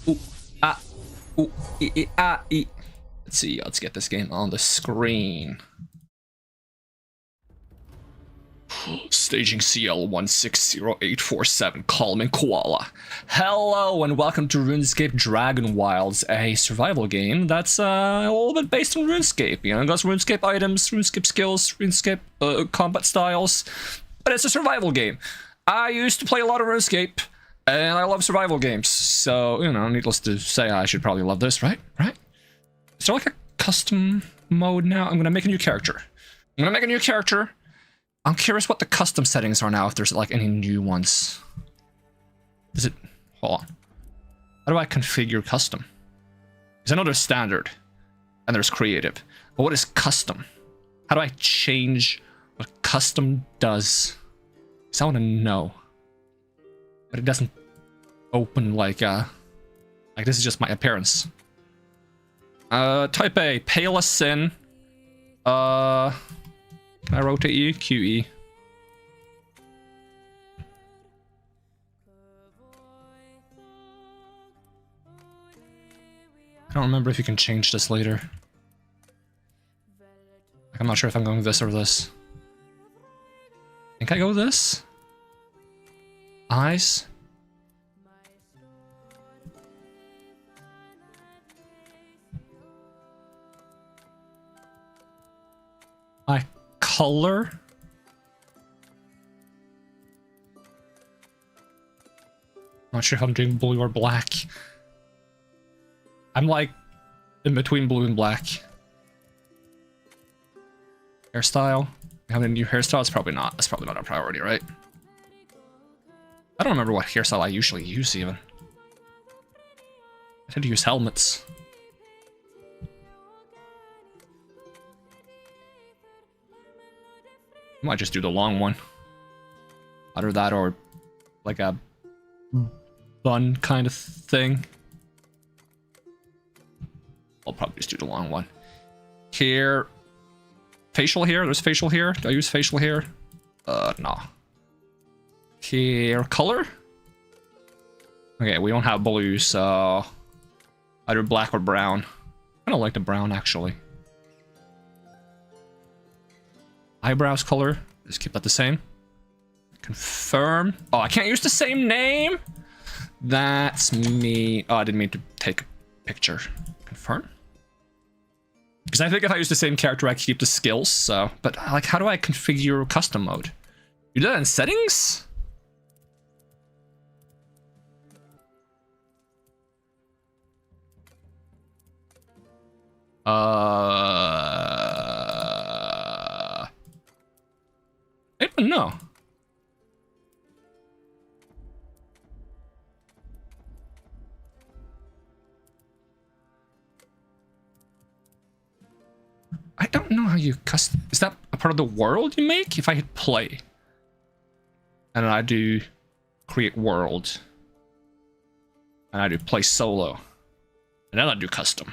Ooh, ah, ooh, ah, Let's see, let's get this game on the screen. Staging CL160847, Calm and Koala. Hello and welcome to RuneScape Dragonwilds, a survival game that's a little bit based on RuneScape. You know, it got RuneScape items, RuneScape skills, RuneScape combat styles, but it's a survival game. I used to play a lot of RuneScape, and I love survival games, so, you know, needless to say, I should probably love this, right? Right? Is there like a custom mode now? I'm gonna make a new character. I'm curious what the custom settings are now, if there's like any new ones. Is it... hold on. How do I configure custom? Because I know there's standard, and there's creative. But what is custom? How do I change what custom does? Because I want to know. But it doesn't open like this is just my appearance. Type A, pale as sin. Can I rotate you? QE. I don't remember if you can change this later. Like, I'm not sure if I'm going this or this. I think I go this? Eyes? My color? Not sure if I'm doing blue or black. I'm like in between blue and black. Hairstyle? Having a new hairstyle? It's probably not. That's probably not a priority, right? I don't remember what hairstyle I usually use even. I tend to use helmets. I might just do the long one. Either that or like a bun kind of thing. I'll probably just do the long one. Hair. Facial hair? There's facial hair? Do I use facial hair? No. Hair color? Okay, we don't have blue, so... either black or brown. I don't like the brown, actually. Eyebrows color, just keep that the same. Confirm. Oh, I can't use the same name? That's me. Oh, I didn't mean to take a picture. Confirm? Because I think if I use the same character, I keep the skills, so... but, like, how do I configure custom mode? You do that in settings? I don't know. I don't know how you custom... is that a part of the world you make? If I hit play. And then I do create world. And I do play solo. And then I do custom.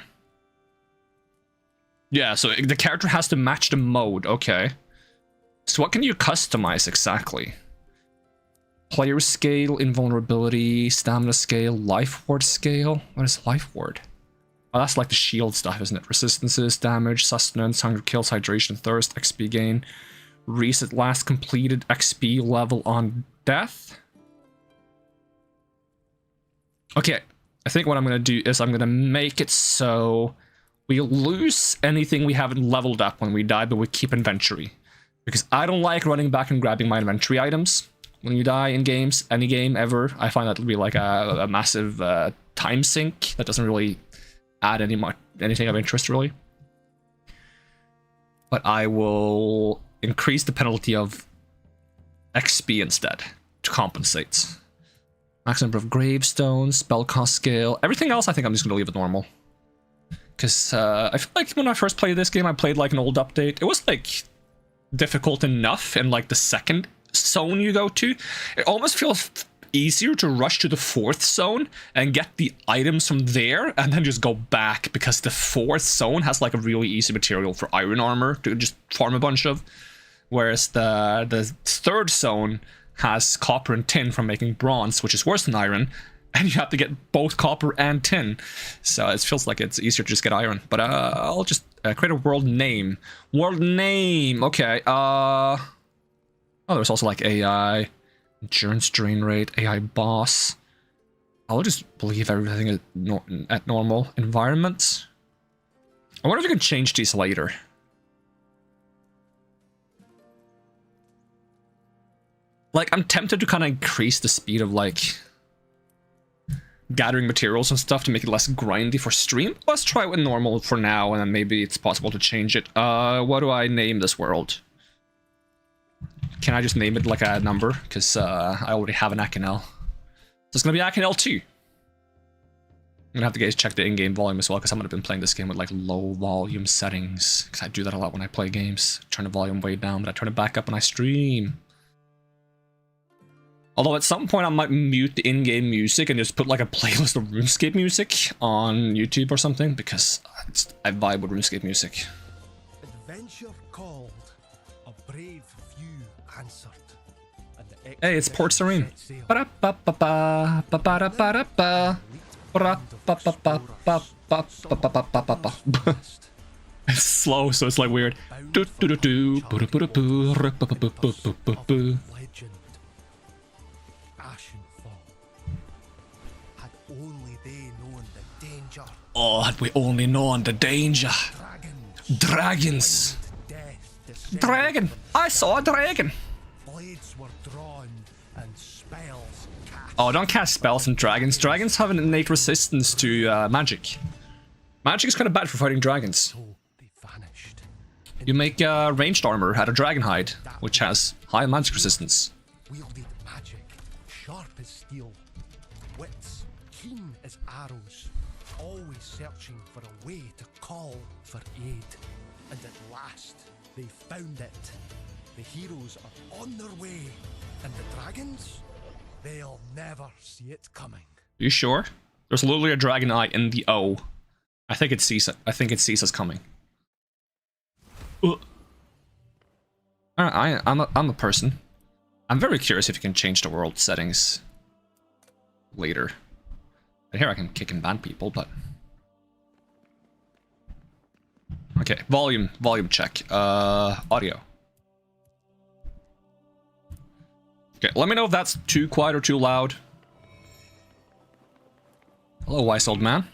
Yeah, so the character has to match the mode. Okay. So what can you customize exactly? Player scale, invulnerability, stamina scale, life ward scale? What is life ward? Oh, that's like the shield stuff, isn't it? Resistances, damage, sustenance, hunger kills, hydration, thirst, XP gain. Reset last completed XP level on death. Okay, I think what I'm going to do is I'm going to make it so we lose anything we haven't leveled up when we die, but we keep inventory. Because I don't like running back and grabbing my inventory items when you die in games, any game ever. I find that to be like a massive time sink that doesn't really add anything of interest, really. But I will increase the penalty of XP instead to compensate. Max number of gravestones, spell cost scale, everything else I think I'm just going to leave it normal. Because I feel like when I first played this game, I played like an old update. It was like difficult enough in like the second zone you go to. It almost feels easier to rush to the fourth zone and get the items from there and then just go back, because the fourth zone has like a really easy material for iron armor to just farm a bunch of, whereas the third zone has copper and tin from making bronze, which is worse than iron, And you have to get both copper and tin. So it feels like it's easier to just get iron. But I'll just create a world name. World name. Okay. Oh, there's also like AI, endurance drain rate, AI boss. I'll just leave everything at normal environment. I wonder if you can change these later. Like, I'm tempted to kind of increase the speed of, like, gathering materials and stuff to make it less grindy for stream. Let's try it with normal for now, and then maybe it's possible to change it. What do I name this world? Can I just name it like a number? Because I already have an Akinel. So it's going to be Akinel 2. I'm going to have to check the in-game volume as well, because I'm going to have been playing this game with like low volume settings. Because I do that a lot when I play games. Turn the volume way down, but I turn it back up when I stream. Although at some point I might mute the in-game music and just put like a playlist of RuneScape music on YouTube or something, because I vibe with RuneScape music. Adventure called, a brave few answered. Hey, it's Port Serene. It's slow, so it's like weird. Oh, had we only known the danger. Dragons. Dragon. I saw a dragon. Blades were drawn and spells cast. Oh, don't cast spells on dragons. Dragons have an innate resistance to magic. Magic is kind of bad for fighting dragons. So they vanished. You make ranged armor out of dragon hide, which has high magic resistance. Wielded magic, sharp as steel, wits keen as arrows, always searching for a way to call for aid. And at last, they found it. The heroes are on their way, and the dragons, they'll never see it coming. Are you sure? There's literally a dragon eye in the O. I think it sees it. I think it sees us coming. I'm a person. I'm very curious if you can change the world settings later. I hear I can kick and ban people, but okay. Volume check. Audio. Okay, let me know if that's too quiet or too loud. Hello, wise old man.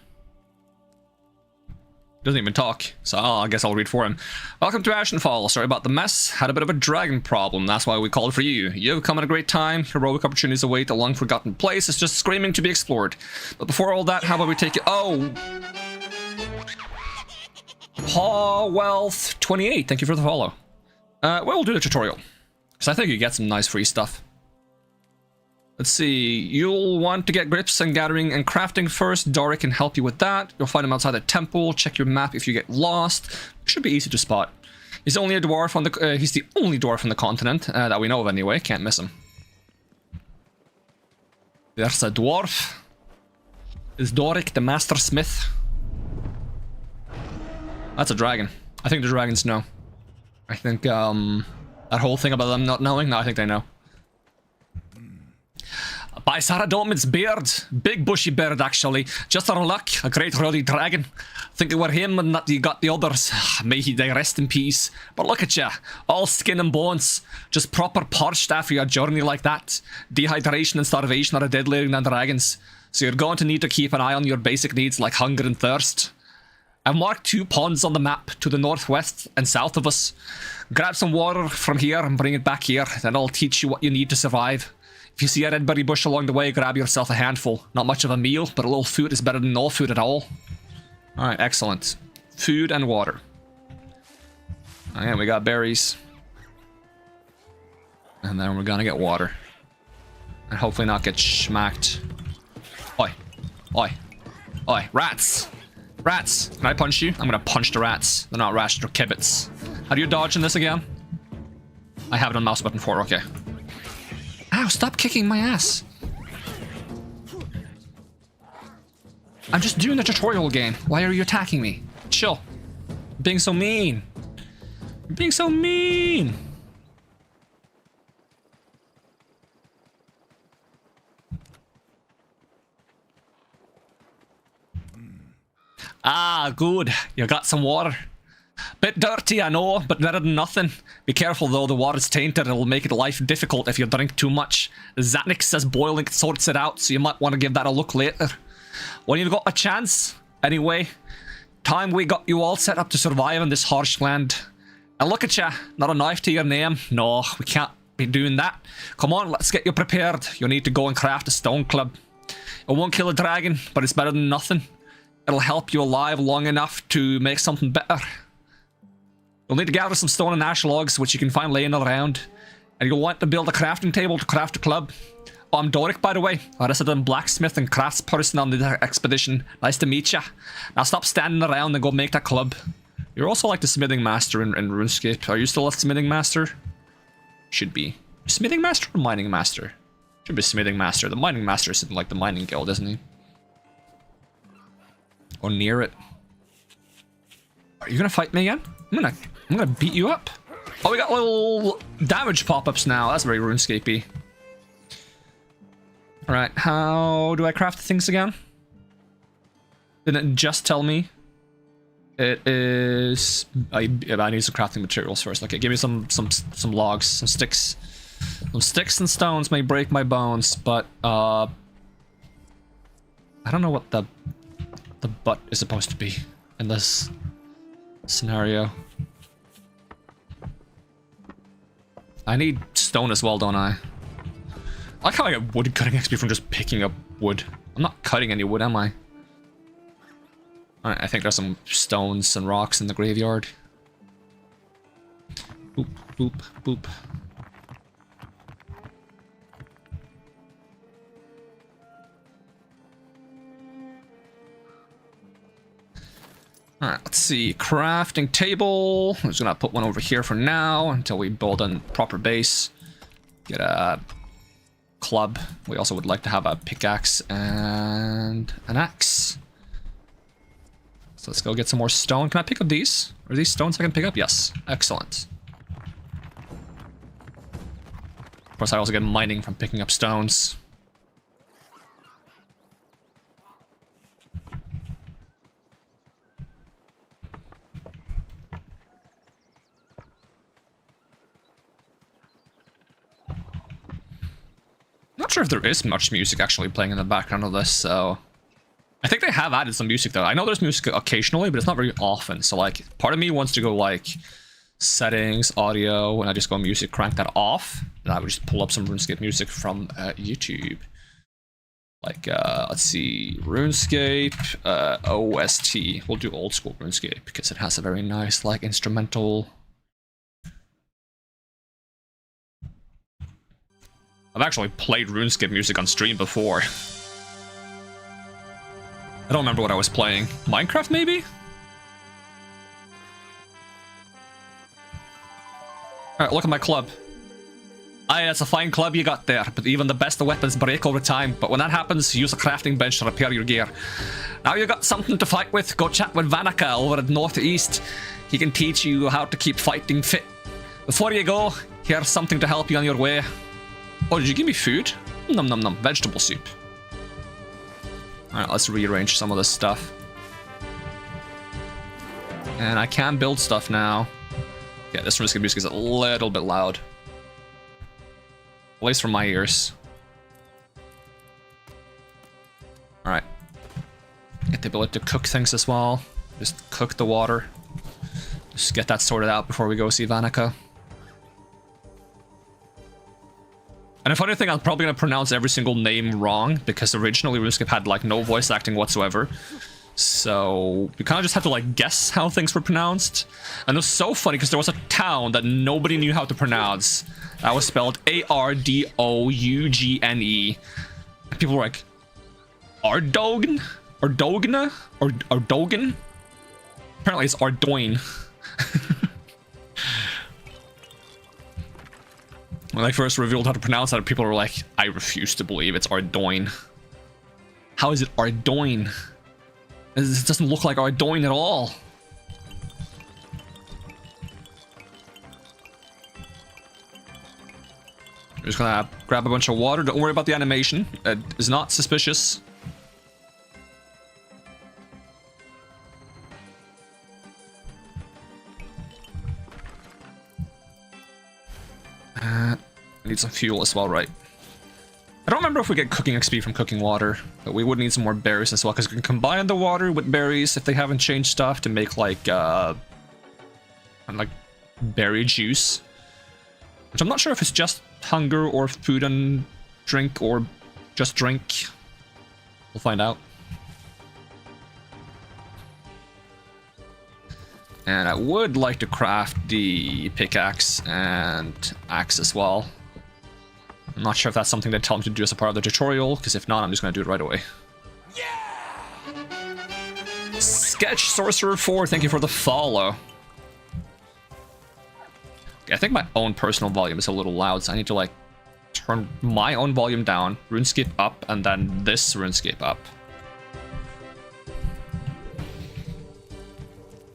Doesn't even talk, so I guess I'll read for him. Welcome to Ashenfall. Sorry about the mess. Had a bit of a dragon problem. That's why we called for you. You've come at a great time. Heroic opportunities await. A long-forgotten place is just screaming to be explored. But before all that, how about we take it? Oh! Paw Wealth 28. Thank you for the follow. We'll do the tutorial, because I think you get some nice free stuff. Let's see, you'll want to get grips and gathering and crafting first. Doric can help you with that. You'll find him outside the temple. Check your map if you get lost. It should be easy to spot. He's only a dwarf on the. He's the only dwarf on the continent that we know of anyway. Can't miss him. There's a dwarf. Is Doric the master smith? That's a dragon. I think the dragons know. I think that whole thing about them not knowing. No, I think they know. By Saradomin's beard. Big bushy beard, actually. Just our luck. A great ruddy dragon. Think it were him and that you got the others. May he die rest in peace. But look at ya. All skin and bones. Just proper parched after your journey like that. Dehydration and starvation are deadlier than dragons. So you're going to need to keep an eye on your basic needs like hunger and thirst. I've marked 2 ponds on the map to the northwest and south of us. Grab some water from here and bring it back here. Then I'll teach you what you need to survive. If you see a red berry bush along the way, grab yourself a handful. Not much of a meal, but a little food is better than no food at all. Alright, excellent. Food and water. And we got berries. And then we're gonna get water. And hopefully not get schmacked. Oi. Oi. Oi. Rats! Rats! Can I punch you? I'm gonna punch the rats. They're not rats, they're kibits. How do you dodge in this again? I have it on mouse button 4, okay. Ow, stop kicking my ass. I'm just doing the tutorial game. Why are you attacking me? Chill. You're being so mean. You're being so mean. Ah, good. You got some water. Bit dirty, I know, but better than nothing. Be careful though, the water's tainted. It'll make it life difficult if you drink too much. Zatnik says boiling sorts it out, so you might want to give that a look later. When you've got a chance, anyway. Time we got you all set up to survive in this harsh land. And look at ya, not a knife to your name. No, we can't be doing that. Come on, let's get you prepared. You'll need to go and craft a stone club. It won't kill a dragon, but it's better than nothing. It'll help you alive long enough to make something better. You'll need to gather some stone and ash logs, which you can find laying around. And you'll want to build a crafting table to craft a club. Oh, I'm Doric, by the way. A resident blacksmith and craftsperson on the expedition. Nice to meet ya. Now stop standing around and go make that club. You're also like the smithing master in RuneScape. Are you still a smithing master? Should be. Smithing master or mining master? Should be smithing master. The mining master is in like the mining guild, isn't he? Or near it. Are you gonna fight me again? I'm gonna beat you up. Oh, we got little damage pop-ups now. That's very RuneScapey. Alright, how do I craft the things again? Didn't it just tell me? It is... I need some crafting materials first. Okay, give me some logs, some sticks. Some sticks and stones may break my bones, but I don't know what the butt is supposed to be in this scenario. I need stone as well, don't I? I like how I get wood cutting XP from just picking up wood. I'm not cutting any wood, am I? Alright, I think there's some stones and rocks in the graveyard. Boop, boop, boop. Alright, let's see. Crafting table. I'm just gonna put one over here for now until we build a proper base. Get a club. We also would like to have a pickaxe and an axe. So let's go get some more stone. Can I pick up these? Are these stones I can pick up? Yes. Excellent. Of course, I also get mining from picking up stones. Not sure if there is much music actually playing in the background of this, so... I think they have added some music though. I know there's music occasionally, but it's not very often. So like, part of me wants to go like, settings, audio, and I just go music, crank that off. And I would just pull up some RuneScape music from YouTube. Like, let's see, RuneScape, OST. We'll do old school RuneScape because it has a very nice like instrumental... I've actually played RuneScape music on stream before. I don't remember what I was playing. Minecraft, maybe? Alright, look at my club. Aye, that's a fine club you got there, but even the best of weapons break over time. But when that happens, use a crafting bench to repair your gear. Now you got something to fight with, go chat with Vanica over at Northeast. He can teach you how to keep fighting fit. Before you go, here's something to help you on your way. Oh, did you give me food? Num num num. Vegetable soup. Alright, let's rearrange some of this stuff. And I can build stuff now. Yeah, this RuneScape music is a little bit loud. At least from my ears. Alright. Get the ability to cook things as well. Just cook the water. Just get that sorted out before we go see Vanica. And a funny thing, I'm probably going to pronounce every single name wrong, because originally RuneScape had, like, no voice acting whatsoever. So, we kind of just had to, like, guess how things were pronounced. And it was so funny, because there was a town that nobody knew how to pronounce. That was spelled A-R-D-O-U-G-N-E. And people were like, Ardogne? Ardogna? Or Ardogan? Apparently it's Ardoin. When I first revealed how to pronounce that, people were like, I refuse to believe it's Ardoin. How is it Ardoin? This doesn't look like Ardoin at all. I'm just gonna grab a bunch of water. Don't worry about the animation. It is not suspicious. I need some fuel as well, right? I don't remember if we get cooking XP from cooking water, but we would need some more berries as well, because we can combine the water with berries if they haven't changed stuff to make like berry juice. Which I'm not sure if it's just hunger or food and drink or just drink. We'll find out. And I would like to craft the pickaxe and axe as well. I'm not sure if that's something they tell me to do as a part of the tutorial, because if not, I'm just going to do it right away. Yeah! Sketch Sorcerer 4, thank you for the follow. Okay, I think my own personal volume is a little loud, so I need to like turn my own volume down, RuneScape up, and then this RuneScape up.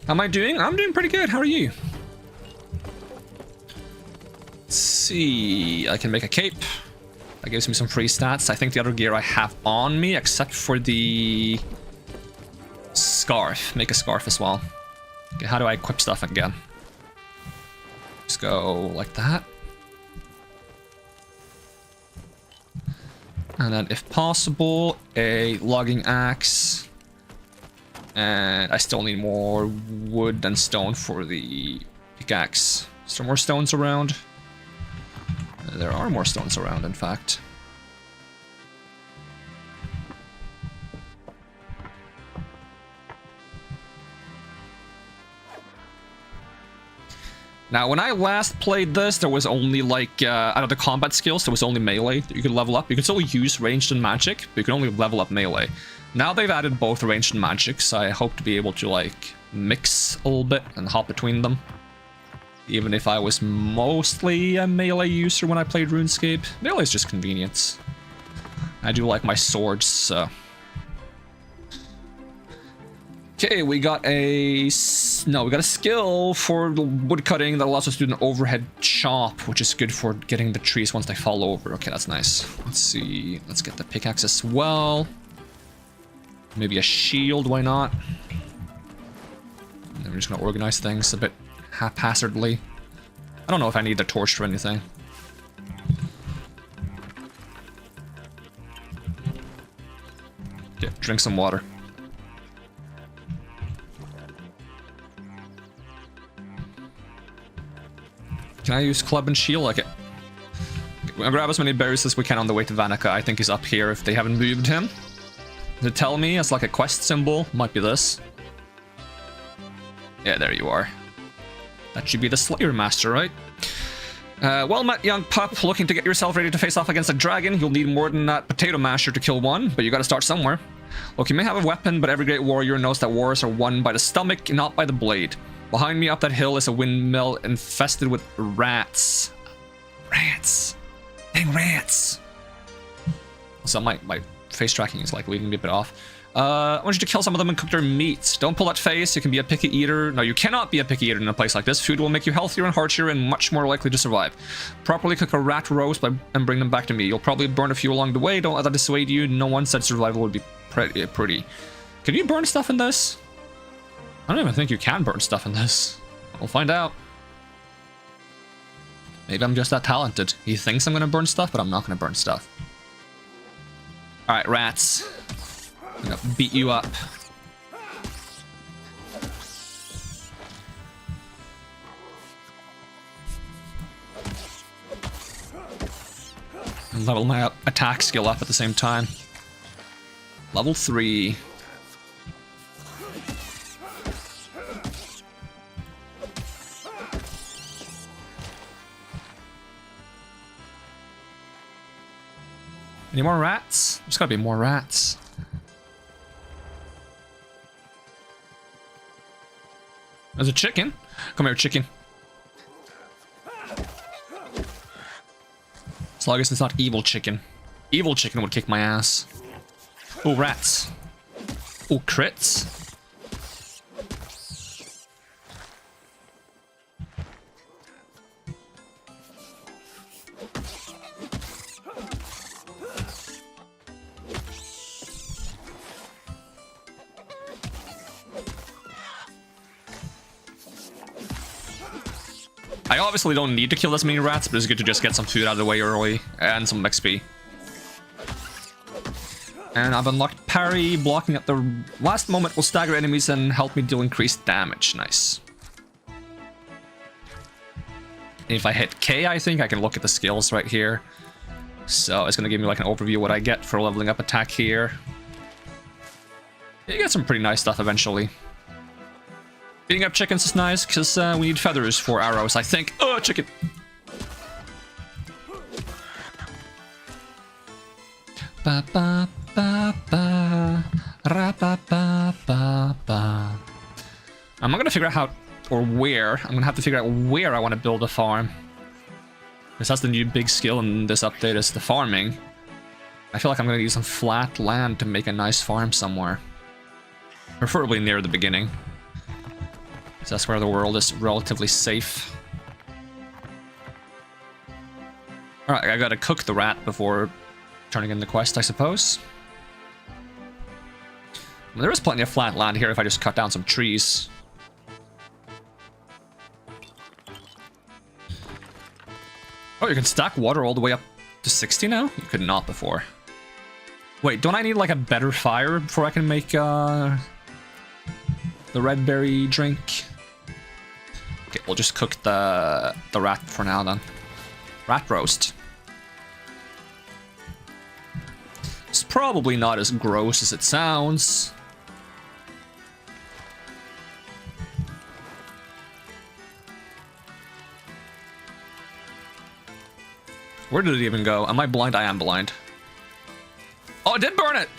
How am I doing? I'm doing pretty good. How are you? Let's see. I can make a cape. That gives me some free stats. I think the other gear I have on me, except for the scarf. Make a scarf as well. Okay, how do I equip stuff again? Just go like that. And then, if possible, a logging axe. And I still need more wood and stone for the pickaxe. Is there more stones around? There are more stones around, in fact. Now, when I last played this, there was only like, out of the combat skills, there was only melee that you could level up. You could still use ranged and magic, but you can only level up melee. Now they've added both ranged and magic, so I hope to be able to like mix a little bit and hop between them. Even if I was mostly a melee user when I played RuneScape. Melee is just convenience. I do like my swords, so... Okay, we got a... No, we got a skill for wood cutting that allows us to do an overhead chop, which is good for getting the trees once they fall over. Okay, that's nice. Let's see. Let's get the pickaxe as well. Maybe a shield, why not? And then we're just gonna organize things a bit haphazardly. I don't know if I need the torch or anything. Yeah, drink some water. Can I use club and shield? Okay. We're gonna grab as many berries as we can on the way to Vanica. I think he's up here if they haven't moved him. To tell me as like a quest symbol, might be this. Yeah, there you are. That should be the Slayer Master, right? Well met, young pup. Looking to get yourself ready to face off against a dragon. You'll need more than that potato masher to kill one, but you gotta start somewhere. Look, you may have a weapon, but every great warrior knows that wars are won by the stomach, not by the blade. Behind me up that hill is a windmill infested with rats. Rats. Dang rats. So my face tracking is like leaving me a bit off. I want you to kill some of them and cook their meat. Don't pull that face. You can be a picky eater. No, you cannot be a picky eater in a place like this. Food will make you healthier and heartier and much more likely to survive. Properly cook a rat roast and bring them back to me. You'll probably burn a few along the way. Don't let that dissuade you. No one said survival would be pretty. Can you burn stuff in this? I don't even think you can burn stuff in this. We'll find out. Maybe I'm just that talented. He thinks I'm gonna burn stuff, but I'm not gonna burn stuff. Alright, rats. I'm gonna beat you up. And level my attack skill up at the same time. Level 3. Any more rats? There's gotta be more rats. There's a chicken. Come here, chicken. As long as it's not evil chicken. Evil chicken would kick my ass. Oh, rats. Oh, crits. I obviously don't need to kill as many rats, but it's good to just get some food out of the way early and some XP. And I've unlocked parry. Blocking at the last moment will stagger enemies and help me deal increased damage. Nice. If I hit K, I think I can look at the skills right here. So it's going to give me like an overview of what I get for leveling up attack here. You get some pretty nice stuff eventually. Beating up chickens is nice because we need feathers for arrows, I think. Oh, chicken! Ba ba ba ba ra ba ba ba ba. I'm not gonna figure out how or where. I'm gonna have to figure out where I want to build a farm. Because that's the new big skill in this update, is the farming. I feel like I'm gonna need some flat land to make a nice farm somewhere. Preferably near the beginning. So that's where the world is relatively safe. Alright, I gotta cook the rat before turning in the quest, I suppose. Well, there is plenty of flat land here if I just cut down some trees. Oh, you can stack water all the way up to 60 now? You could not before. Wait, don't I need like a better fire before I can make the red berry drink? Okay, we'll just cook the rat for now then. Rat roast. It's probably not as gross as it sounds. Where did it even go? Am I blind? I am blind. Oh, it did burn it!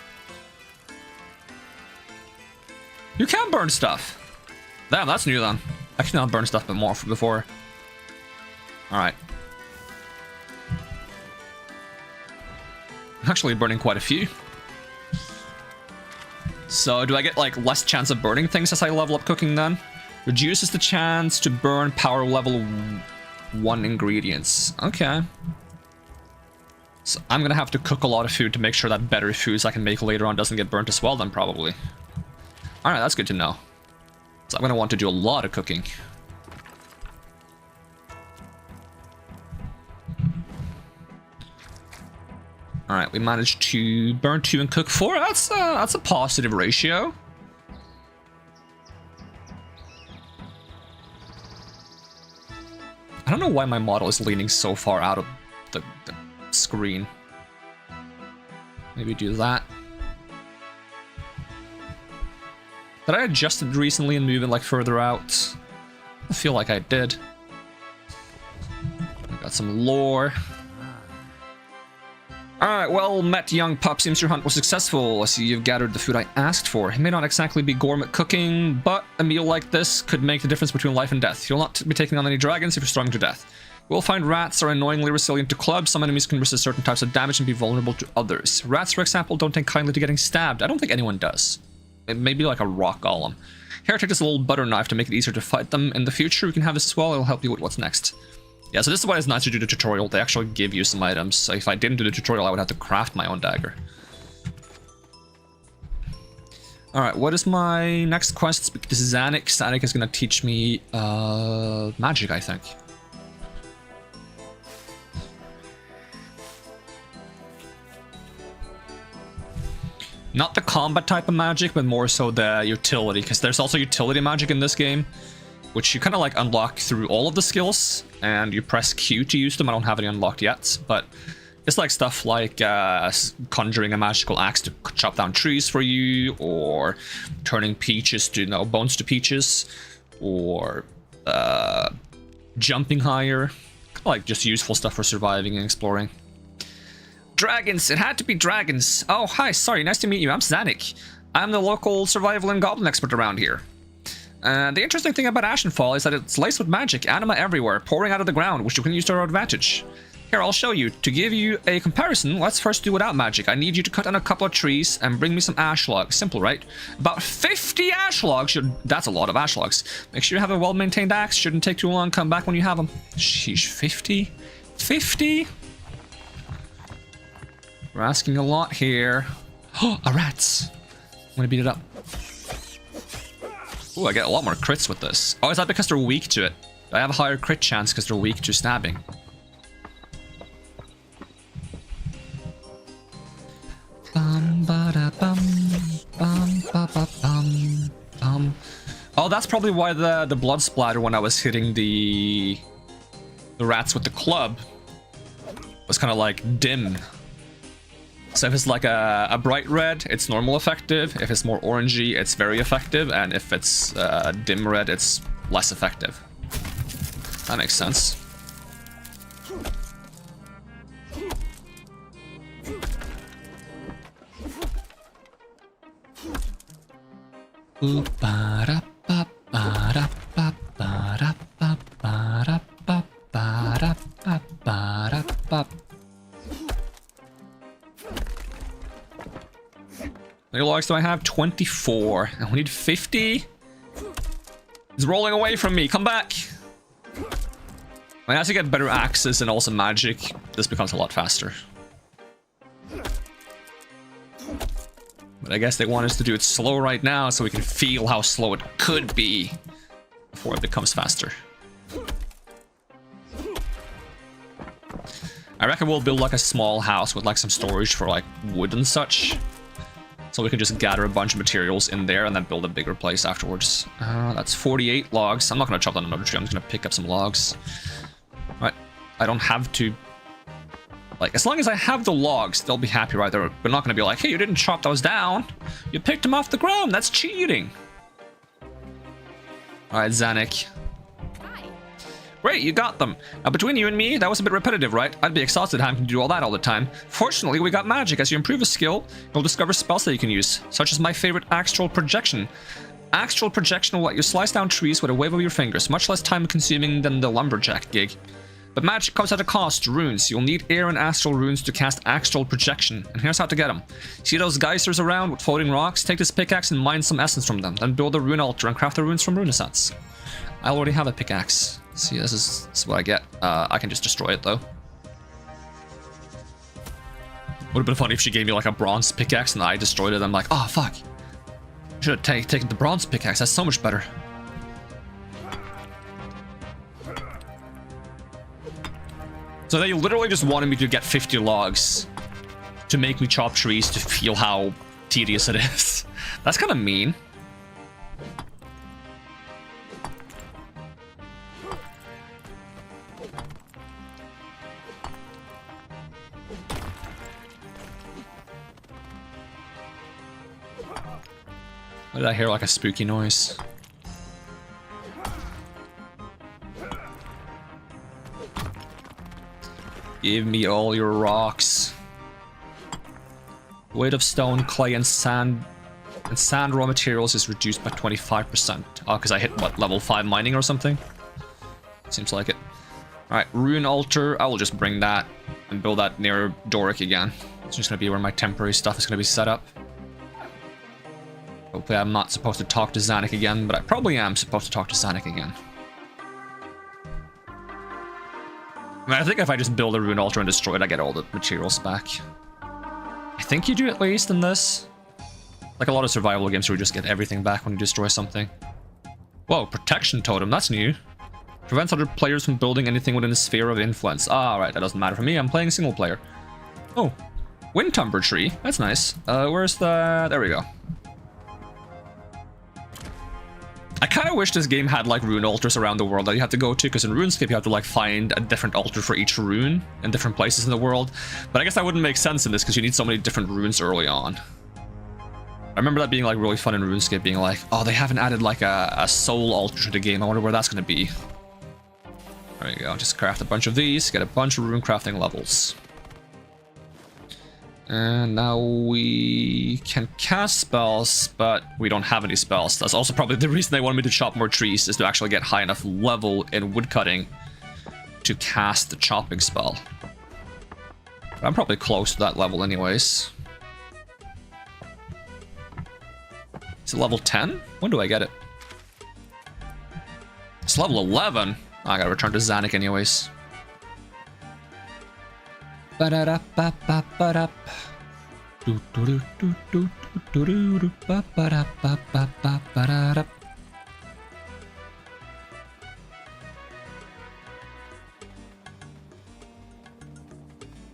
You can burn stuff. Damn, that's new then. I cannot burn stuff but more from before. Alright. I'm actually burning quite a few. So, do I get, like, less chance of burning things as I level up cooking then? Reduces the chance to burn power level 1 ingredients. Okay. So, I'm gonna have to cook a lot of food to make sure that better foods I can make later on doesn't get burnt as well then, probably. Alright, that's good to know. So I'm gonna want to do a lot of cooking. Alright, we managed to burn 2 and cook 4. That's a positive ratio. I don't know why my model is leaning so far out of the screen. Maybe do that. Did I adjust it recently and move it like further out? I feel like I did. I got some lore. Alright, well met, young pup. Seems your hunt was successful. I see you've gathered the food I asked for. It may not exactly be gourmet cooking, but a meal like this could make the difference between life and death. You'll not be taking on any dragons if you're starving to death. We'll find rats are annoyingly resilient to clubs. Some enemies can resist certain types of damage and be vulnerable to others. Rats, for example, don't take kindly to getting stabbed. I don't think anyone does. It may be like a rock golem. Here, take this little butter knife to make it easier to fight them in the future. We can have this as well. It'll help you with what's next. Yeah, so this is why it's nice to do the tutorial. They actually give you some items. So if I didn't do the tutorial, I would have to craft my own dagger. Alright, what is my next quest? Speak to Zanik. Zanik is going to teach me magic, I think. Not the combat type of magic, but more so the utility, because there's also utility magic in this game, which you kind of like unlock through all of the skills, and you press Q to use them. I don't have any unlocked yet, but it's like stuff like conjuring a magical axe to chop down trees for you, or turning peaches to, bones to peaches, or jumping higher. Like just useful stuff for surviving and exploring. Dragons! It had to be dragons! Oh, hi, sorry, nice to meet you. I'm Zanik. I'm the local survival and goblin expert around here. The interesting thing about Ashenfall is that it's laced with magic, anima everywhere, pouring out of the ground, which you can use to our advantage. Here, I'll show you. To give you a comparison, let's first do without magic. I need you to cut down a couple of trees and bring me some ash logs. Simple, right? About 50 ash logs that's a lot of ash logs. Make sure you have a well-maintained axe. Shouldn't take too long. Come back when you have them. Sheesh, 50? 50? We're asking a lot here. Oh, a rat. I'm gonna beat it up. Ooh, I get a lot more crits with this. Oh, is that because they're weak to it? I have a higher crit chance because they're weak to stabbing. Oh, that's probably why the blood splatter when I was hitting the rats with the club was kind of like dim. So if it's like a bright red, it's normal effective. If it's more orangey, it's very effective. And if it's dim red, it's less effective. That makes sense. How many logs do I have? 24. And we need 50. He's rolling away from me. Come back. As you get better axes and also magic, this becomes a lot faster. But I guess they want us to do it slow right now so we can feel how slow it could be before it becomes faster. I reckon we'll build like a small house with like some storage for like wood and such. So we can just gather a bunch of materials in there and then build a bigger place afterwards. That's 48 logs. I'm not going to chop down another tree. I'm just going to pick up some logs. Right. I don't have to... Like, as long as I have the logs, they'll be happy, right? They're not going to be like, hey, you didn't chop those down. You picked them off the ground. That's cheating. All right, Zanuck. Great, you got them. Now, between you and me, that was a bit repetitive, right? I'd be exhausted having to do all that all the time. Fortunately, we got magic. As you improve a skill, you'll discover spells that you can use, such as my favorite Astral Projection. Astral Projection will let you slice down trees with a wave of your fingers, much less time-consuming than the lumberjack gig. But magic comes at a cost, runes. You'll need air and astral runes to cast Astral Projection, and here's how to get them. See those geysers around with floating rocks? Take this pickaxe and mine some essence from them, then build a rune altar and craft the runes from rune sets. I already have a pickaxe. See, this is what I get. I can just destroy it, though. Would have been funny if she gave me, like, a bronze pickaxe and I destroyed it. I'm like, oh, fuck. Should have taken the bronze pickaxe. That's so much better. So they literally just wanted me to get 50 logs to make me chop trees to feel how tedious it is. That's kind of mean. Why did I hear like a spooky noise? Give me all your rocks. Weight of stone, clay, and sand raw materials is reduced by 25%. Oh, because I hit what, level 5 mining or something? Seems like it. Alright, rune altar. I will just bring that and build that near Doric again. It's just gonna be where my temporary stuff is gonna be set up. Hopefully I'm not supposed to talk to Zanuck again, but I probably am supposed to talk to Zanuck again. I mean, I think if I just build a rune altar and destroy it, I get all the materials back. I think you do at least in this. Like a lot of survival games where you just get everything back when you destroy something. Whoa, protection totem, that's new. Prevents other players from building anything within a sphere of influence. Ah, right, that doesn't matter for me, I'm playing single player. Oh, Windtumber tree, that's nice. Where's the... there we go. I kind of wish this game had like rune altars around the world that you have to go to, because in RuneScape you have to like find a different altar for each rune in different places in the world. But I guess that wouldn't make sense in this because you need so many different runes early on. I remember that being like really fun in RuneScape, being like, oh, they haven't added like a soul altar to the game. I wonder where that's going to be. There you go, just craft a bunch of these, get a bunch of rune crafting levels. And now we can cast spells, but we don't have any spells. That's also probably the reason they wanted me to chop more trees, is to actually get high enough level in woodcutting to cast the chopping spell. But I'm probably close to that level anyways. Is it level 10? When do I get it? It's level 11. Oh, I gotta return to Zanuck anyways. Ba-da-da-ba-ba-ba-da.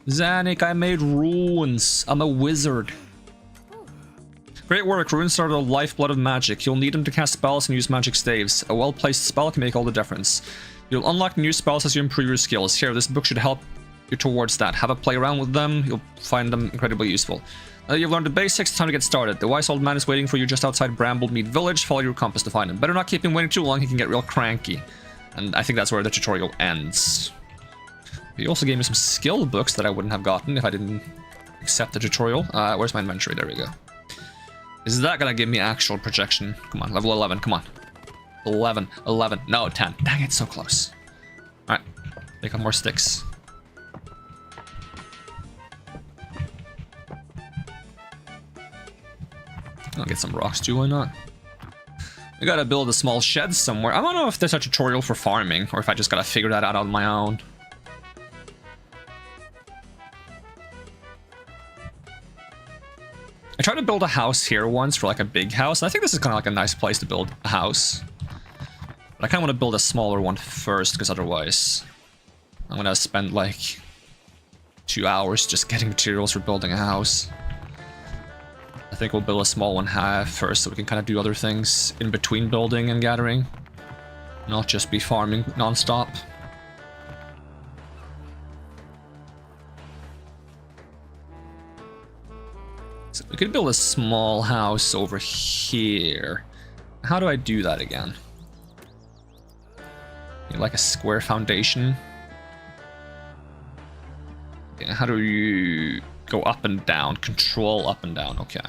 Zanik, I made runes. I'm a wizard. Great work. Runes are the lifeblood of magic. You'll need them to cast spells and use magic staves. A well-placed spell can make all the difference. You'll unlock new spells as you improve your skills. Here, this book should help you towards that. Have a play around with them. You'll find them incredibly useful. Now that you've learned the basics, it's time to get started. The wise old man is waiting for you just outside Bramblemead Village. Follow your compass to find him. Better not keep him waiting too long. He can get real cranky. And I think that's where the tutorial ends. He also gave me some skill books that I wouldn't have gotten if I didn't accept the tutorial. Where's my inventory? There we go. Is that gonna give me actual projection? Come on, level 11, come on. 11, no, 10. Dang it, so close. Alright, pick up more sticks. I'll get some rocks too, why not? We gotta build a small shed somewhere. I don't know if there's a tutorial for farming, or if I just gotta figure that out on my own. I tried to build a house here once for like a big house, and I think this is kind of like a nice place to build a house. But I kind of want to build a smaller one first, because otherwise I'm gonna spend like 2 hours just getting materials for building a house. I think we'll build a small one first, so we can kind of do other things in between building and gathering. Not just be farming non-stop. So we could build a small house over here. How do I do that again? Like a square foundation. Okay, how do you go up and down? Control up and down, okay.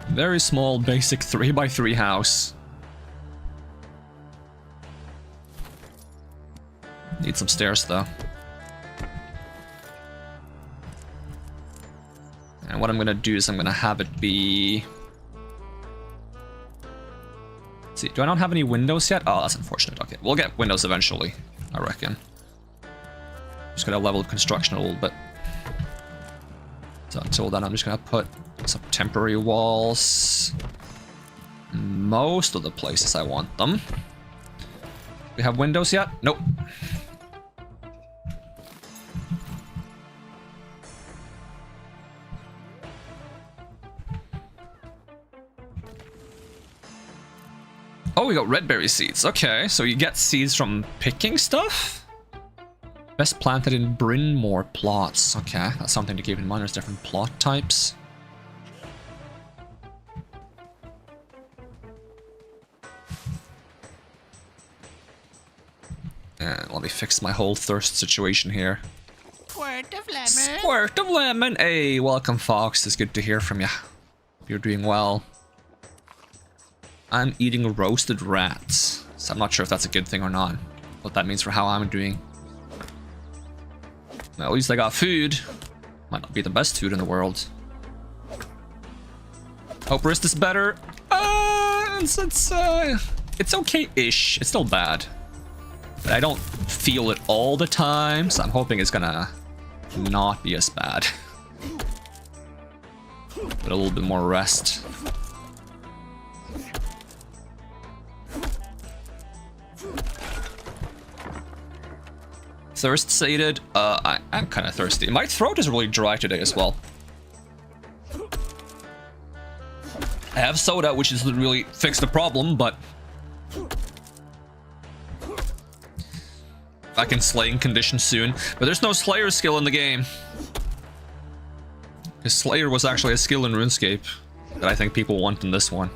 Very small, basic 3x3 house. Need some stairs though. And what I'm gonna do is I'm gonna have it be... Let's see, do I not have any windows yet? Oh, that's unfortunate. Okay, we'll get windows eventually, I reckon. Just gotta level up construction a little bit. So until then, I'm just gonna put some temporary walls. Most of the places I want them. We have windows yet? Nope. Oh, we got red berry seeds. Okay, so you get seeds from picking stuff? Best planted in Brynmore plots. Okay, that's something to keep in mind. There's different plot types. And let me fix my whole thirst situation here. Squirt of lemon. Squirt of lemon. Hey, welcome, Fox. It's good to hear from you. You're doing well. I'm eating roasted rats. So I'm not sure if that's a good thing or not. What that means for how I'm doing. Well, at least I got food. Might not be the best food in the world. Hope wrist is better. It's okay-ish. It's still bad. But I don't feel it all the time, so I'm hoping it's gonna not be as bad. But a little bit more rest. Thirst sated. I'm kind of thirsty. My throat is really dry today as well. I have soda, which doesn't really fix the problem, but back in slaying condition soon. But there's no Slayer skill in the game. Because Slayer was actually a skill in RuneScape that I think people want in this one.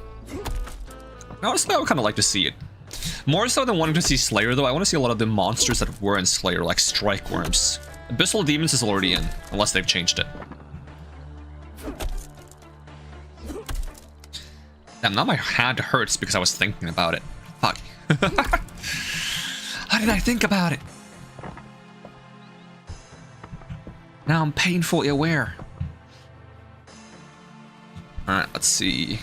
Honestly, I would kind of like to see it. More so than wanting to see Slayer, though, I want to see a lot of the monsters that were in Slayer, like Strike Worms. Abyssal Demons is already in, unless they've changed it. Damn, now my hand hurts because I was thinking about it. Fuck. How did I think about it? Now I'm painfully aware. Alright, let's see.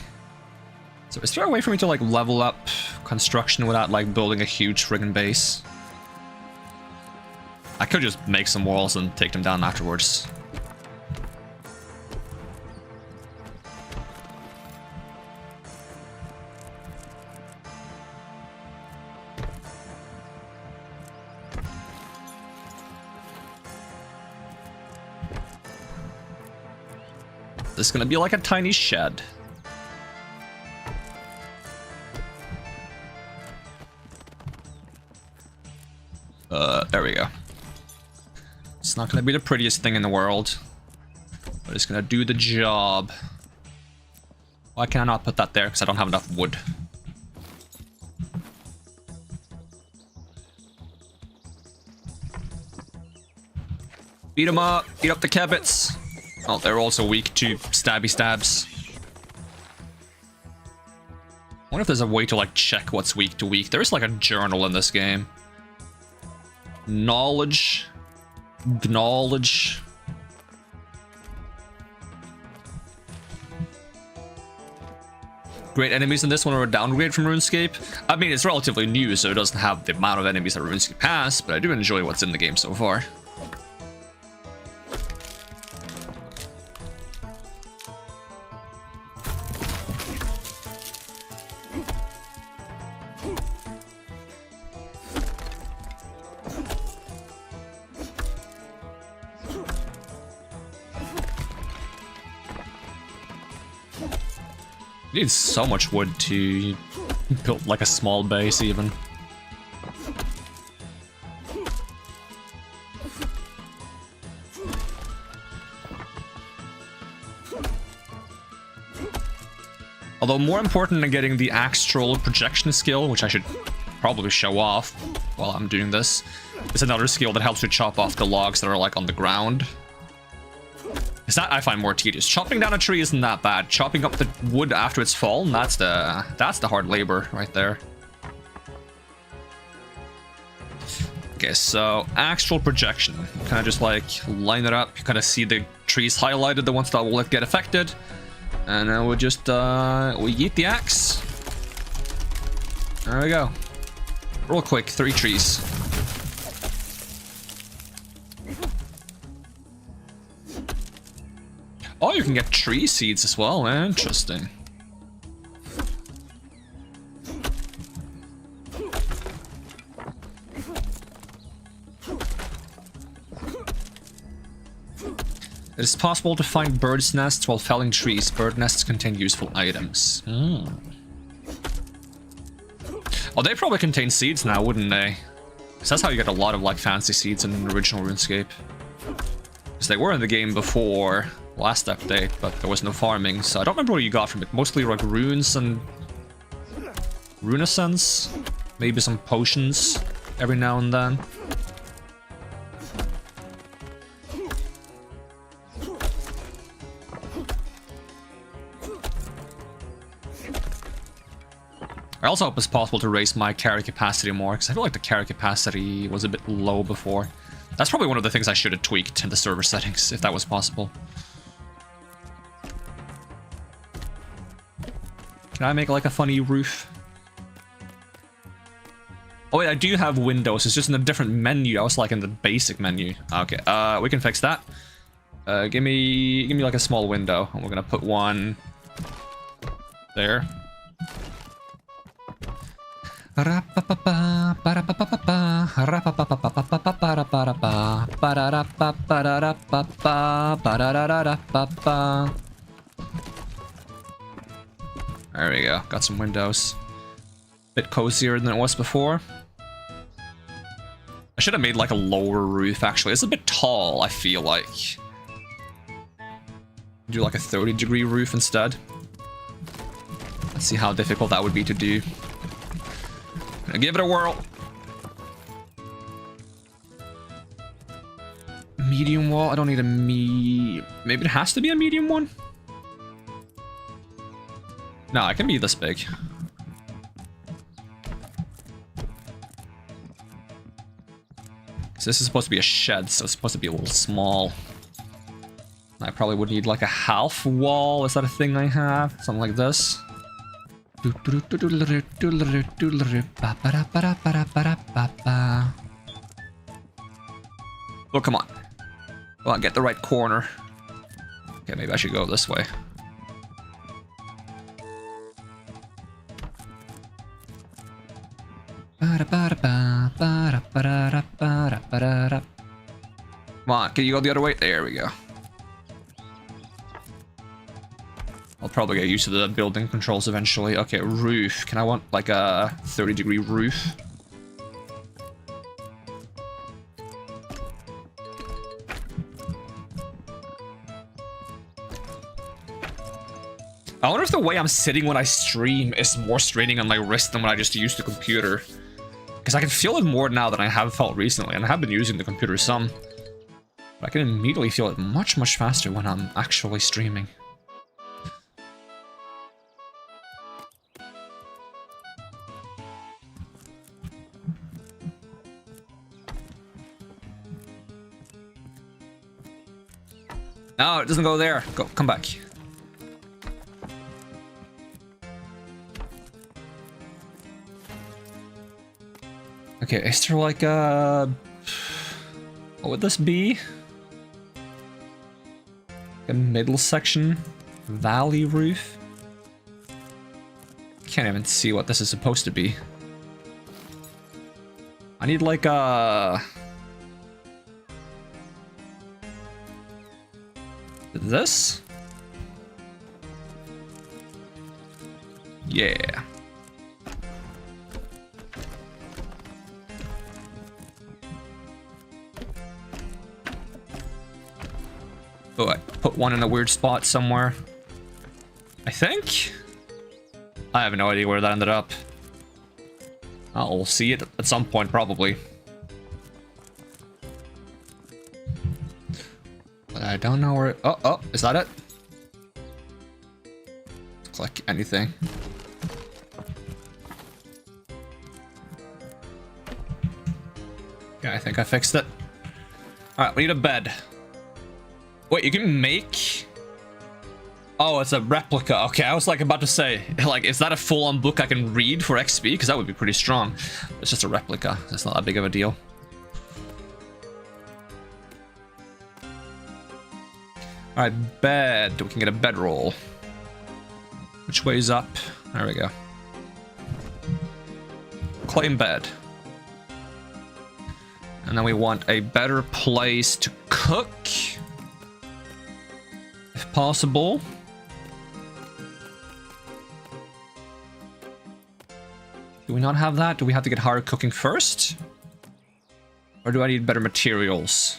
So is there a way for me to like level up construction without like building a huge friggin' base? I could just make some walls and take them down afterwards. This is gonna be like a tiny shed. There we go. It's not gonna be the prettiest thing in the world, but it's gonna do the job. Why can I not put that there? Because I don't have enough wood. Beat them up. Eat up the cabbits. Oh, they're also weak to stabby stabs. I wonder if there's a way to like check what's weak to weak. There is like a journal in this game. Knowledge. Knowledge. Great enemies in this one are a downgrade from RuneScape. I mean, it's relatively new, so it doesn't have the amount of enemies that RuneScape has, but I do enjoy what's in the game so far. You need so much wood to build like a small base even. Although more important than getting the astral projection skill, which I should probably show off while I'm doing this, is another skill that helps you chop off the logs that are like on the ground. Is that I find more tedious. Chopping down a tree isn't that bad. Chopping up the wood after it's fallen, that's the hard labor right there. Okay, so astral projection. Kind of just like line it up. You kind of see the trees highlighted, the ones that will get affected. And then we'll just we yeet the axe. There we go. Real quick, 3 trees. Oh, you can get tree seeds as well. Interesting. It is possible to find birds' nests while felling trees. Bird nests contain useful items. Oh, they probably contain seeds now, wouldn't they? Because that's how you get a lot of like fancy seeds in the original RuneScape. Because they were in the game before last update, but there was no farming, so I don't remember what you got from it. Mostly like runes and rune essence, maybe some potions every now and then. I also hope it's possible to raise my carry capacity more, because I feel like the carry capacity was a bit low before. That's probably one of the things I should have tweaked in the server settings, if that was possible. Can I make like a funny roof? Oh wait, I do have windows. It's just in a different menu. I was like in the basic menu. Okay, we can fix that. Give me like a small window, and we're gonna put one there. There we go, got some windows. Bit cozier than it was before. I should have made like a lower roof actually. It's a bit tall, I feel like. Do like a 30-degree roof instead. Let's see how difficult that would be to do. Gonna give it a whirl. Medium wall, I don't need a maybe it has to be a medium one? No, it can be this big. So this is supposed to be a shed, so it's supposed to be a little small. I probably would need like a half wall. Is that a thing I have? Something like this. Oh, come on. Come on, get the right corner. Okay, maybe I should go this way. Come on, can you go the other way? There we go. I'll probably get used to the building controls eventually. Okay, roof. Can I want like a 30-degree roof? I wonder if the way I'm sitting when I stream is more straining on my wrist than when I just use the computer. Because I can feel it more now than I have felt recently, and I have been using the computer some. But I can immediately feel it much, much faster when I'm actually streaming. No, it doesn't go there. Go, come back. Okay, is there like a... What would this be? A middle section? Valley roof? Can't even see what this is supposed to be. I need like a... This? Yeah. Oh, I put one in a weird spot somewhere. I think? I have no idea where that ended up. I'll see it at some point, probably. But I don't know where... Oh, is that it? Click anything. Yeah, I think I fixed it. Alright, we need a bed. Wait, you can make... Oh, it's a replica. Okay, I was like about to say, like, is that a full-on book I can read for XP? Because that would be pretty strong. It's just a replica. It's not that big of a deal. Alright, bed. We can get a bedroll. Which way's up? There we go. Claim bed. And then we want a better place to cook. If possible. Do we not have that? Do we have to get higher cooking first? Or do I need better materials?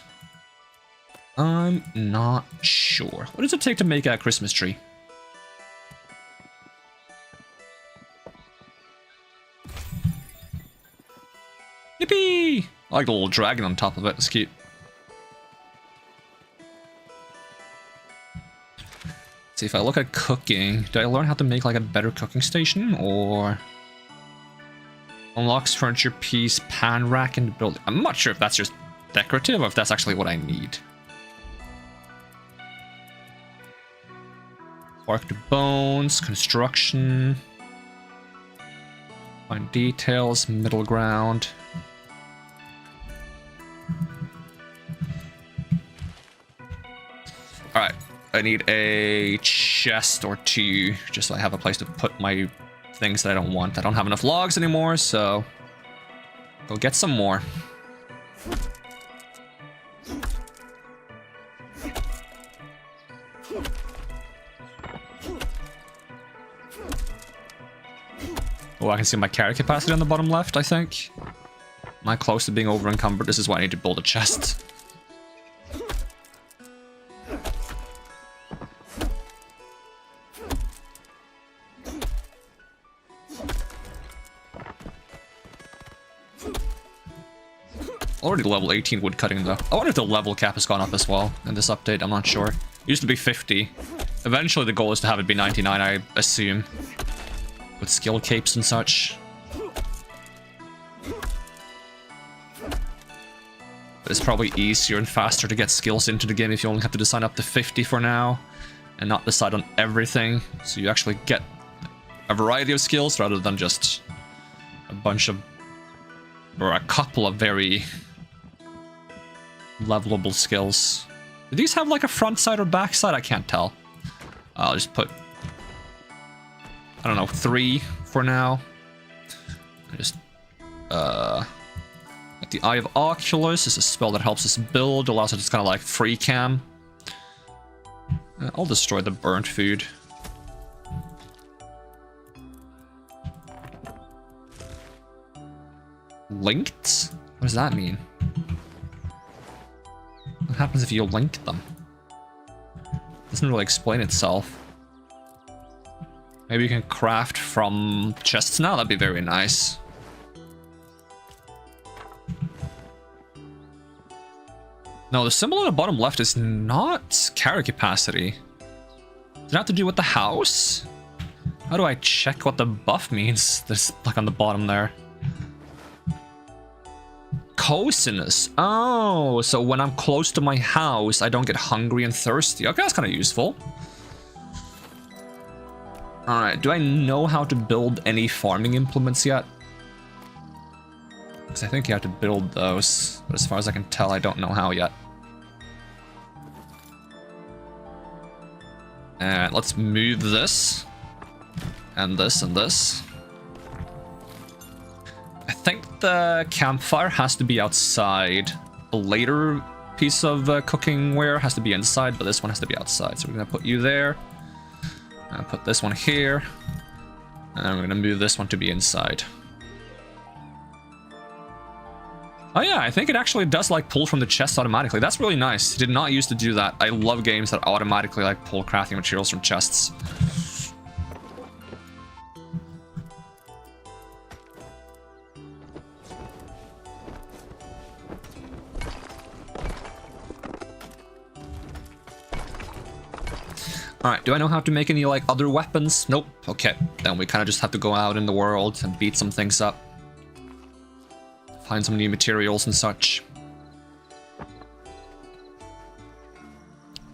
I'm not sure. What does it take to make a Christmas tree? Yippee! I like the little dragon on top of it. It's cute. See, if I look at cooking, do I learn how to make like a better cooking station, or unlocks furniture piece, pan rack in the building? I'm not sure if that's just decorative or if that's actually what I need. Bark to bones, construction, find details, middle ground. All right. I need a chest or two, just so I have a place to put my things that I don't want. I don't have enough logs anymore, so go get some more. Oh, I can see my carry capacity on the bottom left, I think. Am I close to being over encumbered? This is why I need to build a chest. Already level 18 wood cutting though. I wonder if the level cap has gone up as well in this update. I'm not sure. It used to be 50. Eventually the goal is to have it be 99, I assume. With skill capes and such. But it's probably easier and faster to get skills into the game if you only have to decide up to 50 for now. And not decide on everything. So you actually get a variety of skills rather than just a bunch of... or a couple of very levelable skills. Do these have like a front side or back side? I can't tell. I'll just put, I don't know, 3 for now. Just, like the Eye of Oculus is a spell that helps us build, allows us to kind of like free cam. I'll destroy the burnt food. Linked? What does that mean? What happens if you link them? Doesn't really explain itself. Maybe you can craft from chests now, that'd be very nice. No, the symbol on the bottom left is not carry capacity. Does it have to do with the house? How do I check what the buff means? There's like on the bottom there. Coziness. Oh, so when I'm close to my house, I don't get hungry and thirsty. Okay, that's kind of useful. Alright, do I know how to build any farming implements yet? Because I think you have to build those, but as far as I can tell, I don't know how yet. And let's move this, and this, and this. I think the campfire has to be outside. The later piece of cooking ware has to be inside, but this one has to be outside. So we're gonna put you there. I'm gonna put this one here. And we're gonna move this one to be inside. Oh yeah, I think it actually does like pull from the chest automatically. That's really nice. It did not used to do that. I love games that automatically like pull crafting materials from chests. Alright, do I know how to make any, like, other weapons? Nope. Okay, then we kind of just have to go out in the world and beat some things up. Find some new materials and such.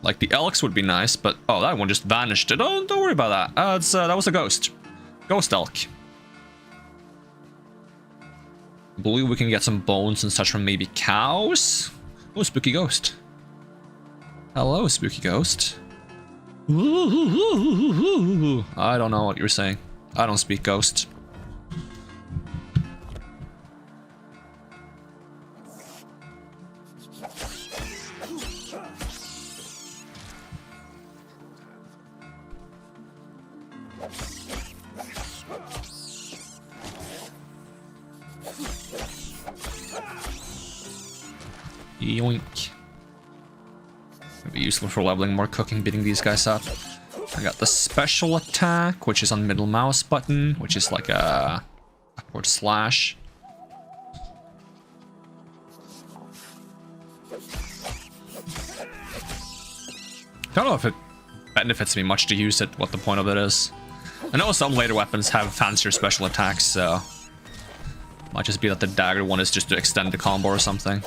Like, the elks would be nice, but... Oh, that one just vanished. Don't worry about that. That was a ghost. Ghost elk. Blue, we can get some bones and such from maybe cows? Oh, spooky ghost. Hello, spooky ghost. I don't know what you're saying. I don't speak ghost. Yoink. It'd be useful for leveling more cooking, beating these guys up. I got the special attack, which is on middle mouse button, which is like a upward slash. I don't know if it benefits me much to use it, what the point of it is. I know some later weapons have fancier special attacks, so... Might just be that the dagger one is just to extend the combo or something.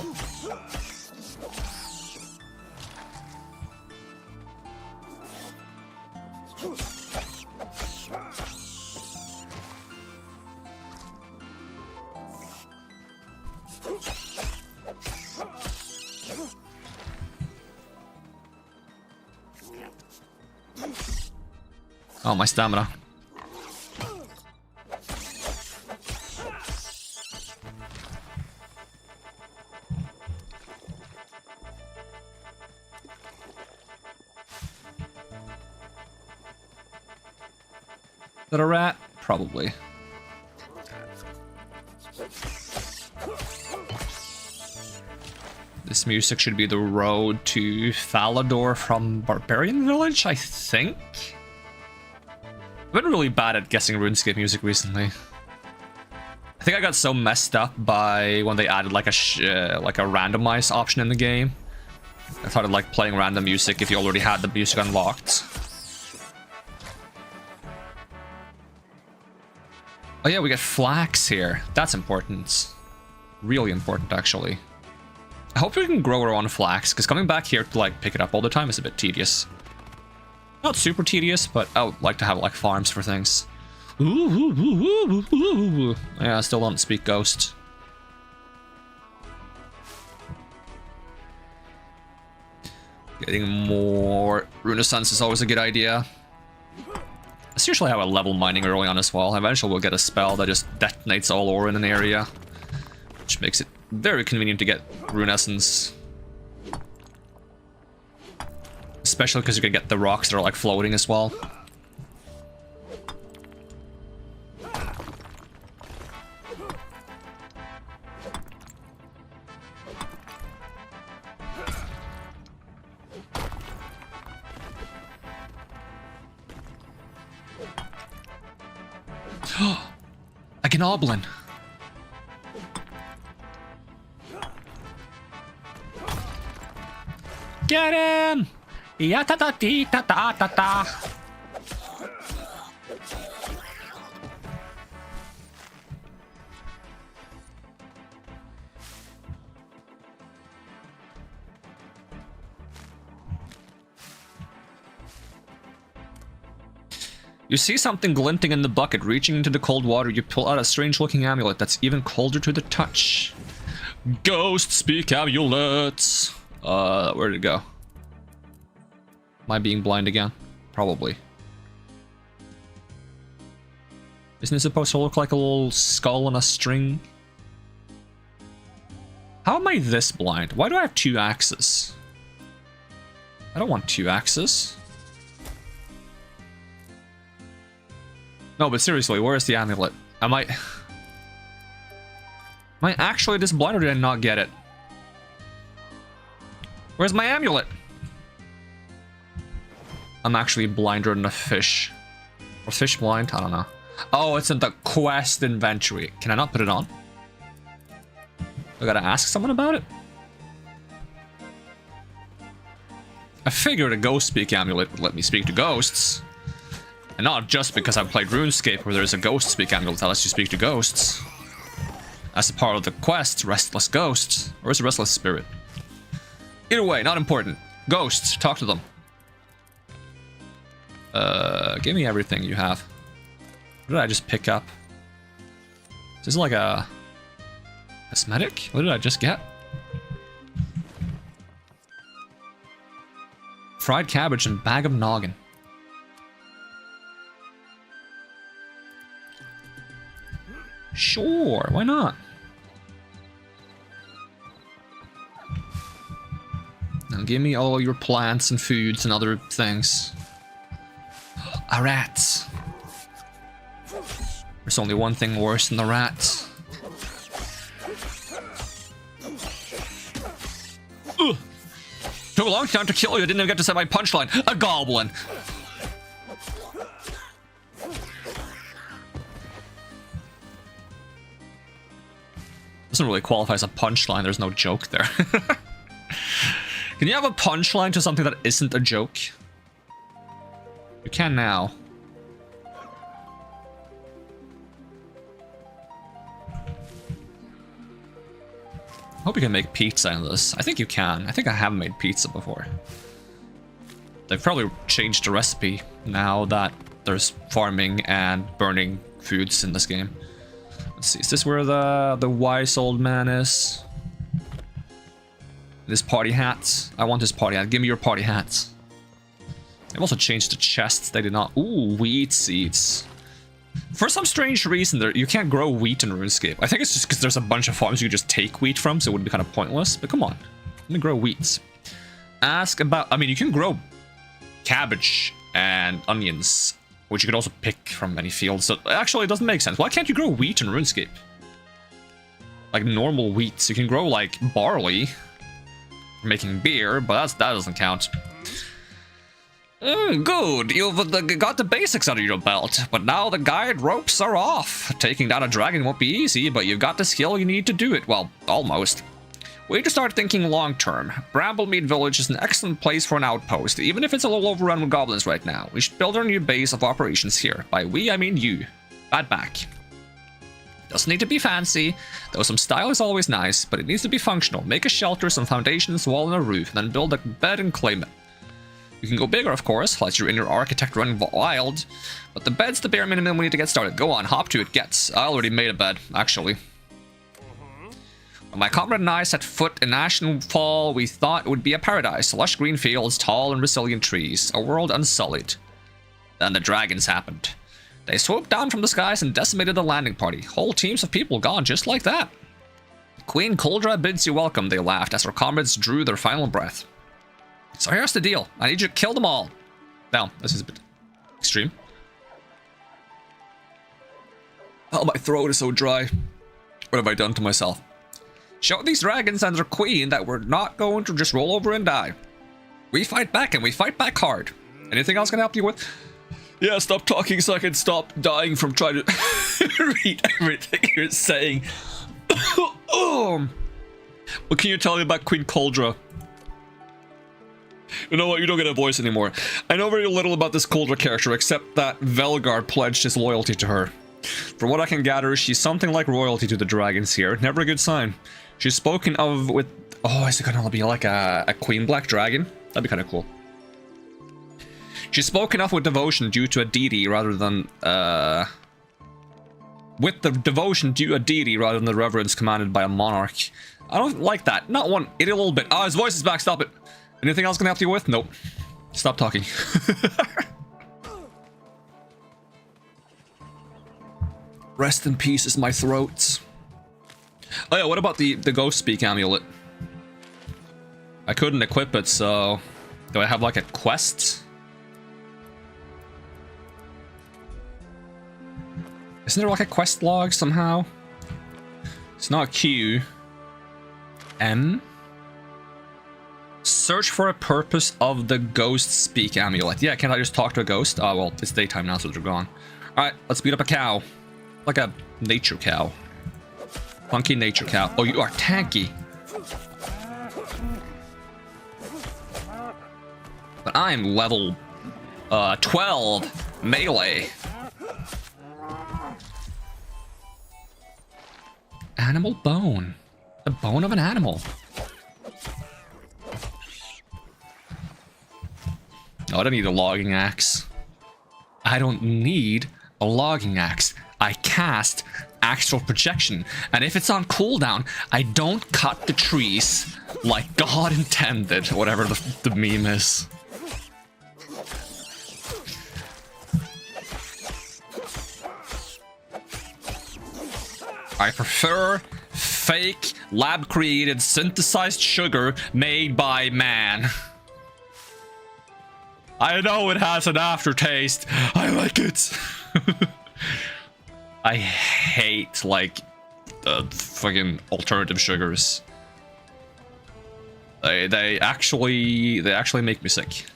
Oh, my stamina. Is that a rat? Probably. This music should be the road to Falador from Barbarian Village, I think? I've been really bad at guessing RuneScape music recently. I think I got so messed up by when they added like a randomize option in the game. I started like playing random music if you already had the music unlocked. Oh yeah, we get flax here. That's important. Really important, actually. I hope we can grow our own flax, because coming back here to like pick it up all the time is a bit tedious. Not super tedious, but I would like to have like farms for things. Yeah, I still don't speak ghost. Getting more Renaissance is always a good idea. That's usually how I level mining early on as well. Eventually we'll get a spell that just detonates all ore in an area, which makes it very convenient to get Rune Essence. Especially because you can get the rocks that are like floating as well. Like an oblin. Get him! Ya ta ta ti ta ta ta ta. You see something glinting in the bucket. Reaching into the cold water, you pull out a strange-looking amulet that's even colder to the touch. Ghost speak amulets. Where'd it go? Am I being blind again? Probably. Isn't it supposed to look like a little skull on a string? How am I this blind? Why do I have 2 axes? I don't want 2 axes. No, but seriously, where is the amulet? Am I actually this blind, or did I not get it? Where's my amulet? I'm actually blinder than a fish. Or fish blind? I don't know. Oh, it's in the quest inventory. Can I not put it on? I gotta ask someone about it? I figured a ghost speak amulet would let me speak to ghosts. And not just because I've played RuneScape where there's a ghost speak amulet that lets you speak to ghosts. As a part of the quest, Restless Ghost. Or is it Restless Spirit? Either way, not important. Ghosts, talk to them. Give me everything you have. What did I just pick up? Is this like a cosmetic? What did I just get? Fried cabbage and bag of noggin. Sure, why not? Now give me all your plants and foods and other things. A rat. There's only one thing worse than the rat. Ugh. Took a long time to kill you. I didn't even get to say my punchline. A goblin. Doesn't really qualify as a punchline. There's no joke there. Can you have a punchline to something that isn't a joke? You can now. Hope you can make pizza in this. I think you can. I think I have made pizza before. They've probably changed the recipe now that there's farming and burning foods in this game. Let's see, is this where the wise old man is? This party hat. I want this party hat. Give me your party hat. They've also changed the chests. They did not. Ooh, wheat seeds. For some strange reason, you can't grow wheat in RuneScape. I think it's just because there's a bunch of farms you just take wheat from, so it would be kind of pointless. But come on, let me grow wheat. Ask about. I mean, you can grow cabbage and onions, which you could also pick from many fields. So actually, it doesn't make sense. Why can't you grow wheat in RuneScape? Like normal wheat. So you can grow like barley for making beer, but that doesn't count. Good, you've got the basics under your belt, but now the guide ropes are off. Taking down a dragon won't be easy, but you've got the skill you need to do it. Well, almost. We need to start thinking long-term. Bramblemead Village is an excellent place for an outpost, even if it's a little overrun with goblins right now. We should build our new base of operations here. By we, I mean you. Bad back. Doesn't need to be fancy, though some style is always nice, but it needs to be functional. Make a shelter, some foundations, wall, and a roof, and then build a bed and claim it. You can go bigger, of course, let your inner architect run wild, but the bed's the bare minimum we need to get started. Go on, hop to it, gets. I already made a bed, actually. When my comrade and I set foot in Ashenfall, we thought it would be a paradise. Lush green fields, tall and resilient trees, a world unsullied. Then the dragons happened. They swooped down from the skies and decimated the landing party. Whole teams of people gone just like that. Queen Coldra bids you welcome, they laughed as her comrades drew their final breath. So here's the deal. I need you to kill them all. Now, this is a bit extreme. Oh, my throat is so dry. What have I done to myself? Show these dragons and their queen that we're not going to just roll over and die. We fight back, and we fight back hard. Anything else can help you with? Yeah, stop talking so I can stop dying from trying to read everything you're saying. What can you tell me about Queen Coldra? You know what? You don't get a voice anymore. I know very little about this Coldra character, except that Velgar pledged his loyalty to her. From what I can gather, she's something like royalty to the dragons here. Never a good sign. She's spoken of with... Oh, is it gonna be like a Queen Black Dragon? That'd be kind of cool. She's spoken of with devotion due to a deity rather than... With the devotion due to a deity rather than the reverence commanded by a monarch. I don't like that. Not one. It a little bit. Oh, his voice is back. Stop it. Anything else gonna help you with? Nope. Stop talking. Rest in peace is my throat. Oh yeah, what about the ghost speak amulet? I couldn't equip it, so... Do I have like a quest? Isn't there like a quest log somehow? It's not Q. M? Search for a purpose of the ghost speak amulet. Yeah, can't I just talk to a ghost? Oh, well, it's daytime now, so they're gone. Alright, let's beat up a cow. Like a nature cow. Funky nature cow. Oh, you are tanky. But I'm level 12 melee. Animal bone. The bone of an animal. Oh, I don't need a logging axe. I don't need a logging axe. I cast astral projection, and if it's on cooldown, I don't cut the trees like God intended, whatever the meme is. I prefer fake, lab-created, synthesized sugar made by man. I know it has an aftertaste. I like it. I hate, like, fucking alternative sugars. They actually make me sick.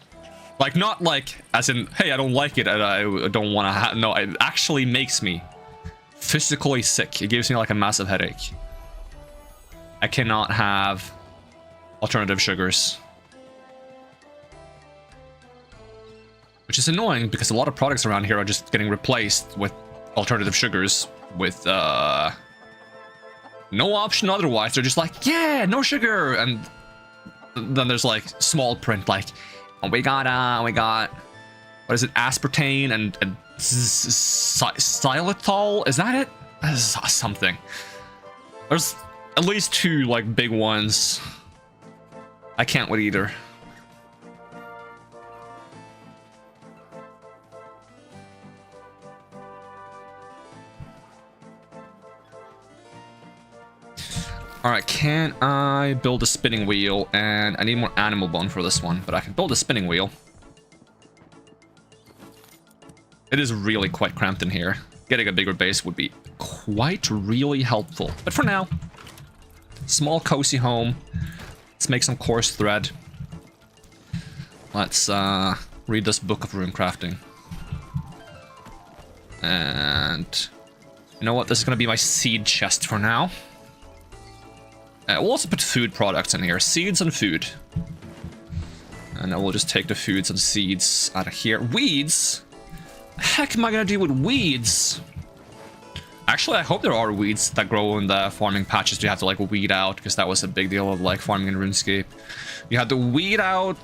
Like, not like, as in, hey, I don't like it and I don't want to have... No, it actually makes me physically sick. It gives me, like, a massive headache. I cannot have alternative sugars. Which is annoying, because a lot of products around here are just getting replaced with alternative sugars with no option otherwise. They're just like, yeah, no sugar, and then there's like small print like, oh, we got what is it, aspartame and xylitol, is that it? Something. There's at least two like big ones. I can't with either. Alright, can I build a spinning wheel? And I need more animal bone for this one, but I can build a spinning wheel. It is really quite cramped in here. Getting a bigger base would be quite really helpful. But for now, small cozy home. Let's make some coarse thread. Let's read this book of rune crafting. And you know what? This is going to be my seed chest for now. We'll also put food products in here. Seeds and food. And then we'll just take the foods and seeds out of here. Weeds? The heck am I gonna do with weeds? Actually, I hope there are weeds that grow in the farming patches you have to like weed out, because that was a big deal of like farming in RuneScape. You had to weed out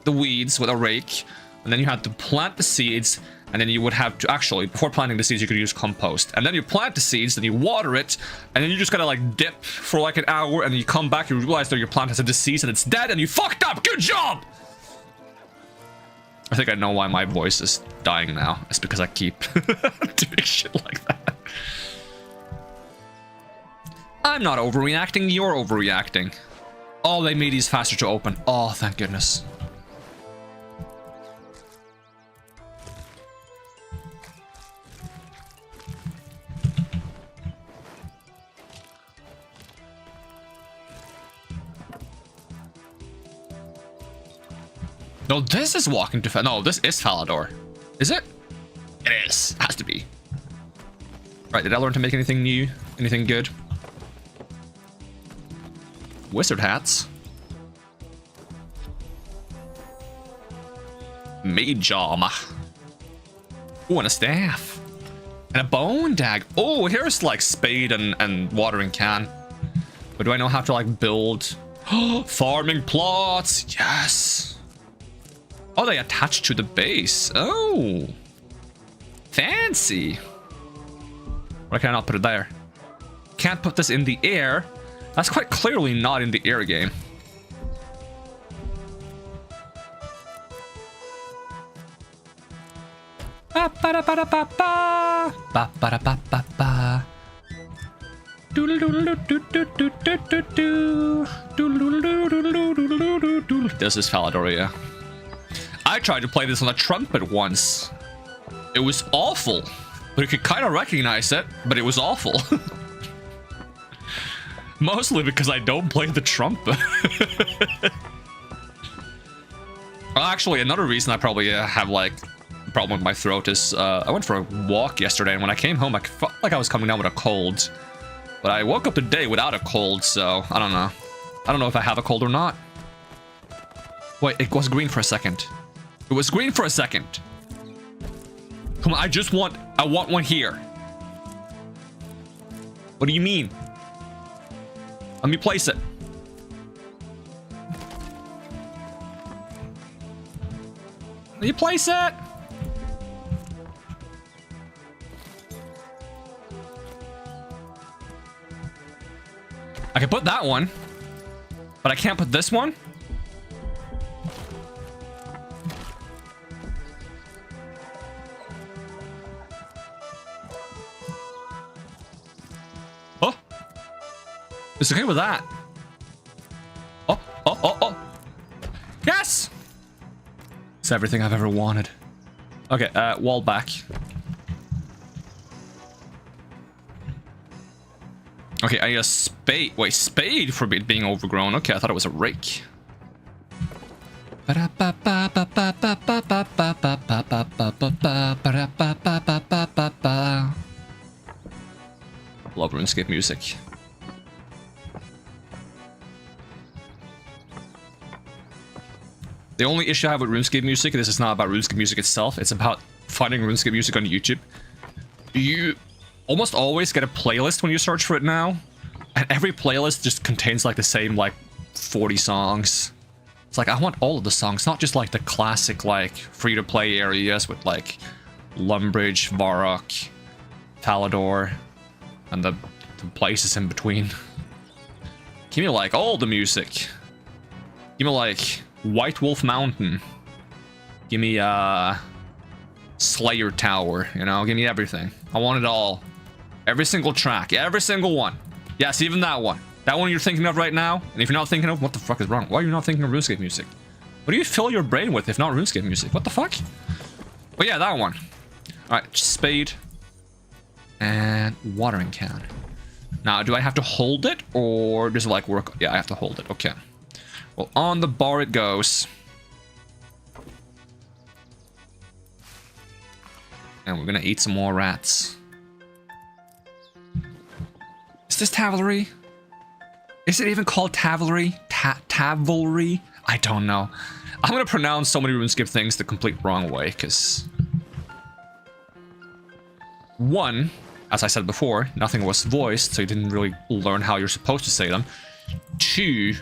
the weeds with a rake, and then you had to plant the seeds, And then you would have to actually, before planting the seeds, you could use compost. And then you plant the seeds, then you water it, and then you just gotta like dip for like an hour, and then you come back, you realize that your plant has a disease and it's dead, and you fucked up! Good job! I think I know why my voice is dying now. It's because I keep doing shit like that. I'm not overreacting, you're overreacting. Oh, they made these faster to open. Oh, thank goodness. No, this is walking to... No, this is Falador. Is it? It is. Has to be. Right, did I learn to make anything new? Anything good? Wizard hats. Mage armor. Oh, and a staff. And a bone dag. Oh, here's like spade and watering can. But do I know how to like build... farming plots? Yes. Oh, they attach to the base. Oh. Fancy. Why can I not put it there? Can't put this in the air. That's quite clearly not in the air game. Ba ba da ba da ba ba. Ba ba da ba ba ba. Doodle doodle doodle doodle doodle doodle. Doodle doodle doodle doodle doodle doodle. This is Faladoria. I tried to play this on a trumpet once. It was awful. But you could kind of recognize it, but it was awful. Mostly because I don't play the trumpet. Well, actually, another reason I probably have like a problem with my throat is I went for a walk yesterday, and when I came home, I felt like I was coming down with a cold. But I woke up today without a cold, so I don't know. I don't know if I have a cold or not. Wait, it was green for a second. It was green for a second. Come on, I want one here. What do you mean? Let me place it. Let me place it. I can put that one, but I can't put this one. Oh, it's okay with that. Oh, oh, oh, oh. Yes! It's everything I've ever wanted. Okay, wall back. Okay, I need a spade. Wait, spade for it being overgrown. Okay, I thought it was a rake. Love RuneScape music. The only issue I have with RuneScape music, this is not about RuneScape music itself, it's about finding RuneScape music on YouTube. You almost always get a playlist when you search for it now, and every playlist just contains like the same like 40 songs. It's like, I want all of the songs, not just like the classic like free-to-play areas with like Lumbridge, Varrock, Falador, and the places in between. Give me like all the music. Give me like White Wolf Mountain. Give me Slayer Tower, you know, give me everything. I want it all. Every single track, every single one. Yes, even that one. That one you're thinking of right now. And if you're not thinking of, what the fuck is wrong? Why are you not thinking of RuneScape music? What do you fill your brain with if not RuneScape music? What the fuck? But yeah, that one. Alright, spade. And watering can. Now, do I have to hold it? Or does it like work? Yeah, I have to hold it. Okay. Well, on the bar it goes. And we're gonna eat some more rats. Is this Tavalry? Is it even called Tavalry? Tavalry? I don't know. I'm gonna pronounce so many RuneScape things the complete wrong way, because... One, as I said before, nothing was voiced, so you didn't really learn how you're supposed to say them. Two,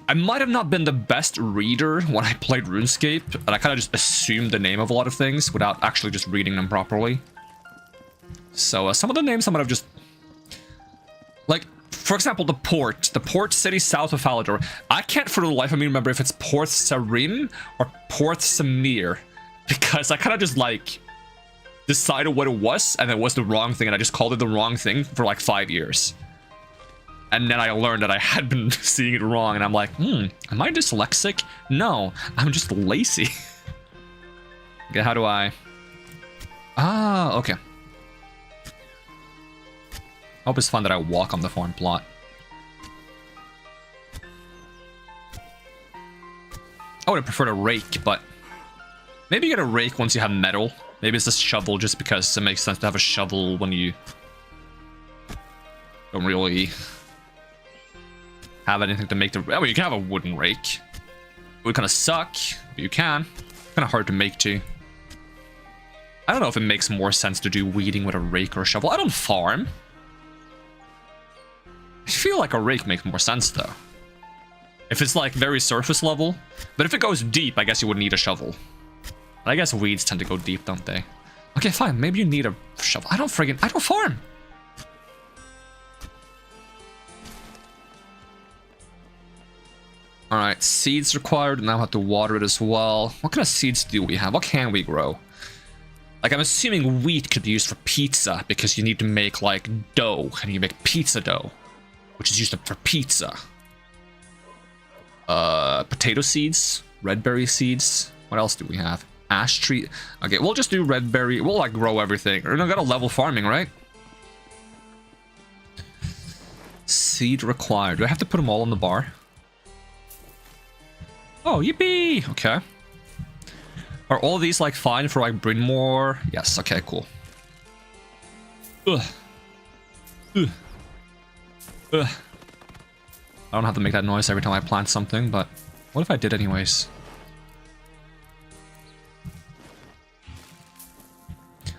I might have not been the best reader when I played RuneScape, and I kind of just assumed the name of a lot of things without actually just reading them properly. So some of the names I might have just... Like, for example, the port city south of Falador. I can't for the life of me remember if it's Porth Sarim or Porth Samir, because I kind of just like decided what it was, and it was the wrong thing, and I just called it the wrong thing for like 5 years. And then I learned that I had been seeing it wrong, and I'm like, am I dyslexic? No, I'm just lazy. Okay, how do I... Ah, okay. Hope it's fun that I walk on the farm plot. I would have preferred a rake, but... Maybe you get a rake once you have metal. Maybe it's a shovel just because it makes sense to have a shovel when you... don't really... have anything to make the... I mean, you can have a wooden rake. It would kind of suck, but you can. Kind of hard to make too. I don't know if it makes more sense to do weeding with a rake or a shovel. I don't farm. I feel like a rake makes more sense though. If it's like very surface level. But if it goes deep, I guess you would need a shovel. But I guess weeds tend to go deep, don't they? Okay, fine. Maybe you need a shovel. I don't farm. Alright, seeds required. Now I have to water it as well. What kind of seeds do we have? What can we grow? Like, I'm assuming wheat could be used for pizza because you need to make, like, dough. And you make pizza dough, which is used for pizza. Potato seeds, red berry seeds. What else do we have? Ash tree. Okay, we'll just do red berry. We'll, like, grow everything. We're gonna level farming, right? Seed required. Do I have to put them all on the bar? Oh, yippee! Okay. Are all of these, like, fine for, like, Bryn Mawr? Yes, okay, cool. Ugh. Ugh. Ugh. I don't have to make that noise every time I plant something, but what if I did anyways?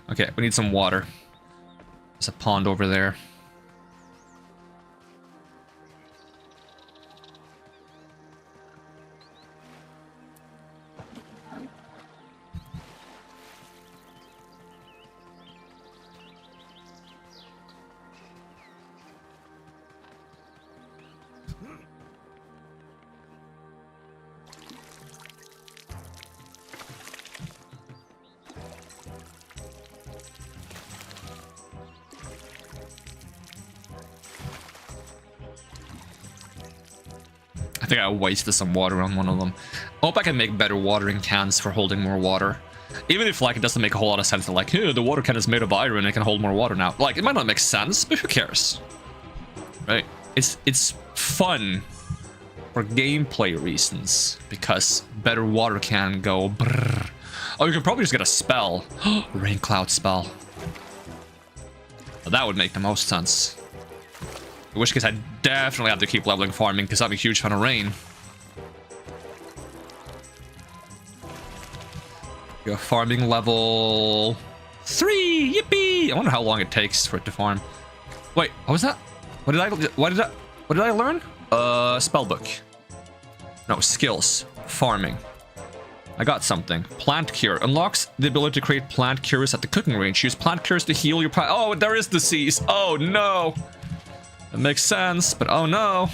Okay, we need some water. There's a pond over there. I think I wasted some water on one of them. I hope I can make better watering cans for holding more water. Even if, like, it doesn't make a whole lot of sense to, like, hey, the water can is made of iron and it can hold more water now. Like, it might not make sense, but who cares? Right? It's fun for gameplay reasons because better water can go brrr. Oh, you could probably just get a spell. Rain cloud spell. Well, that would make the most sense. In which case, I definitely have to keep leveling farming because I'm a huge fan of rain. Go farming level 3. Yippee! I wonder how long it takes for it to farm. Wait, what was that? What did I learn? Spellbook. No, skills. Farming. I got something. Plant cure. Unlocks the ability to create plant cures at the cooking range. Use plant cures to heal your plant. Oh, there is disease. Oh, no. It makes sense, but oh no.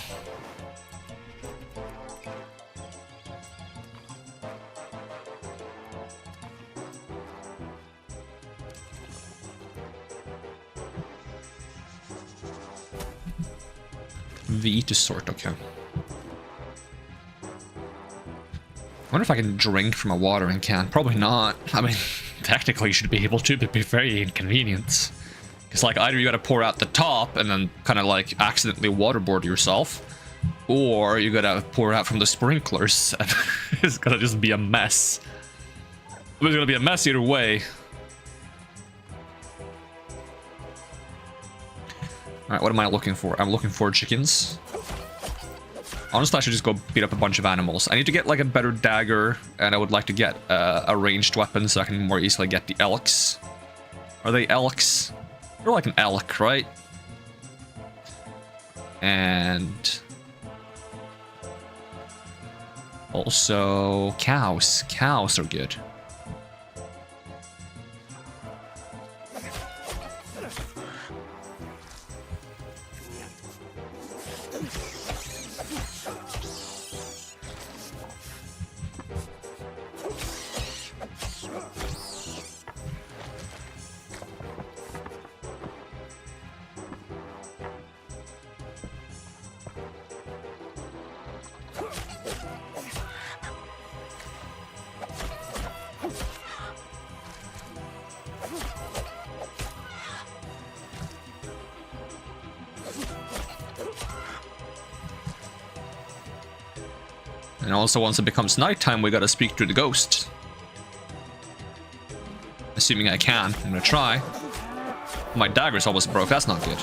V to sort, okay. I wonder if I can drink from a watering can. Probably not. I mean, technically you should be able to, but it'd be very inconvenient. It's like either you gotta pour out the top and then kind of like accidentally waterboard yourself, or you gotta pour out from the sprinklers. It's gonna just be a mess. It's gonna be a mess either way. Alright, what am I looking for? I'm looking for chickens. Honestly, I should just go beat up a bunch of animals. I need to get like a better dagger, and I would like to get a ranged weapon so I can more easily get the elks. Are they elks? They're like an elk, right? And Also, cows. Cows are good. And also, once it becomes nighttime, we gotta speak to the ghost. Assuming I can. I'm gonna try. My dagger's almost broke. That's not good.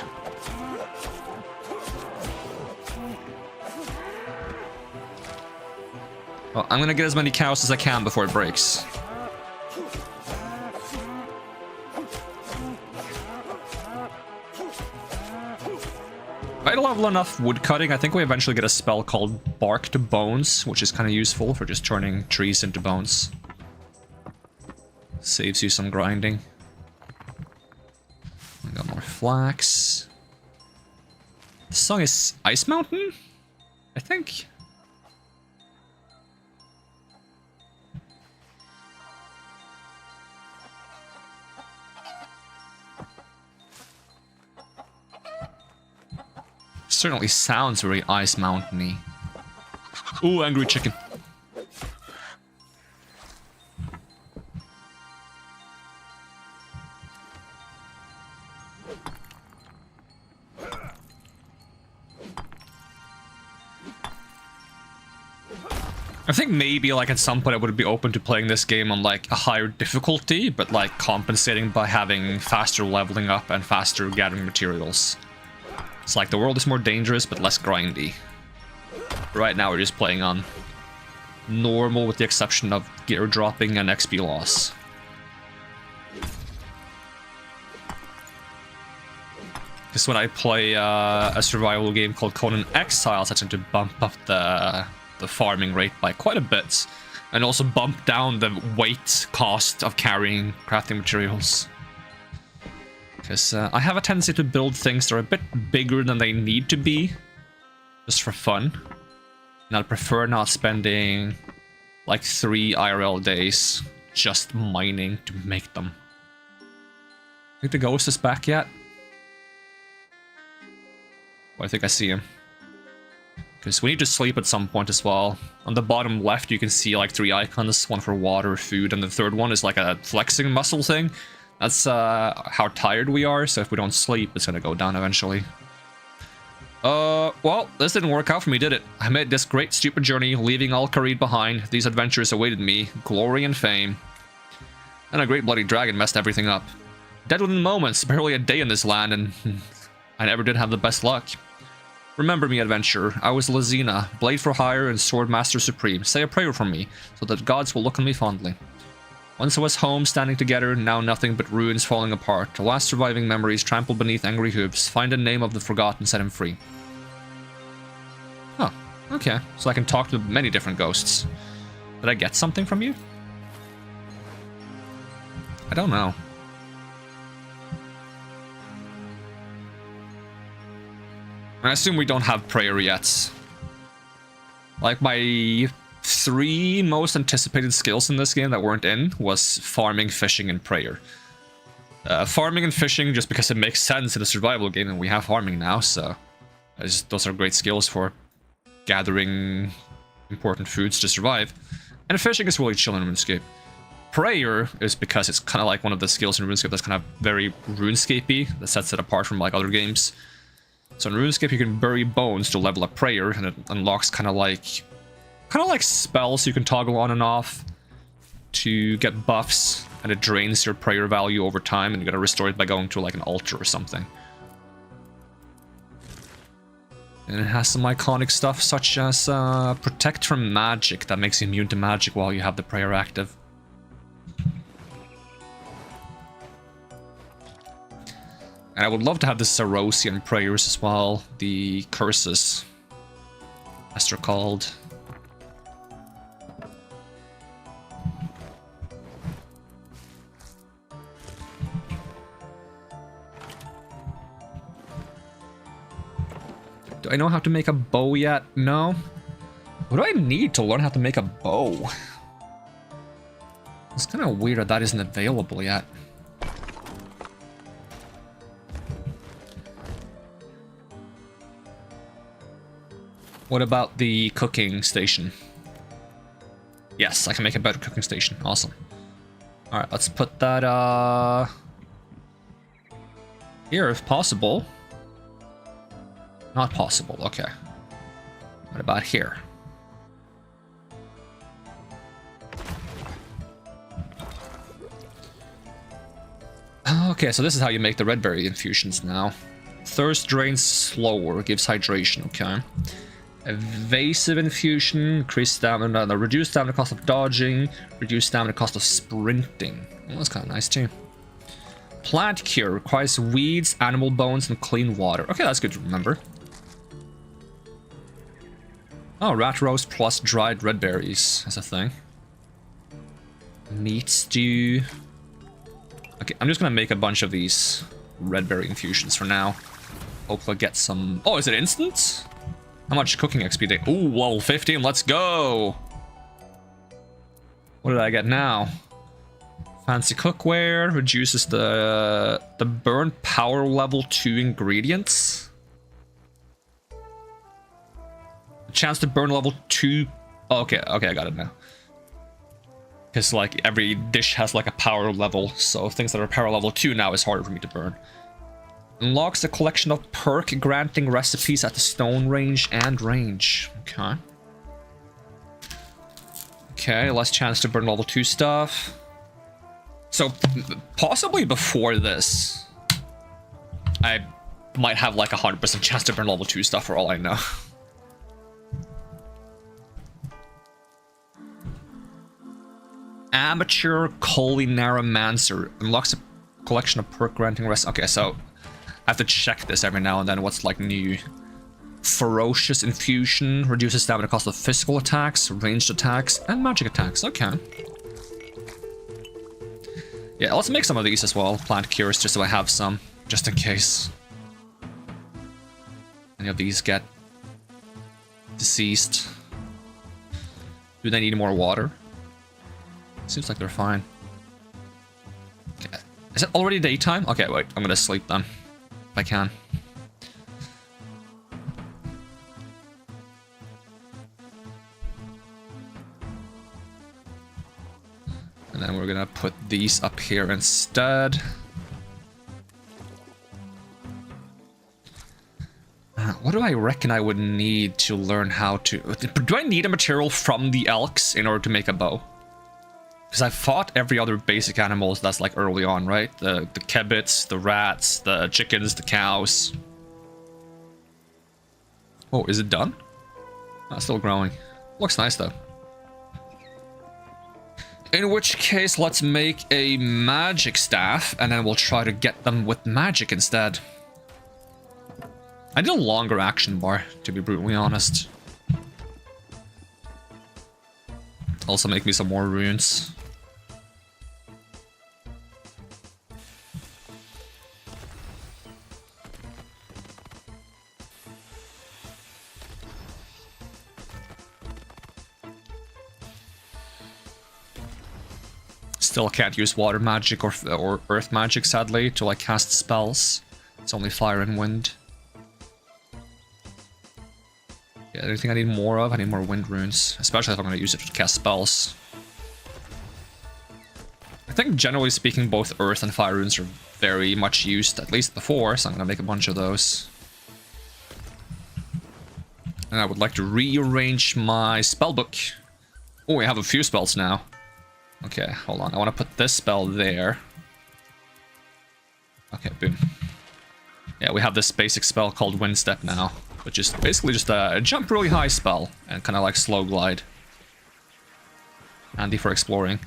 Well, I'm gonna get as many cows as I can before it breaks. If I level enough wood cutting, I think we eventually get a spell called Bark to Bones, which is kind of useful for just turning trees into bones. Saves you some grinding. I got more flax. This song is Ice Mountain? I think. Certainly sounds very Ice Mountain-y. Ooh, angry chicken. I think maybe like at some point I would be open to playing this game on like a higher difficulty, but like compensating by having faster leveling up and faster gathering materials. It's like the world is more dangerous, but less grindy. Right now we're just playing on normal with the exception of gear dropping and XP loss. Because when I play a survival game called Conan Exiles, I tend to bump up the farming rate by quite a bit. And also bump down the weight cost of carrying crafting materials. Because I have a tendency to build things that are a bit bigger than they need to be, just for fun. And I prefer not spending like 3 IRL days just mining to make them. Think the ghost is back yet? Well, I think I see him. Because we need to sleep at some point as well. On the bottom left you can see like 3 icons, one for water, food, and the third one is like a flexing muscle thing. That's how tired we are, so if we don't sleep, it's gonna go down eventually. Well, this didn't work out for me, did it? I made this great stupid journey, leaving all Kareed behind. These adventures awaited me, glory and fame. And a great bloody dragon messed everything up. Dead within moments, barely a day in this land, and I never did have the best luck. Remember me, adventurer. I was Lazina, blade for hire and sword master supreme. Say a prayer for me, so that gods will look on me fondly. Once I was home, standing together, now nothing but ruins falling apart. The last surviving memories trampled beneath angry hooves. Find the name of the forgotten, set him free. Oh, okay. So I can talk to many different ghosts. Did I get something from you? I don't know. I assume we don't have prayer yet. Like my 3 most anticipated skills in this game that weren't in was farming, fishing, and prayer. Farming and fishing just because it makes sense in a survival game, and we have farming now, so those are great skills for gathering important foods to survive. And fishing is really chill in RuneScape. Prayer is because it's kind of like one of the skills in RuneScape that's kind of very RuneScape-y, that sets it apart from like other games. So in RuneScape you can bury bones to level up prayer, and it unlocks kind of like spells you can toggle on and off to get buffs, and it drains your prayer value over time, and you gotta restore it by going to like an altar or something. And it has some iconic stuff such as protect from magic that makes you immune to magic while you have the prayer active. And I would love to have the Sarosian prayers as well, the curses, as they're called. Do I know how to make a bow yet? No. What do I need to learn how to make a bow? It's kind of weird that that isn't available yet. What about the cooking station? Yes, I can make a better cooking station. Awesome. Alright, let's put that here if possible. Not possible, okay. What about here? Okay, so this is how you make the red berry infusions now. Thirst drains slower, gives hydration, okay. Evasive infusion, increased stamina, no, reduced stamina cost of dodging, reduced stamina cost of sprinting. Well, that's kind of nice too. Plant cure requires weeds, animal bones, and clean water. Okay, that's good to remember. Oh, rat roast plus dried red berries as a thing. Meat stew. Okay, I'm just gonna make a bunch of these red berry infusions for now. Hopefully get some... Oh, is it instant? How much cooking XP day? Ooh, level 15, let's go! What did I get now? Fancy cookware, reduces the burn power level 2 ingredients. Chance to burn level 2... Oh, okay, I got it now. Because, like, every dish has, like, a power level, so things that are power level 2 now is harder for me to burn. Unlocks a collection of perk-granting recipes at the stone range and range. Okay. Okay, less chance to burn level 2 stuff. So, possibly before this, I might have, like, 100% chance to burn level 2 stuff for all I know. Amateur Culinarimancer unlocks a collection of perk granting rest. Okay, so I have to check this every now and then. What's like new? Ferocious Infusion reduces stamina cost of physical attacks, ranged attacks, and magic attacks. Okay. Yeah, let's make some of these as well. Plant cures, just so I have some, just in case any of these get deceased. Do they need more water? Seems like they're fine. Okay. Is it already daytime? Okay, wait. I'm gonna sleep then. If I can. And then we're gonna put these up here instead. What do I reckon I would need to learn how to... Do I need a material from the elks in order to make a bow? Because I've fought every other basic animals that's like early on, right? The kebbits, the rats, the chickens, the cows. Oh, is it done? Oh, still growing. Looks nice though. In which case, let's make a magic staff, and then we'll try to get them with magic instead. I need a longer action bar, to be brutally honest. Also make me some more runes. Still can't use water magic or earth magic, sadly, to like cast spells. It's only fire and wind. Yeah, anything I need more of? I need more wind runes, especially if I'm going to use it to cast spells. I think generally speaking, both earth and fire runes are very much used, at least before, so I'm going to make a bunch of those. And I would like to rearrange my spellbook. Oh, we have a few spells now. Okay, hold on. I want to put this spell there. Okay, boom. Yeah, we have this basic spell called Wind Step now, which is basically just a jump really high spell and kind of like slow glide. Handy for exploring.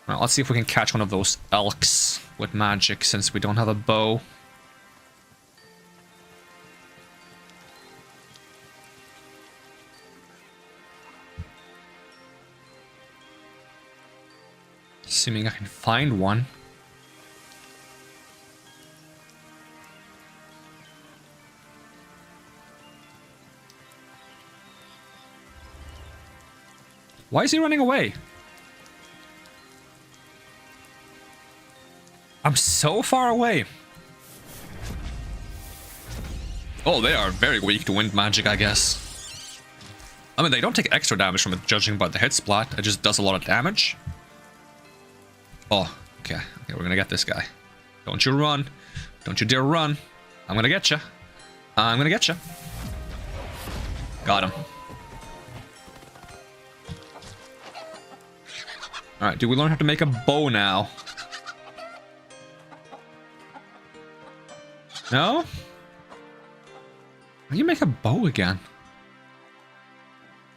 Right, let's see if we can catch one of those elks with magic since we don't have a bow. Assuming I can find one. Why is he running away? I'm so far away. Oh, they are very weak to wind magic, I guess. I mean, they don't take extra damage from it, judging by the hit splat. It just does a lot of damage. Oh, okay. Okay, we're gonna get this guy. Don't you run. Don't you dare run. I'm gonna get you. I'm gonna get you. Got him. Alright, do we learn how to make a bow now? No? How do you make a bow again?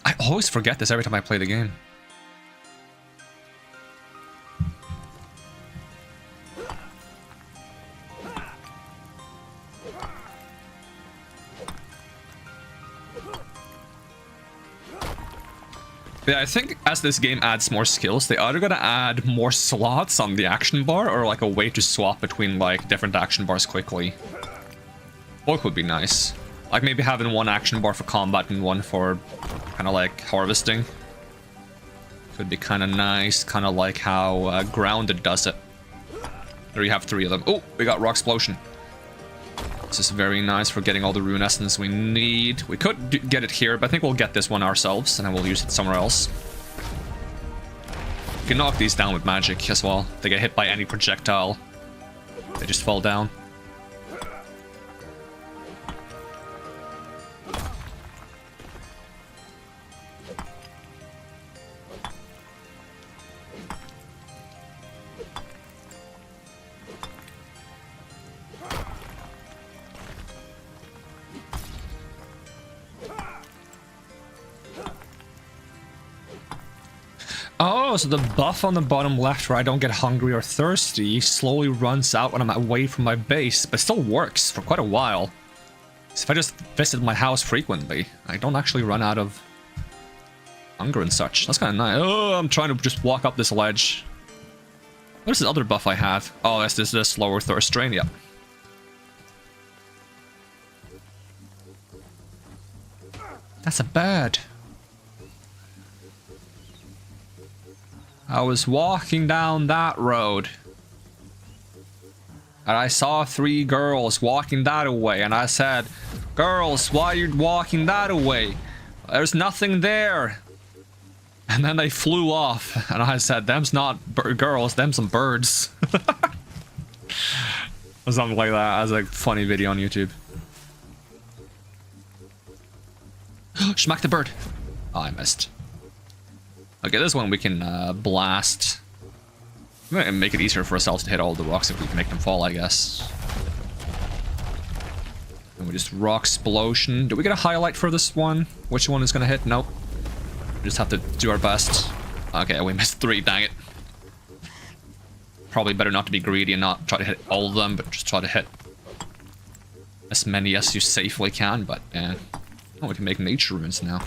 I always forget this every time I play the game. Yeah, I think as this game adds more skills, they either gotta add more slots on the action bar or like a way to swap between like different action bars quickly. Both would be nice. Like maybe having one action bar for combat and one for kind of like harvesting. Could be kind of nice, kind of like how Grounded does it. There you have 3 of them. Oh, we got Rock Explosion. This is very nice for getting all the rune essence we need. We could get it here, but I think we'll get this one ourselves, and then we'll use it somewhere else. You can knock these down with magic as well. They get hit by any projectile. They just fall down. Oh, so the buff on the bottom left where I don't get hungry or thirsty slowly runs out when I'm away from my base, but still works for quite a while. So if I just visit my house frequently, I don't actually run out of hunger and such. That's kind of nice. Oh, I'm trying to just walk up this ledge. What is this other buff I have? Oh, this is the slower thirst drain, yep. That's a bird. I was walking down that road, and I saw 3 girls walking that way, and I said, "Girls, why are you walking that way? There's nothing there." And then they flew off, and I said, "Them's not girls, them's some birds." Or something like that, as a funny video on YouTube. Smack the bird. Oh, I missed. Okay, this one we can blast. I'm gonna make it easier for ourselves to hit all the rocks if we can make them fall, I guess. And we just rock explosion. Do we get a highlight for this one? Which one is gonna hit? Nope. We just have to do our best. Okay, we missed 3, dang it. Probably better not to be greedy and not try to hit all of them, but just try to hit as many as you safely can, but yeah. Oh, we can make nature runes now.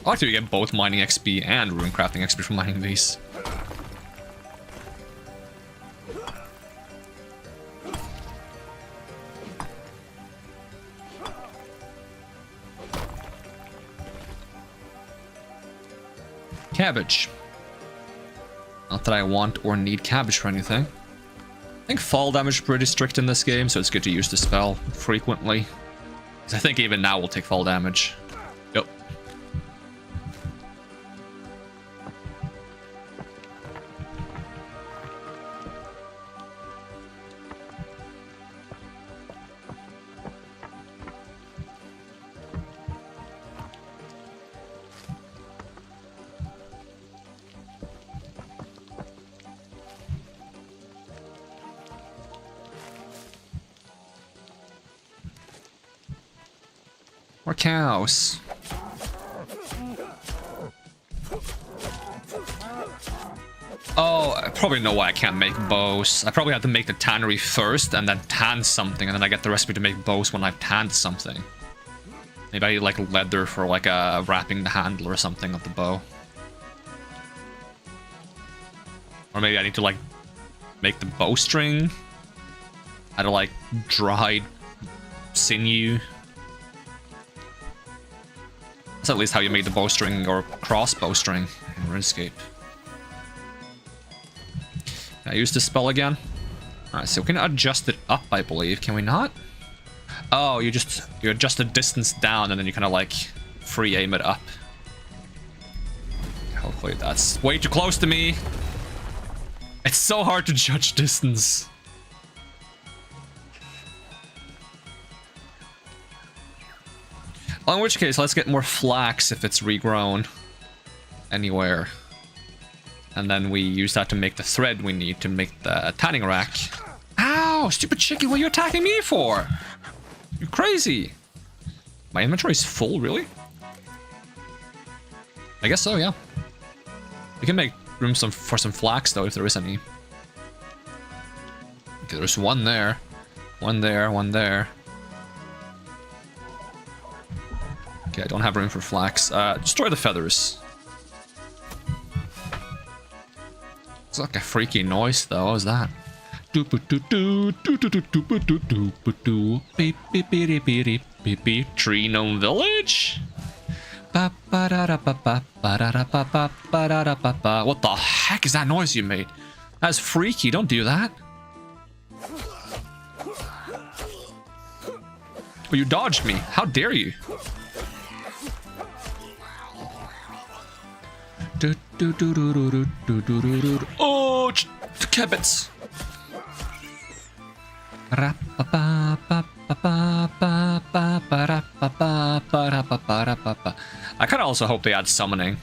I like to get both mining XP and rune crafting XP from mining these. Cabbage. Not that I want or need cabbage for anything. I think fall damage is pretty strict in this game, so it's good to use the spell frequently. Because I think even now we'll take fall damage. Yep. More cows. Oh, I probably know why I can't make bows. I probably have to make the tannery first and then tan something, and then I get the recipe to make bows when I've tanned something. Maybe I need like leather for like wrapping the handle or something of the bow. Or maybe I need to like make the bowstring out of like dried sinew. at least how you made the bowstring or crossbowstring in RuneScape. Can I use this spell again? Alright, so we can adjust it up, I believe. Can we not? Oh, you adjust the distance down and then you kind of like free aim it up. Hopefully that's way too close to me. It's so hard to judge distance. Well, in which case, let's get more flax if it's regrown anywhere. And then we use that to make the thread we need to make the tanning rack. Ow! Stupid chicken, what are you attacking me for? You're crazy. My inventory is full, really? I guess so, yeah. We can make room for some flax, though, if there is any. Okay, there's one there. One there, one there. Okay, I don't have room for flax. Destroy the feathers. It's like a freaky noise, though. What was that? Tree Gnome Village? What the heck is that noise you made? That's freaky. Don't do that. Oh, you dodged me. How dare you? Oh, the kebits. I kind of also hope they add summoning.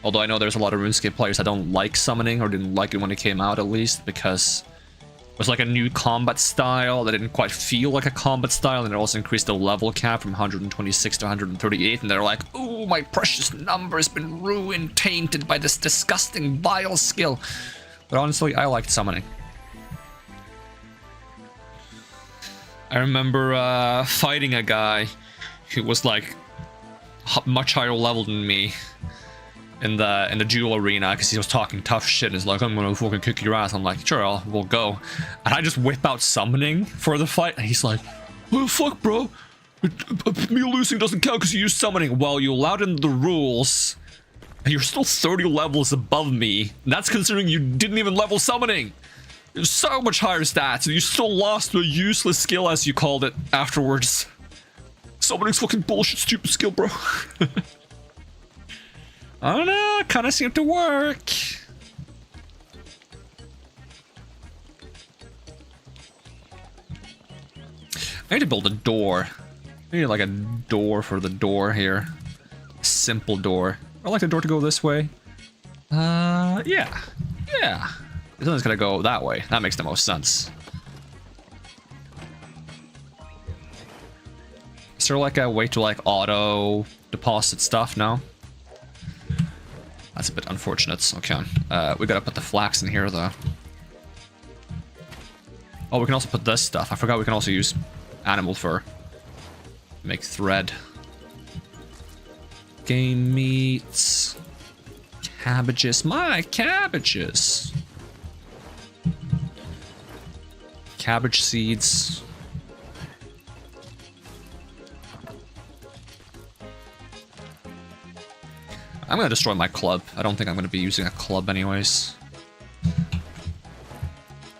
Although I know there's a lot of RuneScape players that don't like summoning, or didn't like it when it came out at least, because it was like a new combat style that didn't quite feel like a combat style, and it also increased the level cap from 126 to 138, and they're like, ooh, my precious number has been ruined, tainted by this disgusting, vile skill. But honestly, I liked summoning. I remember fighting a guy who was like much higher level than me in the duel arena, because he was talking tough shit. He's like, I'm gonna fucking kick your ass. I'm like, sure, we'll go. And I just whip out summoning for the fight, and he's like, well, fuck, bro. Me losing doesn't count because you used summoning. Well, you allowed in the rules, and you're still 30 levels above me. And that's considering you didn't even level summoning. There's so much higher stats, and you still lost a useless skill, as you called it, afterwards. Summoning's fucking bullshit, stupid skill, bro. I don't know, it kind of seemed to work. I need to build a door. I need like a door for the door here. A simple door. I'd like the door to go this way. Yeah. This one's gonna go that way. That makes the most sense. Is there like a way to like auto deposit stuff? No? That's a bit unfortunate. Okay. We gotta put the flax in here though. Oh, we can also put this stuff. I forgot we can also use animal fur. Make thread. Game meats. Cabbages. My cabbages. Cabbage seeds. I'm gonna destroy my club. I don't think I'm gonna be using a club anyways.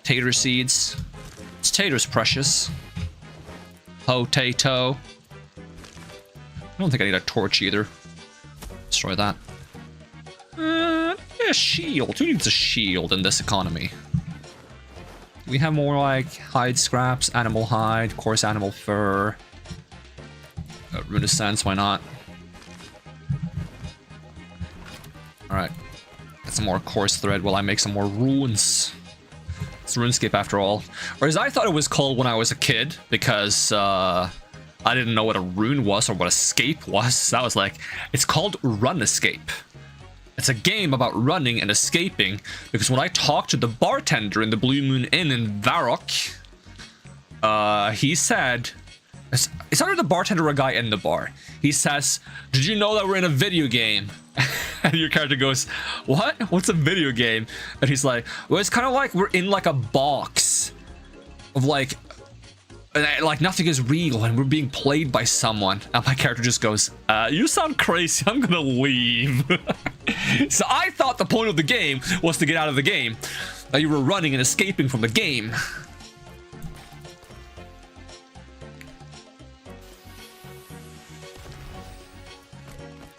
Tater seeds. This tater's precious. Potato. I don't think I need a torch either. Destroy that. Yeah, shield. Who needs a shield in this economy? We have more like hide scraps, animal hide, coarse animal fur. Renaissance, why not? Alright. Get some more coarse thread while I make some more runes. It's RuneScape after all. Or as I thought it was called when I was a kid, because I didn't know what a rune was or what escape was. So I was like, it's called RuneScape. It's a game about running and escaping, because when I talked to the bartender in the Blue Moon Inn in Varrock, he said, it's either the bartender or a guy in the bar. He says, did you know that we're in a video game? And your character goes, what? What's a video game? And he's like, well, it's kind of like we're in like a box of like like nothing is real and we're being played by someone. And my character just goes, you sound crazy, I'm gonna leave. So I thought the point of the game was to get out of the game. That you were running and escaping from the game.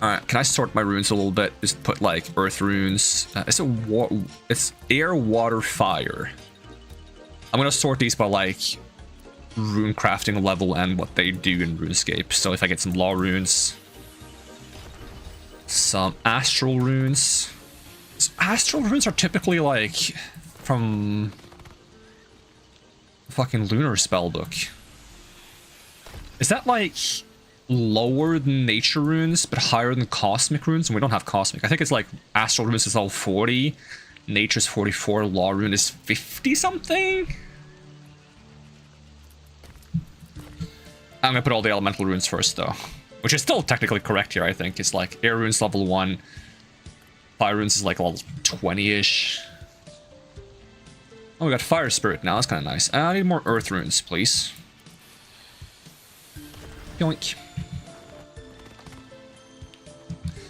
Alright, can I sort my runes a little bit? Just put like earth runes. It's air, water, fire. I'm gonna sort these by like rune crafting level and what they do in RuneScape. So if I get some law runes, some astral runes. So astral runes are typically like from the fucking lunar spellbook. Is that like lower than nature runes but higher than cosmic runes? And we don't have cosmic. I think it's like astral runes is all 40, nature's 44, law rune is 50 something. I'm gonna put all the elemental runes first though, which is still technically correct here. I think it's like air runes level 1, fire runes is like level 20ish. Oh, we got fire spirit now, that's kind of nice. I need more earth runes, please. Yoink.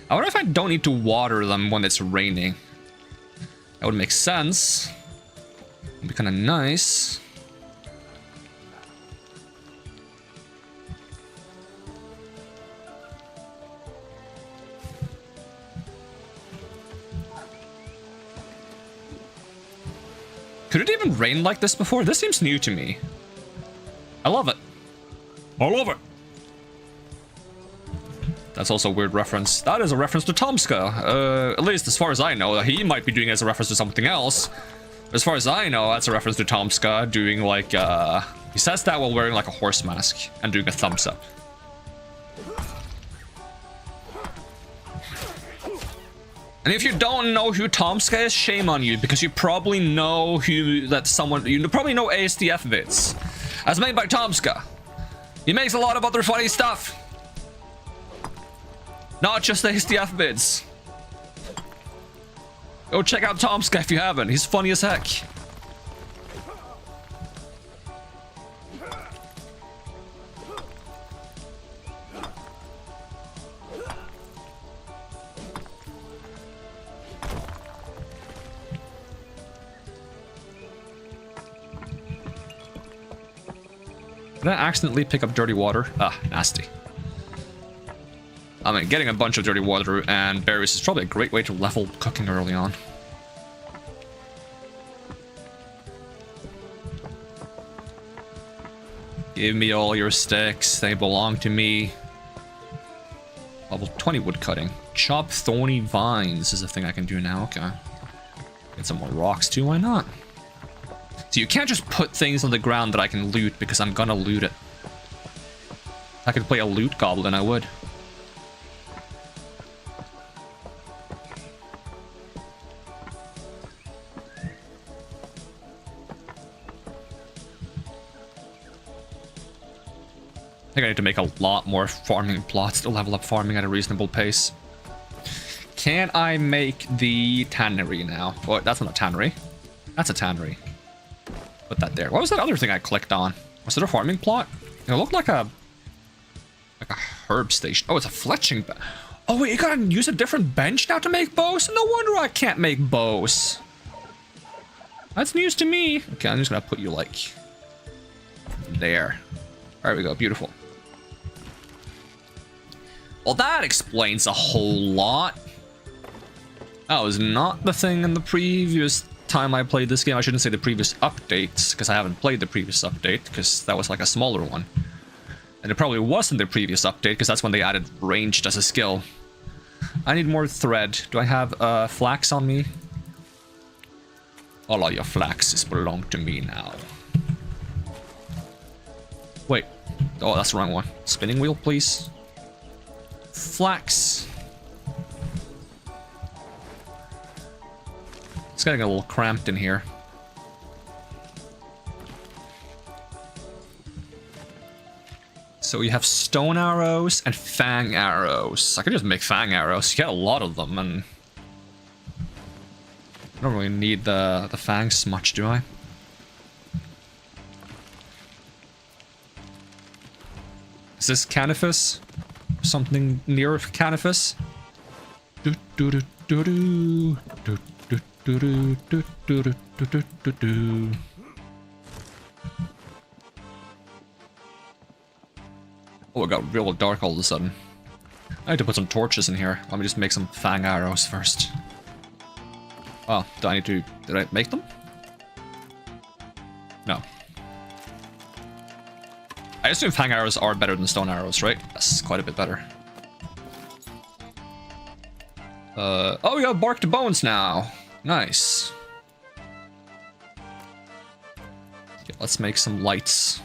I wonder if I don't need to water them when it's raining. That would make sense. Would be kind of nice. Could it even rain like this before? This seems new to me. I love it. I love it. That's also a weird reference. That is a reference to Tomska. At least as far as I know. He might be doing it as a reference to something else. As far as I know, that's a reference to Tomska doing like, he says that while wearing like a horse mask and doing a thumbs up. And if you don't know who Tomska is, shame on you, because you probably know you probably know ASDF vids, as made by Tomska. He makes a lot of other funny stuff. Not just ASDF vids. Go check out Tomska if you haven't. He's funny as heck. Did I accidentally pick up dirty water? Ah, nasty. I mean, getting a bunch of dirty water and berries is probably a great way to level cooking early on. Give me all your sticks, they belong to me. Level 20 wood cutting. Chop thorny vines is a thing I can do now, okay. Get some more rocks too, why not? So you can't just put things on the ground that I can loot because I'm gonna loot it. If I could play a loot goblin, I would. I think I need to make a lot more farming plots to level up farming at a reasonable pace. Can I make the tannery now? Oh, that's not a tannery. That's a tannery. Put that there. What was that other thing I clicked on? Was it a farming plot? It looked like a herb station. Oh, it's a fletching bench. Oh wait, you gotta use a different bench now to make bows? No wonder I can't make bows. That's news to me. Okay, I'm just gonna put you like there. There we go, beautiful. Well, that explains a whole lot. That was not the thing in the previous time I played this game. I shouldn't say the previous updates, because I haven't played the previous update, because that was like a smaller one. And it probably wasn't the previous update, because that's when they added ranged as a skill. I need more thread. Do I have flax on me? All of your flaxes belong to me now. Wait. Oh, that's the wrong one. Spinning wheel, please. Flax. It's getting a little cramped in here. So you have stone arrows and fang arrows. I could just make fang arrows. You get a lot of them, and I don't really need the fangs much, do I? Is this Canifus? Something near Canifus? Oh, it got real dark all of a sudden. I need to put some torches in here. Let me just make some fang arrows first. Oh, do I need to... Did I make them? No. I assume fang arrows are better than stone arrows, right? That's quite a bit better. Oh, we got bark to bones now. Nice. Okay, let's make some lights.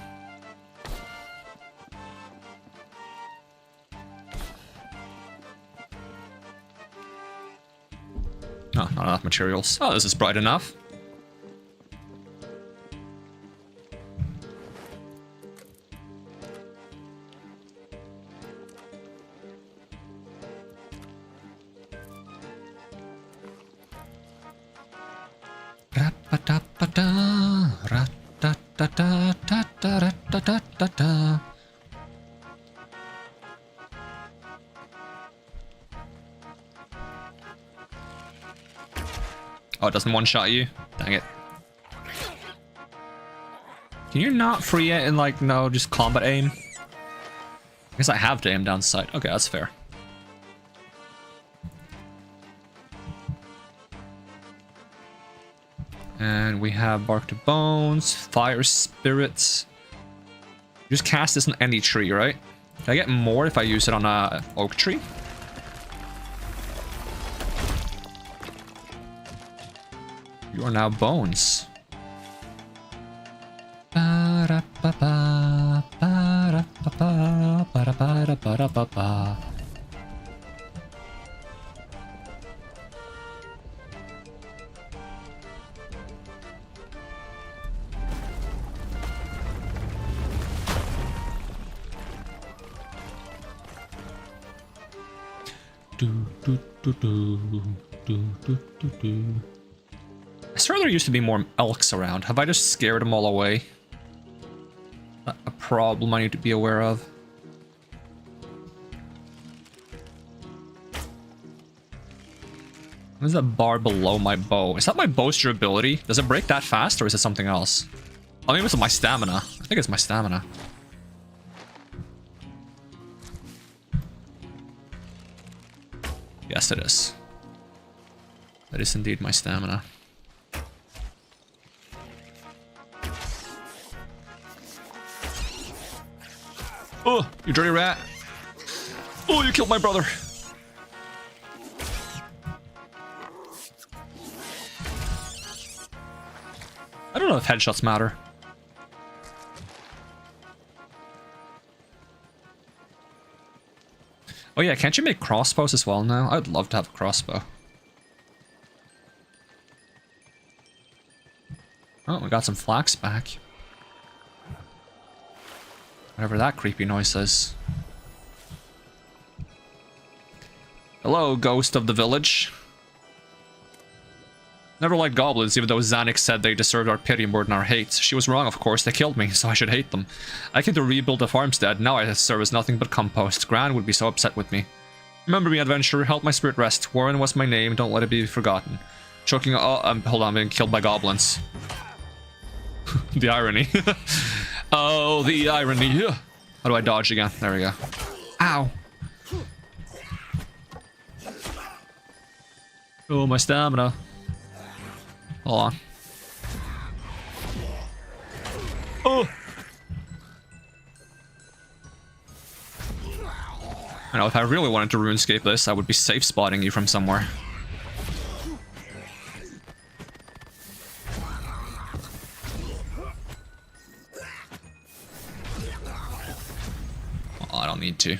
Oh, not enough materials. Oh, this is bright enough. Oh, it doesn't one-shot you? Dang it. Can you not free it in, like, no, just combat aim? I guess I have to aim down sight. Okay, that's fair. And we have bark to bones, fire spirits. Just cast this on any tree, right? Can I get more if I use it on a oak tree? You are now bones. I swear there used to be more elks around. Have I just scared them all away? A problem I need to be aware of. What is that bar below my bow? Is that my bow's durability? Does it break that fast, or is it something else? I mean, it's my stamina. I think it's my stamina. Yes, it is. That is indeed my stamina. Oh, you dirty rat. Oh, you killed my brother. I don't know if headshots matter. Oh yeah, can't you make crossbows as well now? I'd love to have a crossbow. Oh, we got some flax back. Whatever that creepy noise is. Hello, ghost of the village. Never liked goblins, even though Xanax said they deserved our pity more than our hate. She was wrong, of course. They killed me, so I should hate them. I came to rebuild the farmstead. Now I serve as nothing but compost. Gran would be so upset with me. Remember me, adventurer. Help my spirit rest. Warren was my name. Don't let it be forgotten. Choking. Oh, hold on. I'm being killed by goblins. The irony. Oh, the irony. How do I dodge again? There we go. Ow. Oh, my stamina. Hold on. Oh! I know, if I really wanted to RuneScape this, I would be safe spotting you from somewhere. Oh, I don't need to.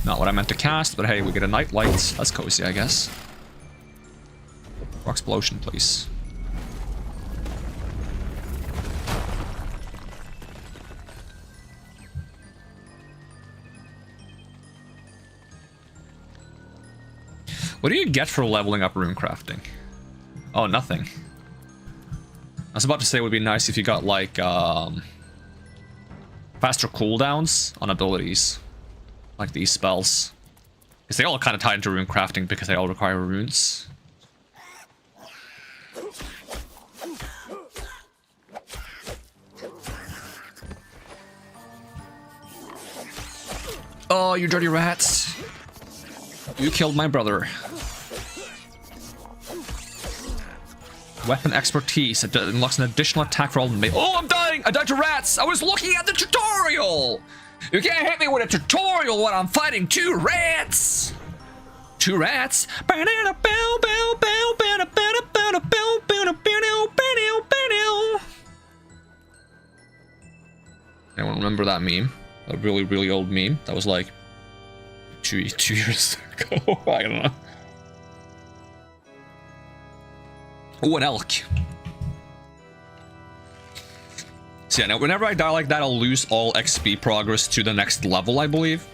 Not what I meant to cast, but hey, we get a night light. That's cozy, I guess. Rock explosion, please. What do you get for leveling up rune crafting? Oh, nothing. was about to say it would be nice if you got like faster cooldowns on abilities, like these spells, because they all kind of tie into rune crafting because they all require runes. Oh, you dirty rats! You killed my brother. Weapon expertise. It unlocks an additional attack for all Oh, I'm dying! I died to rats! I was looking at the tutorial! You can't hit me with a tutorial when I'm fighting two rats! Two rats? Anyone remember that meme? A really, really old meme? That was like two years ago. I don't know. Oh, an elk. So yeah, now whenever I die like that, I'll lose all XP progress to the next level, I believe.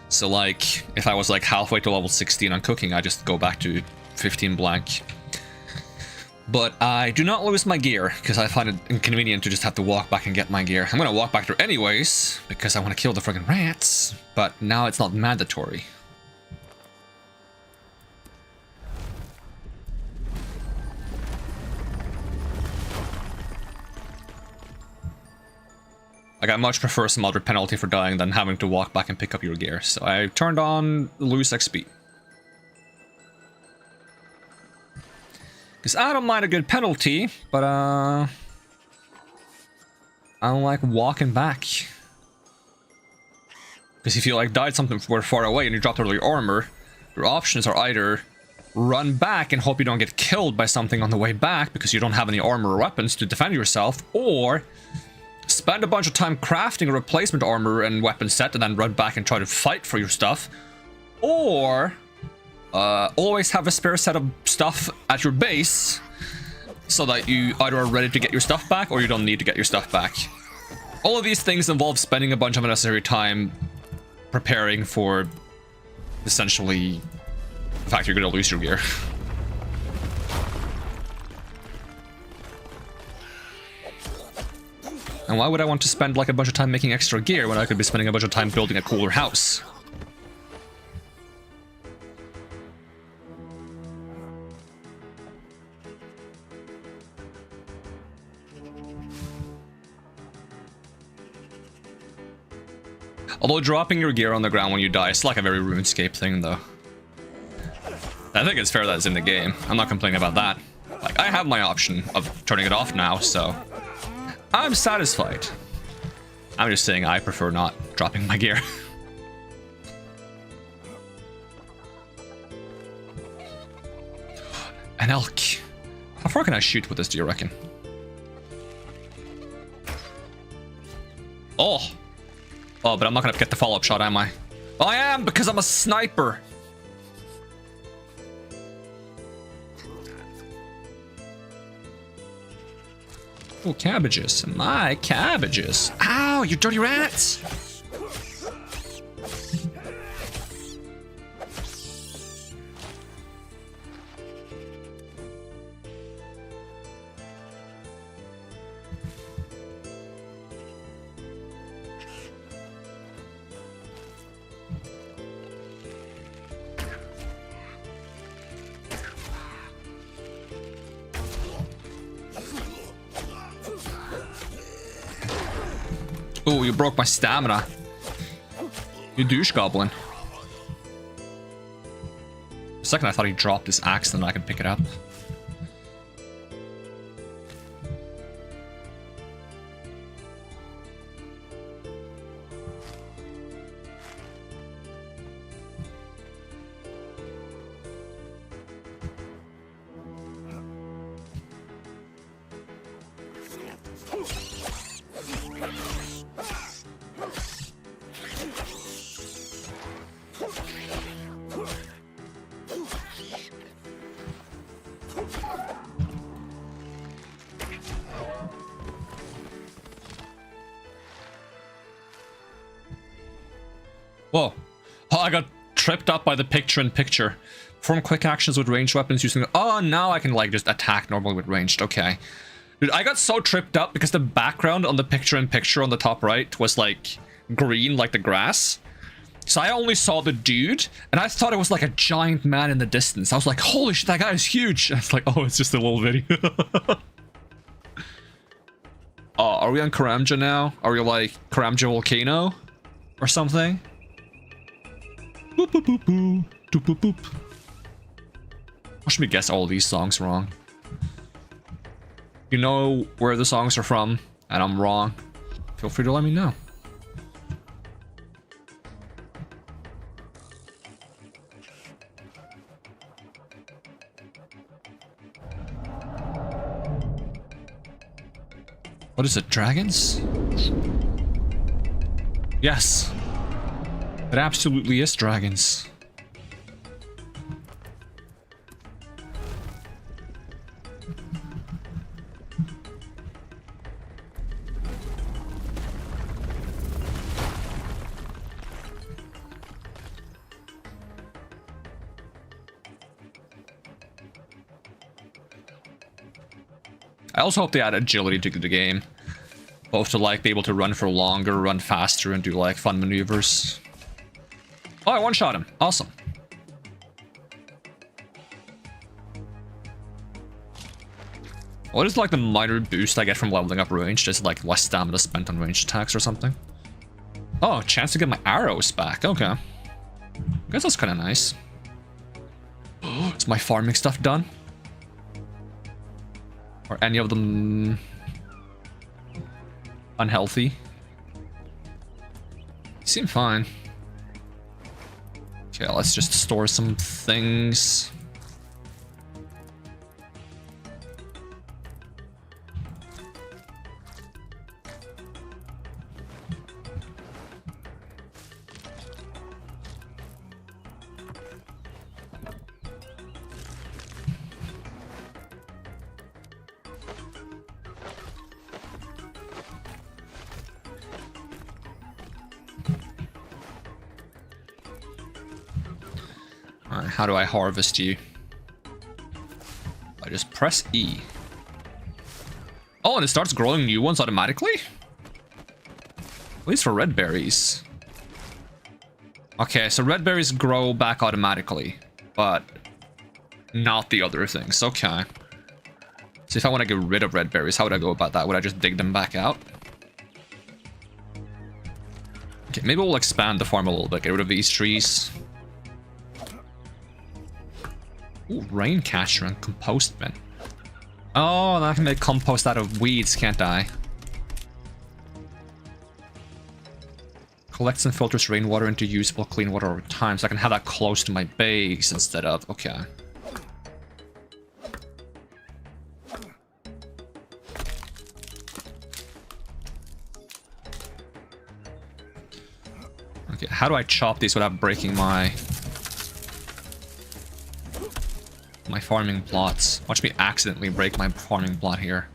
So like, if I was like halfway to level 16 on cooking, I just go back to 15 blank. But I do not lose my gear, because I find it inconvenient to just have to walk back and get my gear. I'm gonna walk back there anyways, because I want to kill the friggin' rats. But now it's not mandatory. Like, I much prefer some other penalty for dying than having to walk back and pick up your gear. So I turned on lose XP. Because I don't mind a good penalty, but I don't like walking back. Because if you like died something far away and you dropped all your armor, your options are either run back and hope you don't get killed by something on the way back because you don't have any armor or weapons to defend yourself, or spend a bunch of time crafting a replacement armor and weapon set and then run back and try to fight for your stuff, or always have a spare set of stuff at your base so that you either are ready to get your stuff back or you don't need to get your stuff back. All of these things involve spending a bunch of unnecessary time preparing for essentially the fact you're going to lose your gear. And why would I want to spend like a bunch of time making extra gear when I could be spending a bunch of time building a cooler house? Although dropping your gear on the ground when you die is like a very RuneScape thing, though. I think it's fair that it's in the game. I'm not complaining about that. Like, I have my option of turning it off now, so I'm satisfied. I'm just saying I prefer not dropping my gear. An elk. How far can I shoot with this, do you reckon? Oh! Oh, but I'm not gonna get the follow-up shot, am I? I am, because I'm a sniper! Oh, cabbages. My cabbages. Ow, you dirty rats! Oh, you broke my stamina. You douche goblin. For a second I thought he dropped his axe and I could pick it up. Whoa. Oh, I got tripped up by the picture-in-picture. Perform quick actions with ranged weapons using... Oh, Oh, now I can like just attack normally with ranged. Okay. Dude, I got so tripped up because the background on the picture-in-picture on the top right was like green, like the grass. So I only saw the dude, and I thought it was like a giant man in the distance. I was like, holy shit, that guy is huge. And it's like, oh, it's just a little video. Are we on Karamja now? Are we like Karamja Volcano? Or something? Boop, boop, boop, boop. Doop, boop, boop. Watch me guess all these songs wrong. You know where the songs are from, and I'm wrong. Feel free to let me know. What is it, dragons? Yes. It absolutely is dragons. I also hope they add agility to the game. Both to like be able to run for longer, run faster, and do like fun maneuvers. Oh, I one-shot him. Awesome. What is like the minor boost I get from leveling up ranged? Is it like less stamina spent on ranged attacks or something? Oh, chance to get my arrows back. Okay. I guess that's kind of nice. Is my farming stuff done? Or any of them unhealthy? Seem fine. Okay, let's just store some things. Alright, how do I harvest you? I just press E. Oh, and it starts growing new ones automatically? At least for red berries. Okay, so red berries grow back automatically, but not the other things. Okay. So if I want to get rid of red berries, how would I go about that? Would I just dig them back out? Okay, maybe we'll expand the farm a little bit. Get rid of these trees. Ooh, rain catcher and compost bin. Oh, now I can make compost out of weeds, can't I? Collects and filters rainwater into usable clean water over time, so I can have that close to my base instead of... Okay. Okay, how do I chop these without breaking my farming plots? Watch me accidentally break my farming plot here.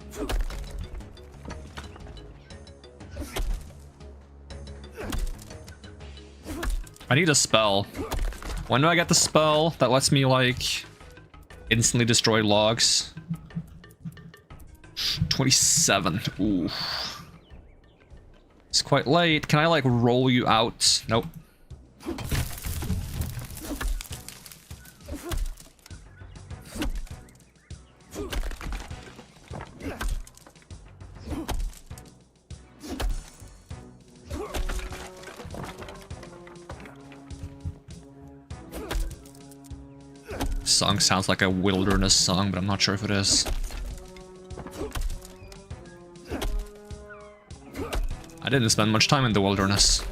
I need a spell. When do I get the spell that lets me, like, instantly destroy logs? 27. Ooh. It's quite late. Can I, like, roll you out? Nope. Song sounds like a wilderness song, but I'm not sure if it is. I didn't spend much time in the wilderness.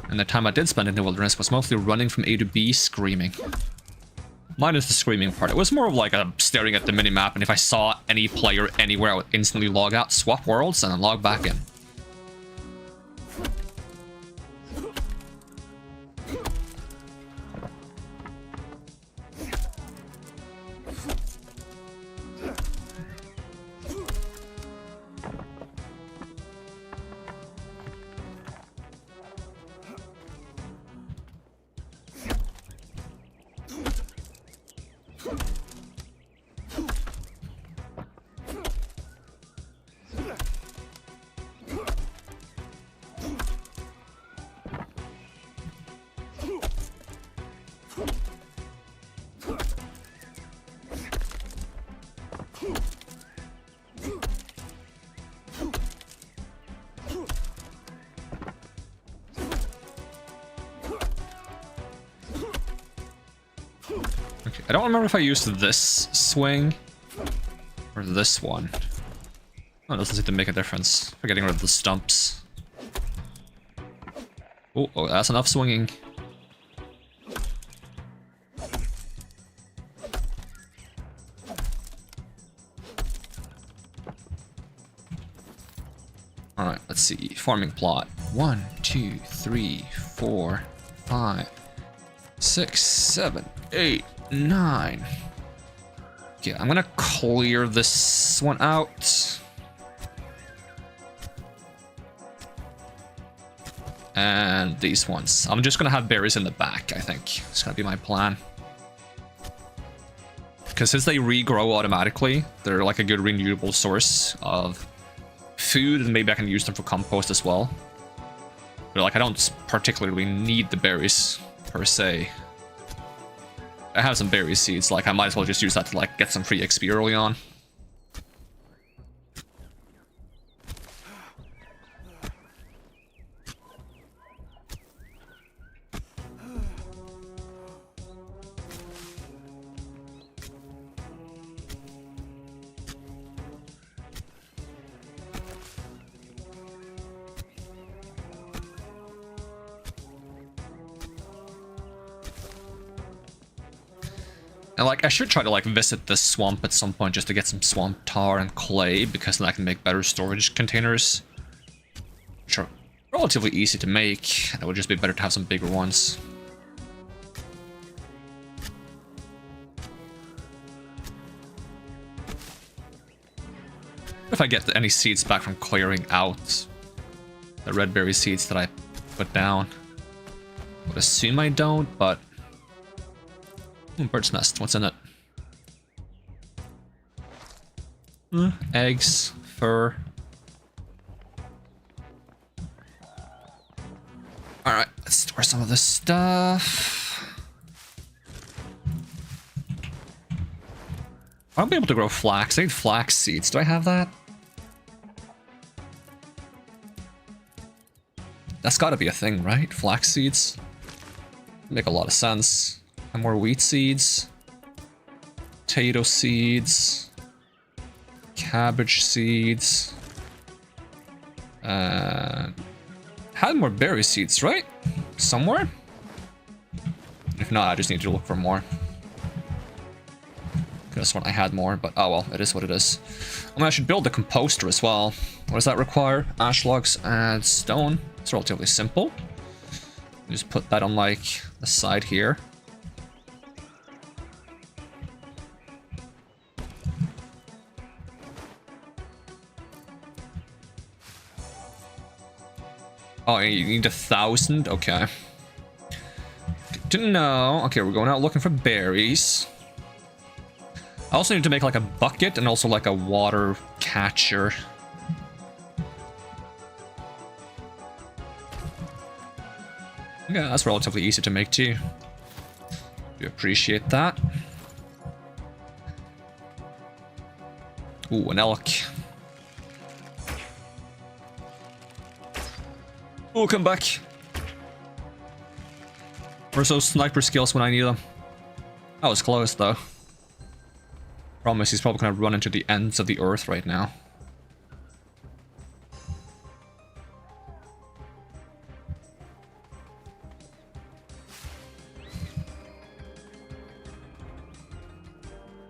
And the time I did spend in the wilderness was mostly running from A to B, screaming. Minus the screaming part. It was more of like a staring at the minimap, and if I saw any player anywhere, I would instantly log out, swap worlds, and then log back in. I don't remember if I used this swing or this one. Oh, it doesn't seem to make a difference. For getting rid of the stumps. Oh, that's enough swinging. Alright, let's see. Farming plot. 1, 2, 3, 4, 5, 6, 7, 8, 9. Okay, I'm gonna clear this one out. And these ones. I'm just gonna have berries in the back, I think. It's gonna be my plan. Because since they regrow automatically, they're like a good renewable source of food, and maybe I can use them for compost as well. But like, I don't particularly need the berries per se. I have some berry seeds, like I might as well just use that to like get some free XP early on. And like, I should try to like visit this swamp at some point just to get some swamp tar and clay, because then I can make better storage containers. Which are relatively easy to make, and it would just be better to have some bigger ones. If I get any seeds back from clearing out the red berry seeds that I put down. I would assume I don't, but... bird's nest, what's in it? Eggs, fur. Alright, let's store some of this stuff. I won't be able to grow flax. I need flax seeds. Do I have that? That's gotta be a thing, right? Flax seeds? Make a lot of sense. And more wheat seeds, potato seeds, cabbage seeds, had more berry seeds, right? Somewhere? If not, I just need to look for more. This one I had more, but oh well, it is what it is. I mean, I should build a composter as well. What does that require? Ash logs and stone. It's relatively simple. Just put that on like the side here. Oh, you need 1,000? Okay. Good to know. Okay, we're going out looking for berries. I also need to make like a bucket and also like a water catcher. Yeah, that's relatively easy to make too. Do appreciate that. Ooh, an elk. Oh, come back. Where's those sniper skills when I need them? That was close though. Promise he's probably gonna run into the ends of the earth right now.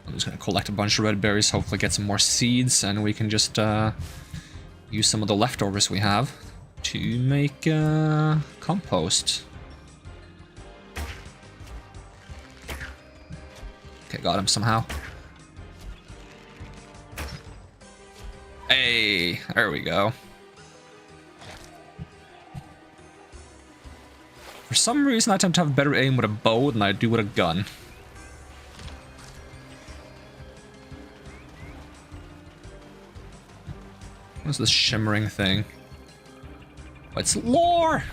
I'm just gonna collect a bunch of red berries, hopefully get some more seeds, and we can just use some of the leftovers we have to make compost. Okay, got him somehow. Hey, there we go. For some reason, I tend to have better aim with a bow than I do with a gun. What's this shimmering thing? Oh, it's lore!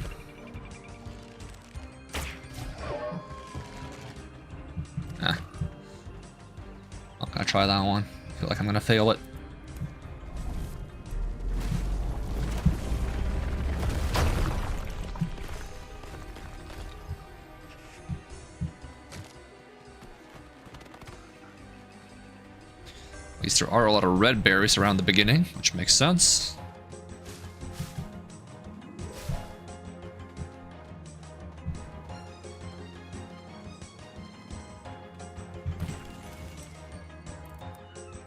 Ah. Not gonna try that one. Feel like I'm gonna fail it. least there are a lot of red berries around the beginning, which makes sense.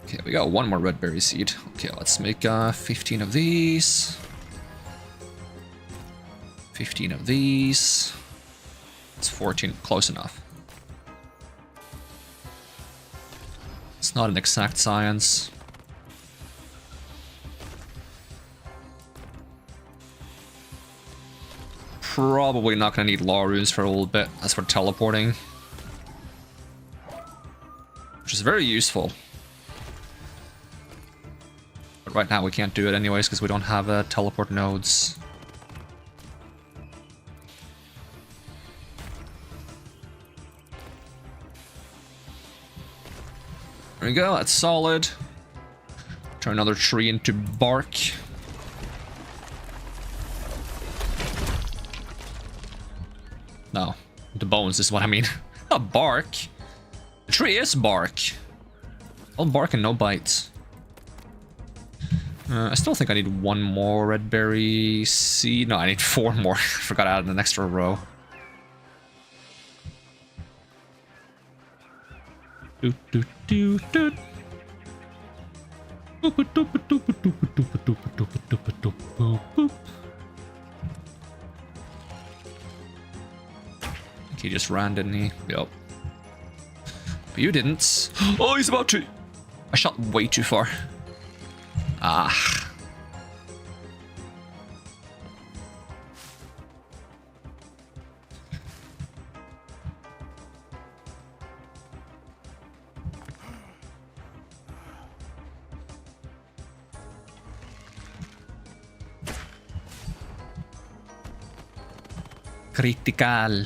Okay, we got one more red berry seed. Okay, let's make 15 of these. 15 of these. It's 14, close enough. It's not an exact science. Probably not gonna need law runes for a little bit. That's for teleporting. Which is very useful. But right now we can't do it anyways because we don't have teleport nodes. There we go, that's solid. Turn another tree into bark. No, the bones is what I mean. Not bark. The tree is bark. All bark and no bites. I still think I need one more red berry seed. No, I need 4 more. I forgot to add an extra row. Okay, just ran, didn't he? Yep. But you didn't. Oh, he's about to. I shot way too far. Ah. Critical.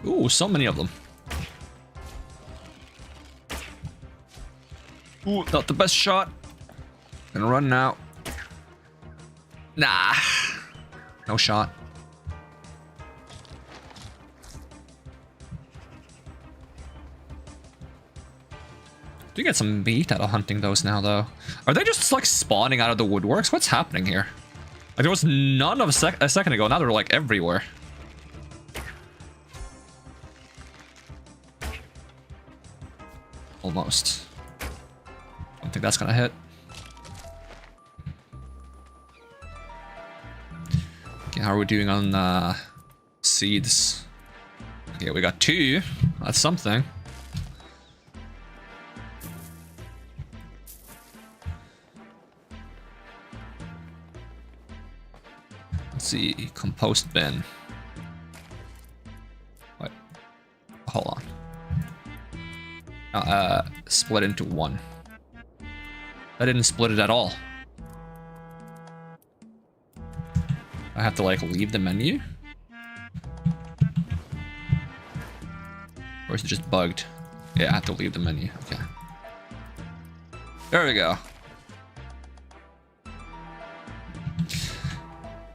Ooh, so many of them. Ooh, not the best shot. Gonna run now. Nah. No shot. Do you get some meat out of hunting those now, though? Are they just, like, spawning out of the woodworks? What's happening here? Like, there was none of a second ago. Now they're, like, everywhere. Almost. Don't think that's gonna hit. Okay, how are we doing on seeds? Okay, we got 2. That's something. Let's see, compost bin. Wait, hold on. Split into 1. I didn't split it at all. I have to, like, leave the menu? Or is it just bugged? Yeah, I have to leave the menu. Okay. There we go.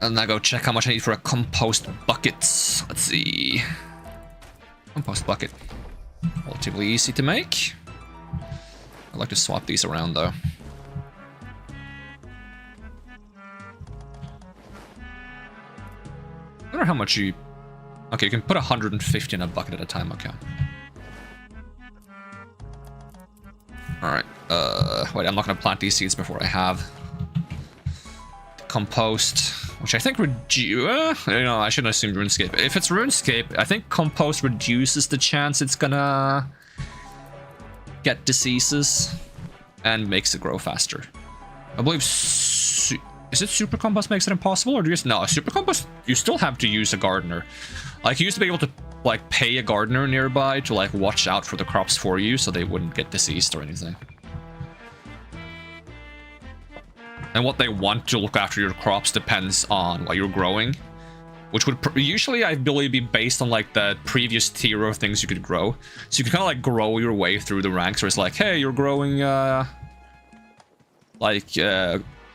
And now go check how much I need for a compost bucket. Let's see. Compost bucket. Relatively easy to make. I'd like to swap these around, though. I wonder how much you... Okay, you can put 150 in a bucket at a time, okay. Alright, wait, I'm not gonna plant these seeds before I have the compost, which I think I shouldn't assume RuneScape. If it's RuneScape, I think compost reduces the chance it's gonna get diseases and makes it grow faster. I believe... Is it super compost makes it impossible, or do you just... No, super compost, you still have to use a gardener. Like, you used to be able to, like, pay a gardener nearby to, like, watch out for the crops for you so they wouldn't get diseased or anything. And what they want to look after your crops depends on what you're growing. which would usually, I believe, be based on like the previous tier of things you could grow. So you can kind of like grow your way through the ranks, where it's like, hey, you're growing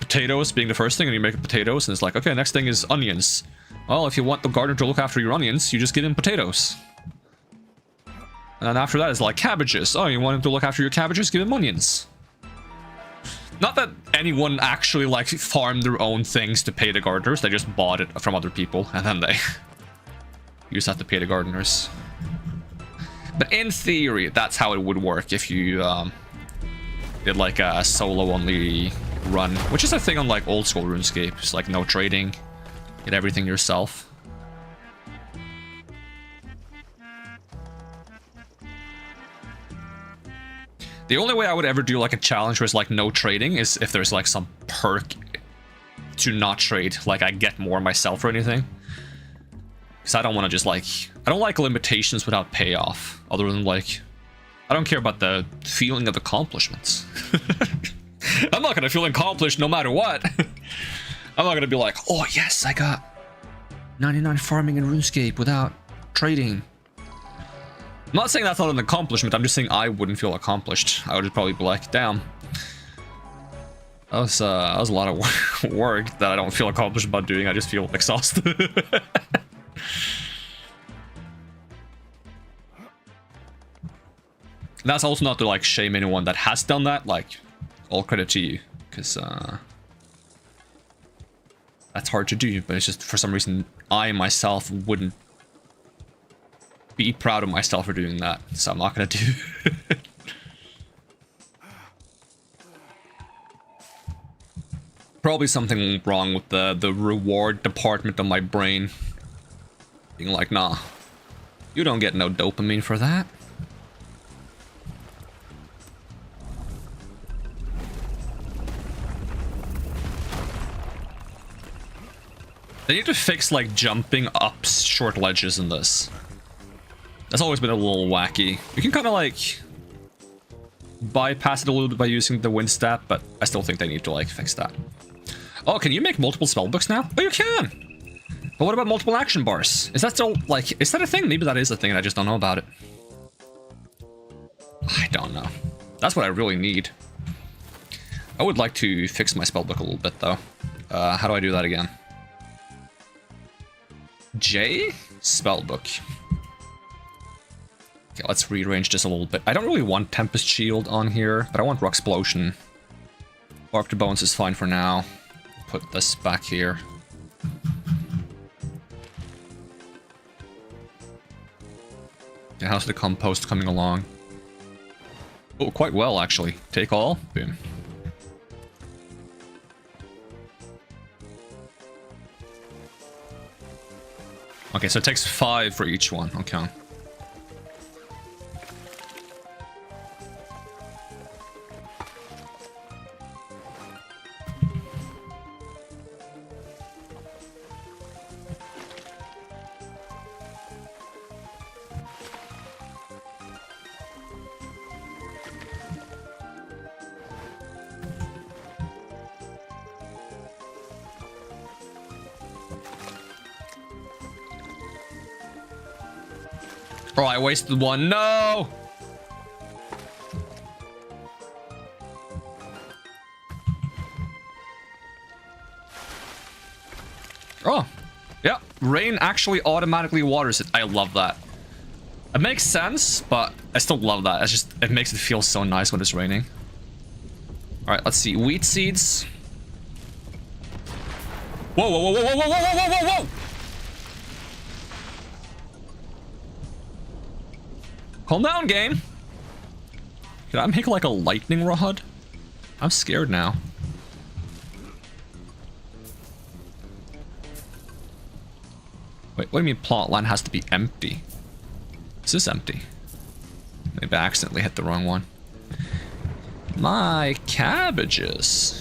potatoes being the first thing, and you make potatoes, and it's like, okay, next thing is onions. Well, if you want the gardener to look after your onions, you just give him potatoes. And then after that, it's like cabbages. Oh, you want him to look after your cabbages? Give him onions. Not that anyone actually like farmed their own things to pay the gardeners. They just bought it from other people, and then they use that to pay the gardeners. But in theory, that's how it would work if you did like a solo-only run, which is a thing on like old school RuneScape. It's like no trading, get everything yourself. The only way I would ever do like a challenge where it's like no trading is if there's like some perk to not trade, like I get more myself or anything. Because I don't want to just like, I don't like limitations without payoff, other than like, I don't care about the feeling of accomplishments. I'm not going to feel accomplished no matter what. I'm not going to be like, oh yes, I got 99 farming in RuneScape without trading. I'm not saying that's not an accomplishment, I'm just saying I wouldn't feel accomplished. I would probably be like, damn. That was a lot of work that I don't feel accomplished about doing, I just feel exhausted. That's also not to like shame anyone that has done that, like, all credit to you, because that's hard to do, but it's just for some reason I myself wouldn't be proud of myself for doing that, so I'm not gonna do it. Probably something wrong with the reward department of my brain being like, nah, you don't get no dopamine for that. They need to fix like jumping up short ledges in this. That's always been a little wacky. You can kind of like bypass it a little bit by using the wind stat, but I still think they need to like fix that. Oh, can you make multiple spellbooks now? Oh, you can! But what about multiple action bars? Is that still like, is that a thing? Maybe that is a thing and I just don't know about it. I don't know. That's what I really need. I would like to fix my spellbook a little bit though. How do I do that again? J? Spellbook. Okay, let's rearrange this a little bit. I don't really want Tempest Shield on here, but I want Rock Explosion. Bark to Bones is fine for now. Put this back here. Okay, how's the compost coming along? Oh, quite well, actually. Take all. Boom. Okay, so it takes 5 for each one. Okay. Oh, I wasted one. No! Oh, yeah. Rain actually automatically waters it. I love that. It makes sense, but I still love that. It's just, it makes it feel so nice when it's raining. All right, let's see. Wheat seeds. Whoa, whoa, whoa, whoa, whoa, whoa, whoa, whoa, whoa, whoa! Calm down, game. Can I make like a lightning rod? I'm scared now. Wait, what do you mean plot line has to be empty? This is empty. Maybe I accidentally hit the wrong one. My cabbages.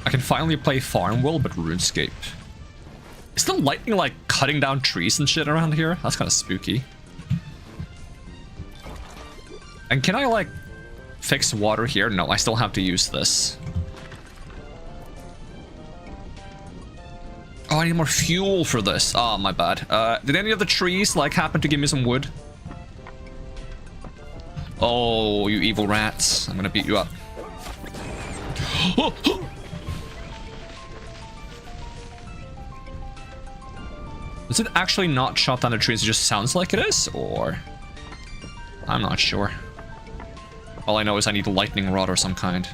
I can finally play Farmville, but RuneScape. Is the lightning like cutting down trees and shit around here? That's kind of spooky. And can I like fix water here? No, I still have to use this. Oh, I need more fuel for this. Oh, my bad. Did any of the trees like happen to give me some wood? Oh, you evil rats. I'm gonna beat you up. Does it actually not chop down the trees? It just sounds like it is? Or... I'm not sure. All I know is I need a lightning rod or some kind.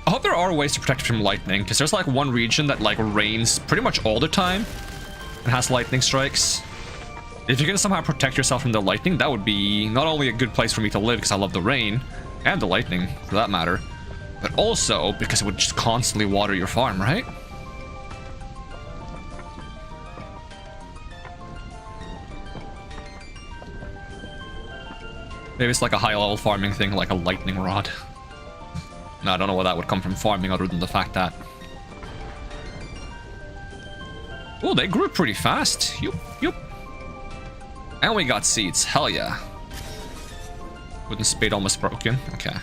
I hope there are ways to protect it from lightning, because there's like one region that like rains pretty much all the time and has lightning strikes. If you can somehow protect yourself from the lightning, that would be not only a good place for me to live because I love the rain, and the lightning for that matter, but also because it would just constantly water your farm, right? Maybe it's like a high-level farming thing, like a lightning rod. No, I don't know where that would come from farming other than the fact that... Oh, they grew pretty fast. Yup. And we got seeds. Hell yeah. Wooden spade almost broken. Okay.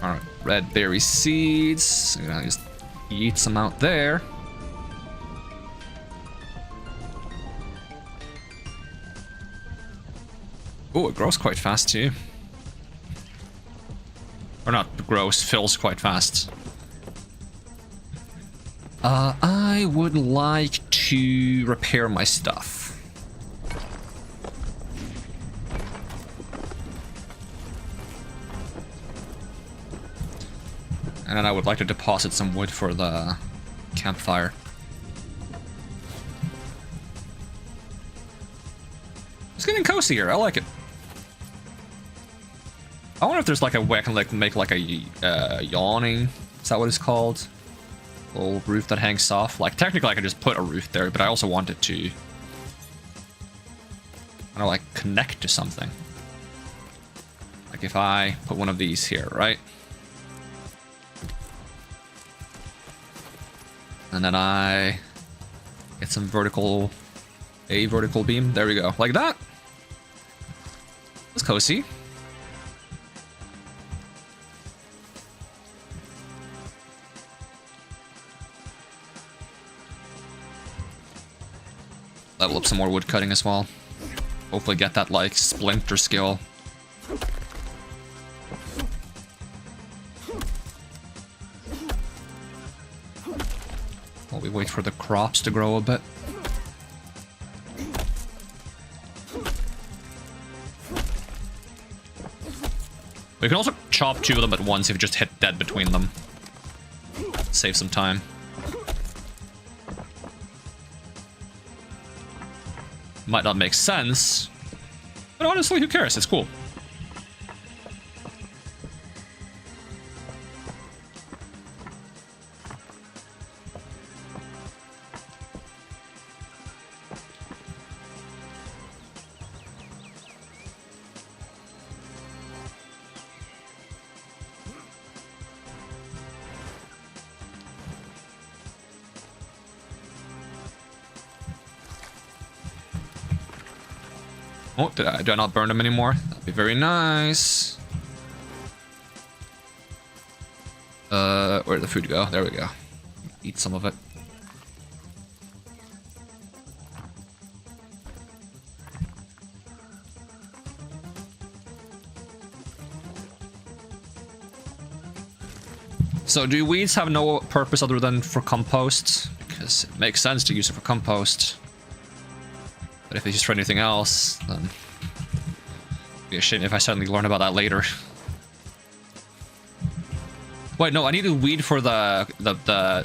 Alright, red berry seeds. I'm gonna just eat some out there. Oh, it grows quite fast too. Or not grows, fills quite fast. I would like to repair my stuff. And then I would like to deposit some wood for the campfire. It's getting cozy here, I like it. I wonder if there's like a way I can like make like a yawning, is that what it's called? Little roof that hangs off. Like technically I could just put a roof there, but I also want it to kind of like connect to something. Like if I put one of these here, right? And then I get some vertical beam. There we go, like that. That's cozy. Level up some more wood cutting as well. Hopefully get that like splinter skill. While we wait for the crops to grow a bit. We can also chop two of them at once if you just hit dead between them. Save some time. Might not make sense, but honestly, who cares? It's cool. Oh, do I not burn them anymore? That'd be very nice. Where'd the food go? There we go. Eat some of it. So do weeds have no purpose other than for compost? Because it makes sense to use it for compost. But if it's used for anything else, then it'd be a shame if I suddenly learn about that later. Wait, no, I need to weed for the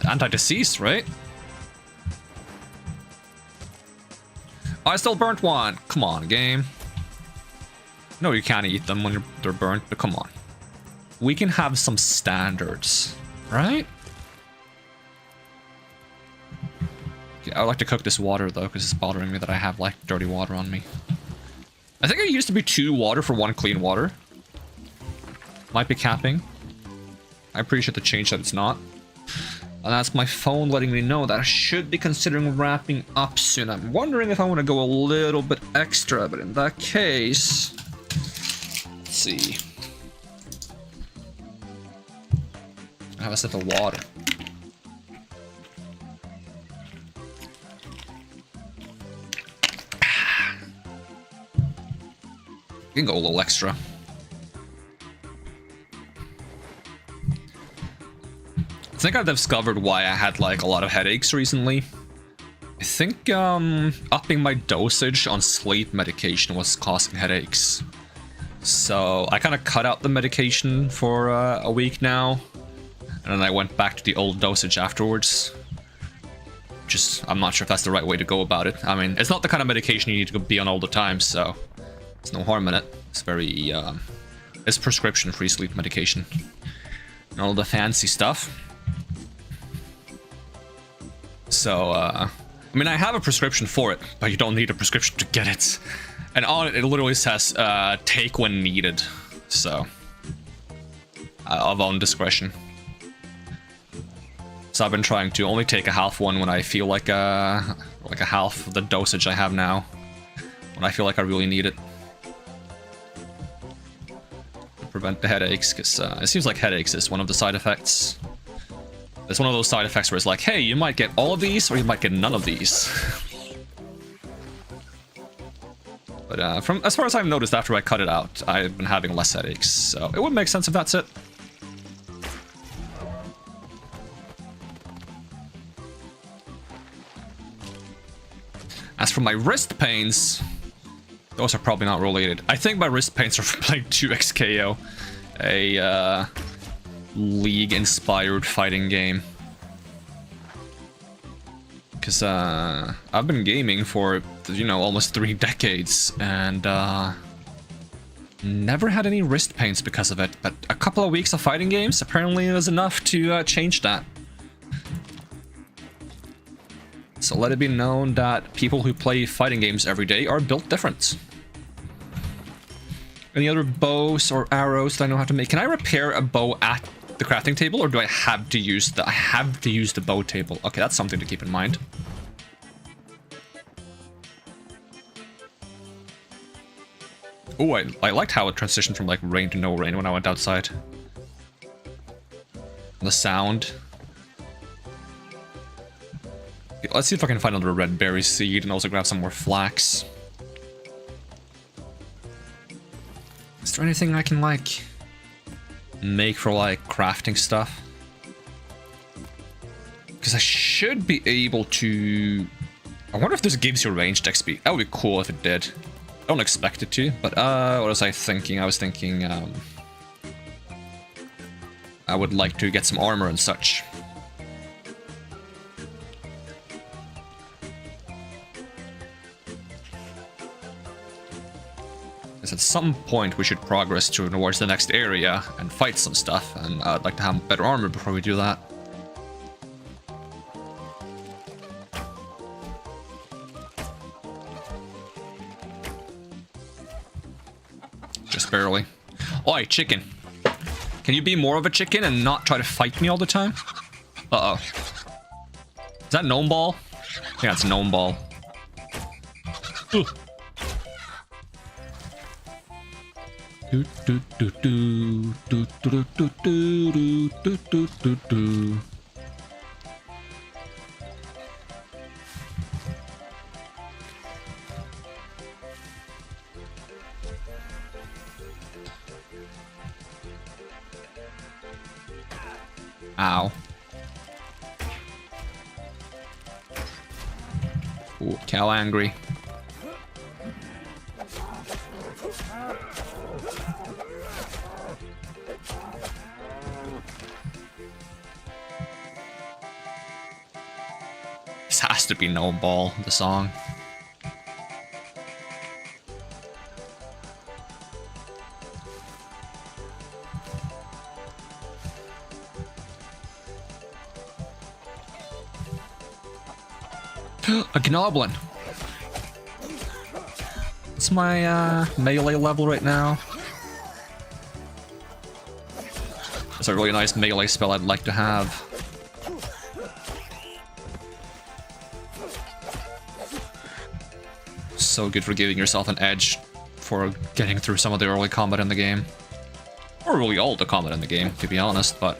anti-disease, right? Oh, I still burnt one. Come on, game. No, you can't eat them when they're burnt, but come on. We can have some standards, right? Okay, I would like to cook this water though, because it's bothering me that I have like dirty water on me. I think it used to be 2 water for 1 clean water. Might be capping. I appreciate the change that it's not. And that's my phone letting me know that I should be considering wrapping up soon. I'm wondering if I want to go a little bit extra, but in that case... Let's see. I have a sip of water. You can go a little extra. I think I've discovered why I had like a lot of headaches recently. I think upping my dosage on sleep medication was causing headaches. So I kind of cut out the medication for a week now. And then I went back to the old dosage afterwards. Just, I'm not sure if that's the right way to go about it. I mean, it's not the kind of medication you need to be on all the time, so there's no harm in it. It's very, it's prescription-free sleep medication. And all the fancy stuff. So, I mean, I have a prescription for it, but you don't need a prescription to get it. And on it, it literally says, take when needed. So, of own discretion. So I've been trying to only take a half one when I feel like a half of the dosage I have now. When I feel like I really need it. To prevent the headaches, because it seems like headaches is one of the side effects. It's one of those side effects where it's like, hey, you might get all of these, or you might get none of these. But from as far as I've noticed after I cut it out, I've been having less headaches, so it would make sense if that's it. As for my wrist pains, those are probably not related. I think my wrist pains are from playing 2XKO, a League-inspired fighting game. Because I've been gaming for, you know, almost 3 decades, and never had any wrist pains because of it. But a couple of weeks of fighting games apparently was enough to change that. So let it be known that people who play fighting games every day are built different. Any other bows or arrows that I know how to make? Can I repair a bow at the crafting table, or do I have to use the... I have to use the bow table. Okay, that's something to keep in mind. Oh, I liked how it transitioned from like rain to no rain when I went outside. The sound. Let's see if I can find another red berry seed and also grab some more flax. Is there anything I can like make for like crafting stuff? Because I should be able to... I wonder if this gives you ranged XP. That would be cool if it did. I don't expect it to, but what was I thinking? I was thinking I would like to get some armor and such. At some point we should progress towards the next area and fight some stuff, and I'd like to have better armor before we do that. Just barely. Oi, chicken. Can you be more of a chicken and not try to fight me all the time? Uh-oh. Is that gnome ball? Yeah, it's gnome ball. Ugh. Ow. Ooh, cow angry. This has to be No Ball, the song. A Gnoblin. What's my melee level right now? It's a really nice melee spell I'd like to have. So good for giving yourself an edge for getting through some of the early combat in the game. Or really all the combat in the game, to be honest, but...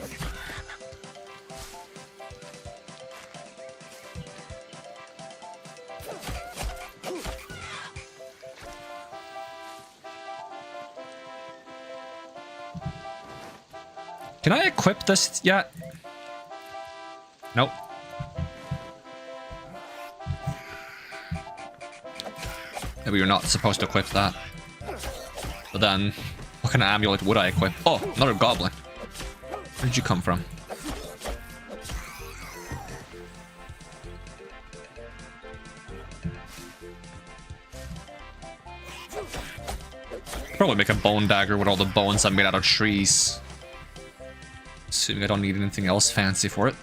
Can I equip this yet? Nope. Maybe you're not supposed to equip that. But then, what kind of amulet would I equip? Oh, another goblin. Where did you come from? Probably make a bone dagger with all the bones I made out of trees. Assuming I don't need anything else fancy for it.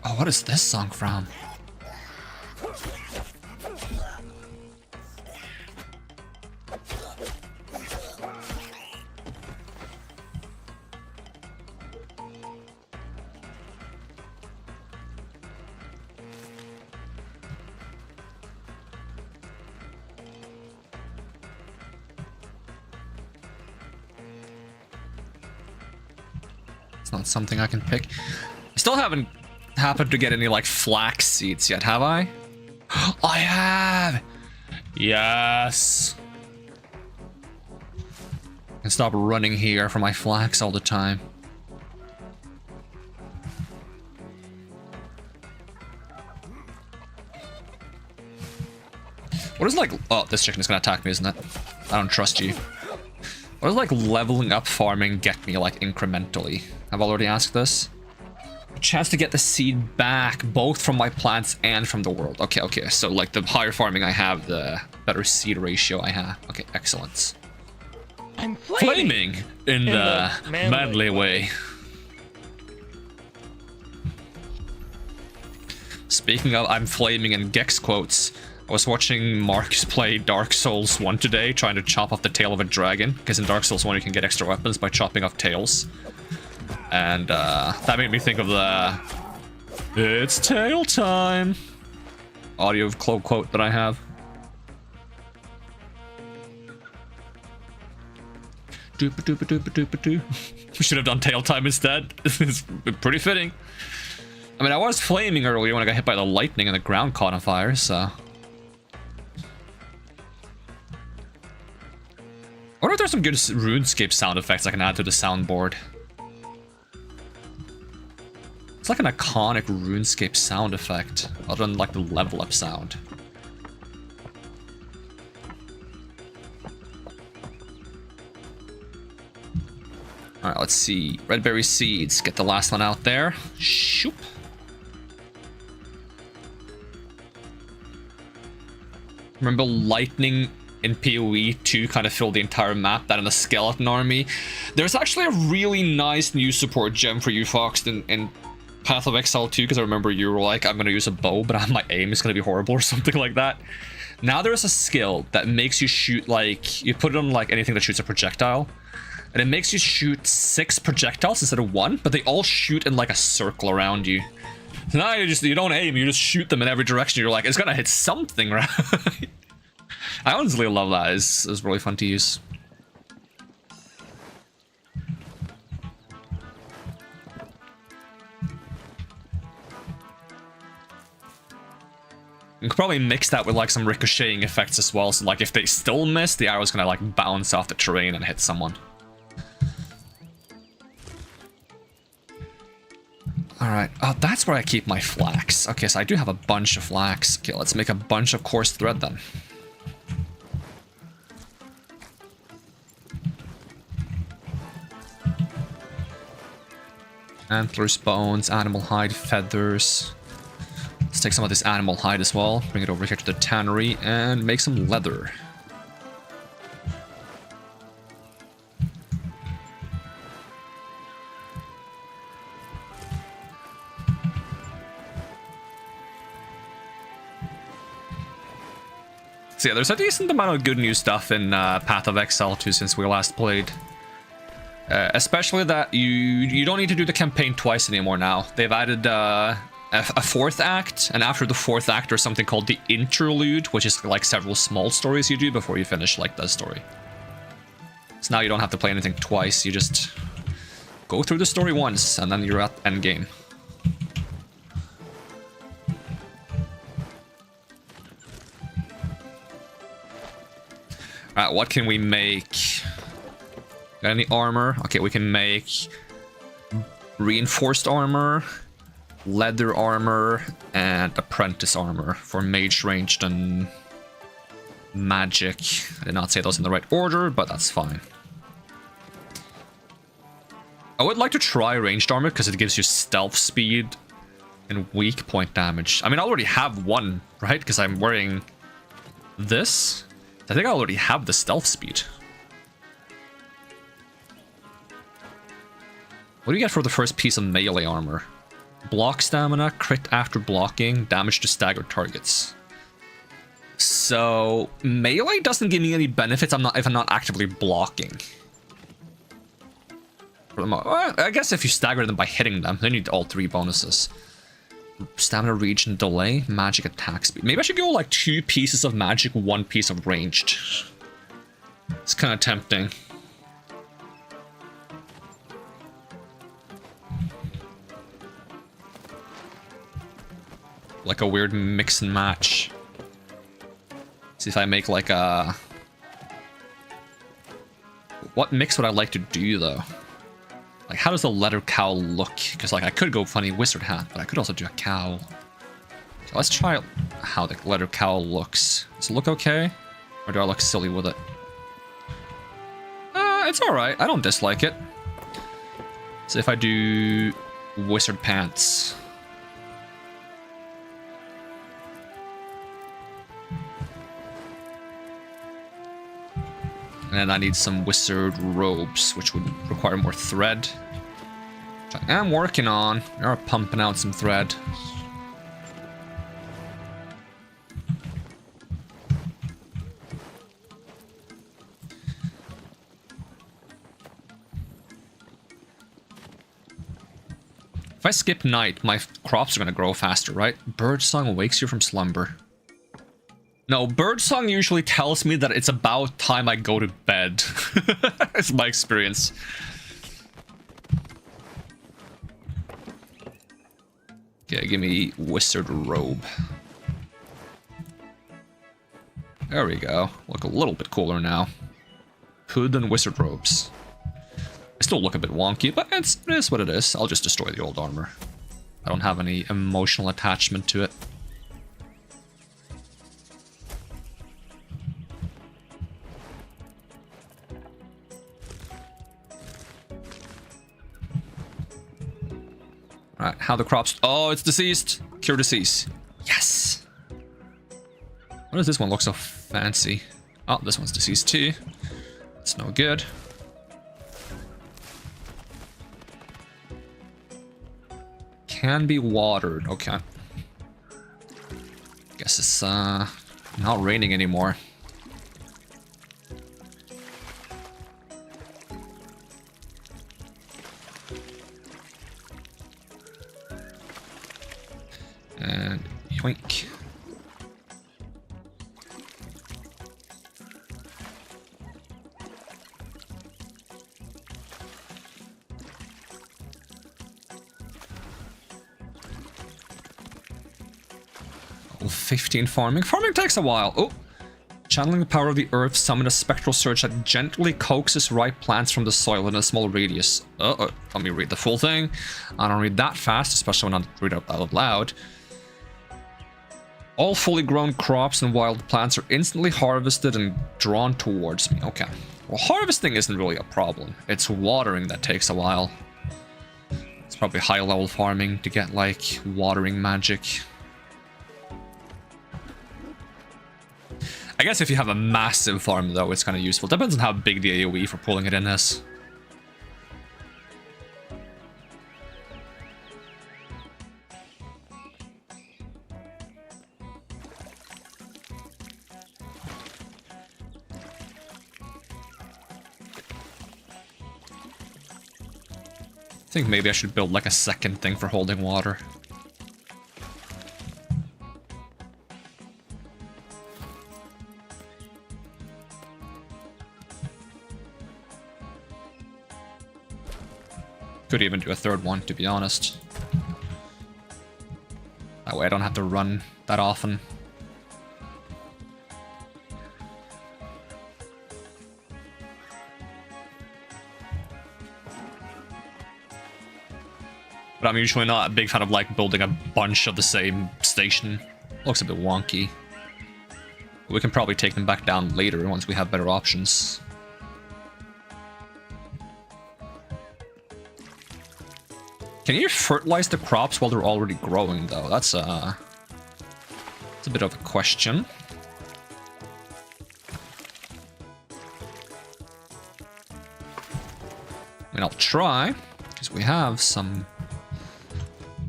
Oh, what is this song from? It's not something I can pick. I still haven't happened to get any like flax seeds yet, have I? I have! Yes! I can stop running here for my flax all the time. What is like... Oh, this chicken is gonna attack me, isn't it? I don't trust you. What does like leveling up farming get me like incrementally? I've already asked this. A chance to get the seed back, both from my plants and from the world. Okay, okay, so like the higher farming I have, the better seed ratio I have. Okay, excellent. I'm Flaming in the manly way. Speaking of I'm flaming in Gex quotes, I was watching Marcus play Dark Souls 1 today, trying to chop off the tail of a dragon, because in Dark Souls 1 you can get extra weapons by chopping off tails. And that made me think of the "It's tail time" audio quote that I have. Doopa doopa doopa doopa doo. We should have done tail time instead. It's pretty fitting. I mean, I was flaming earlier when I got hit by the lightning and the ground caught on fire, so... I wonder if there's some good RuneScape sound effects I can add to the soundboard. It's like an iconic RuneScape sound effect, other than like the level up sound. Alright, let's see. Red berry seeds. Get the last one out there. Shoop. Remember lightning in PoE 2 kind of filled the entire map, that in the skeleton army? There's actually a really nice new support gem for you, Fox, in Path of Exile 2, because I remember you were like, I'm going to use a bow, but my aim is going to be horrible or something like that. Now there's a skill that makes you shoot, like, you put it on like anything that shoots a projectile, and it makes you shoot 6 projectiles instead of 1, but they all shoot in like a circle around you. So now you don't aim, you just shoot them in every direction. You're like, it's gonna hit something, right? I honestly love that. It's really fun to use. You could probably mix that with like some ricocheting effects as well. So like if they still miss, the arrow's gonna like bounce off the terrain and hit someone. Alright, oh, that's where I keep my flax. Okay, so I do have a bunch of flax. Okay, let's make a bunch of coarse thread then. Antlers, bones, animal hide, feathers. Let's take some of this animal hide as well. Bring it over here to the tannery and make some leather. So yeah, there's a decent amount of good new stuff in Path of Exile too since we last played. Especially that you don't need to do the campaign twice anymore now. They've added a fourth act, and after the fourth act there's something called the interlude, which is like several small stories you do before you finish like the story. So now you don't have to play anything twice, you just go through the story once and then you're at endgame. Alright, what can we make? Got any armor? Okay, we can make reinforced armor, leather armor, and apprentice armor for mage, ranged, and magic. I did not say those in the right order, but that's fine. I would like to try ranged armor because it gives you stealth speed and weak point damage. I mean, I already have one, right? Because I'm wearing this. I think I already have the stealth speed. What do you get for the first piece of melee armor? Block stamina, crit after blocking, damage to staggered targets. So melee doesn't give me any benefits if I'm not actively blocking. Well, I guess if you stagger them by hitting them, then you need all three bonuses. Stamina, region, delay, magic attack speed. Maybe I should go like 2 pieces of magic, 1 piece of ranged. It's kind of tempting. Like a weird mix and match. See if I make like a... What mix would I like to do though? Like, how does the leather cowl look? Because, like, I could go funny wizard hat, but I could also do a cowl. So let's try how the leather cowl looks. Does it look okay? Or do I look silly with it? It's alright. I don't dislike it. So if I do wizard pants. And then I need some wizard robes, which would require more thread. Which I am working on. We are pumping out some thread. If I skip night, my crops are going to grow faster, right? Birdsong wakes you from slumber. No, birdsong usually tells me that it's about time I go to bed. It's my experience. Okay, give me wizard robe. There we go. Look a little bit cooler now. Hood and wizard robes. I still look a bit wonky, but it is what it is. I'll just destroy the old armor. I don't have any emotional attachment to it. Alright, how the crops... Oh, it's deceased! Cure disease. Yes! Why does this one look so fancy? Oh, this one's deceased too. It's no good. Can be watered. Okay. Guess it's not raining anymore. And yoink. Level 15 farming. Farming takes a while. Oh, Channeling the power of the earth, summon a spectral surge that gently coaxes ripe plants from the soil in a small radius. Let me read the full thing. I don't read that fast, especially when I read it out loud. All fully grown crops and wild plants are instantly harvested and drawn towards me. Okay. Well, harvesting isn't really a problem. It's watering that takes a while. It's probably high-level farming to get, like, watering magic. I guess if you have a massive farm, though, it's kind of useful. Depends on how big the AoE for pulling it in is. I think maybe I should build like a second thing for holding water. Could even do a third one, to be honest. That way I don't have to run that often. But I'm usually not a big fan of like building a bunch of the same station. Looks a bit wonky. We can probably take them back down later once we have better options. Can you fertilize the crops while they're already growing, though? That's a bit of a question. I mean, I'll try, because we have some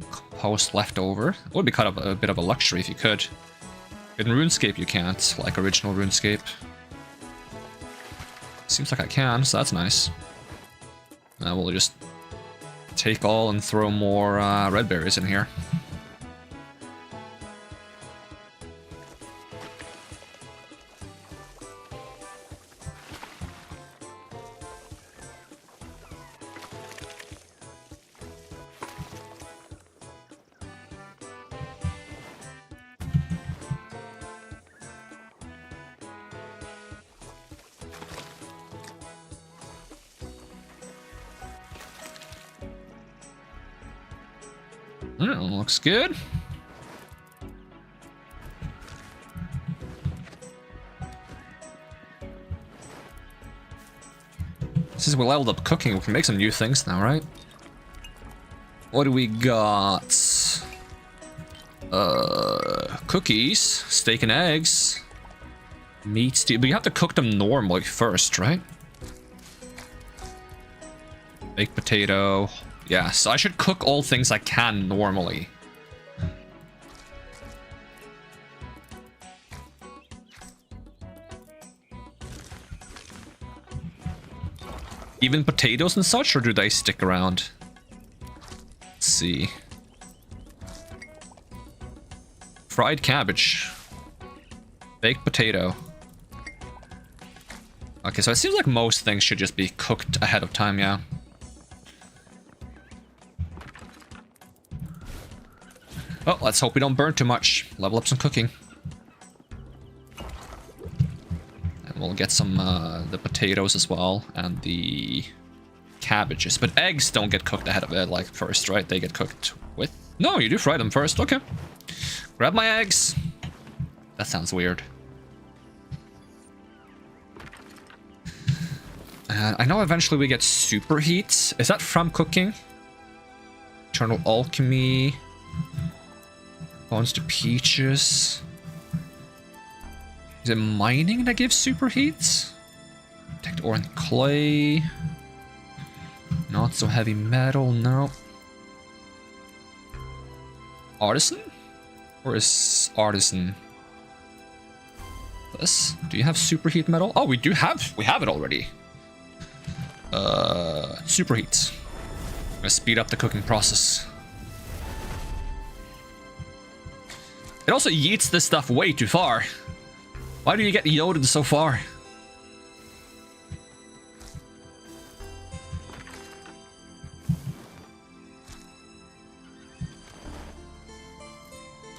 compost left over. It would be kind of a bit of a luxury if you could. In RuneScape you can't, like original RuneScape. Seems like I can, so that's nice. We'll just take all and throw more red berries in here. Looks good. Since we leveled up cooking, we can make some new things now, right? What do we got? Cookies, steak and eggs, meat stew. But you have to cook them normally first, right? Baked potato. Yeah, so I should cook all things I can normally. Even potatoes and such, or do they stick around? Let's see. Fried cabbage. Baked potato. Okay, so it seems like most things should just be cooked ahead of time, yeah. Well, let's hope we don't burn too much. Level up some cooking. And we'll get some, the potatoes as well, and the cabbages. But eggs don't get cooked ahead of it, like, first, right? They get cooked with... No, you do fry them first. Okay. Grab my eggs. That sounds weird. I know eventually we get superheat. Is that from cooking? Eternal alchemy... Bones to peaches. Is it mining that gives superheats? Detect ore and clay. Not so heavy metal, no. Artisan? Or is artisan? This? Do you have superheat metal? Oh, we have it already. Superheat. I'm gonna speed up the cooking process. It also yeets this stuff way too far. Why do you get yoted so far?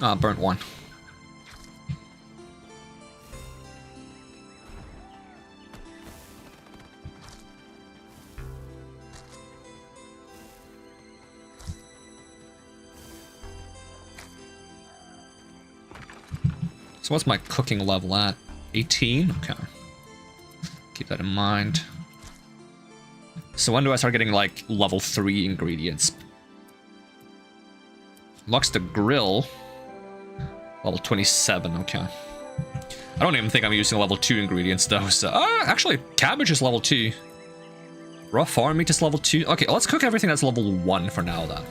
Ah, burnt one. So what's my cooking level at? 18? Okay. Keep that in mind. So when do I start getting, like, level 3 ingredients? Lux the grill. Level 27, okay. I don't even think I'm using level 2 ingredients, though, so... actually, cabbage is level 2. Raw farm meat is level 2. Okay, let's cook everything that's level 1 for now, then.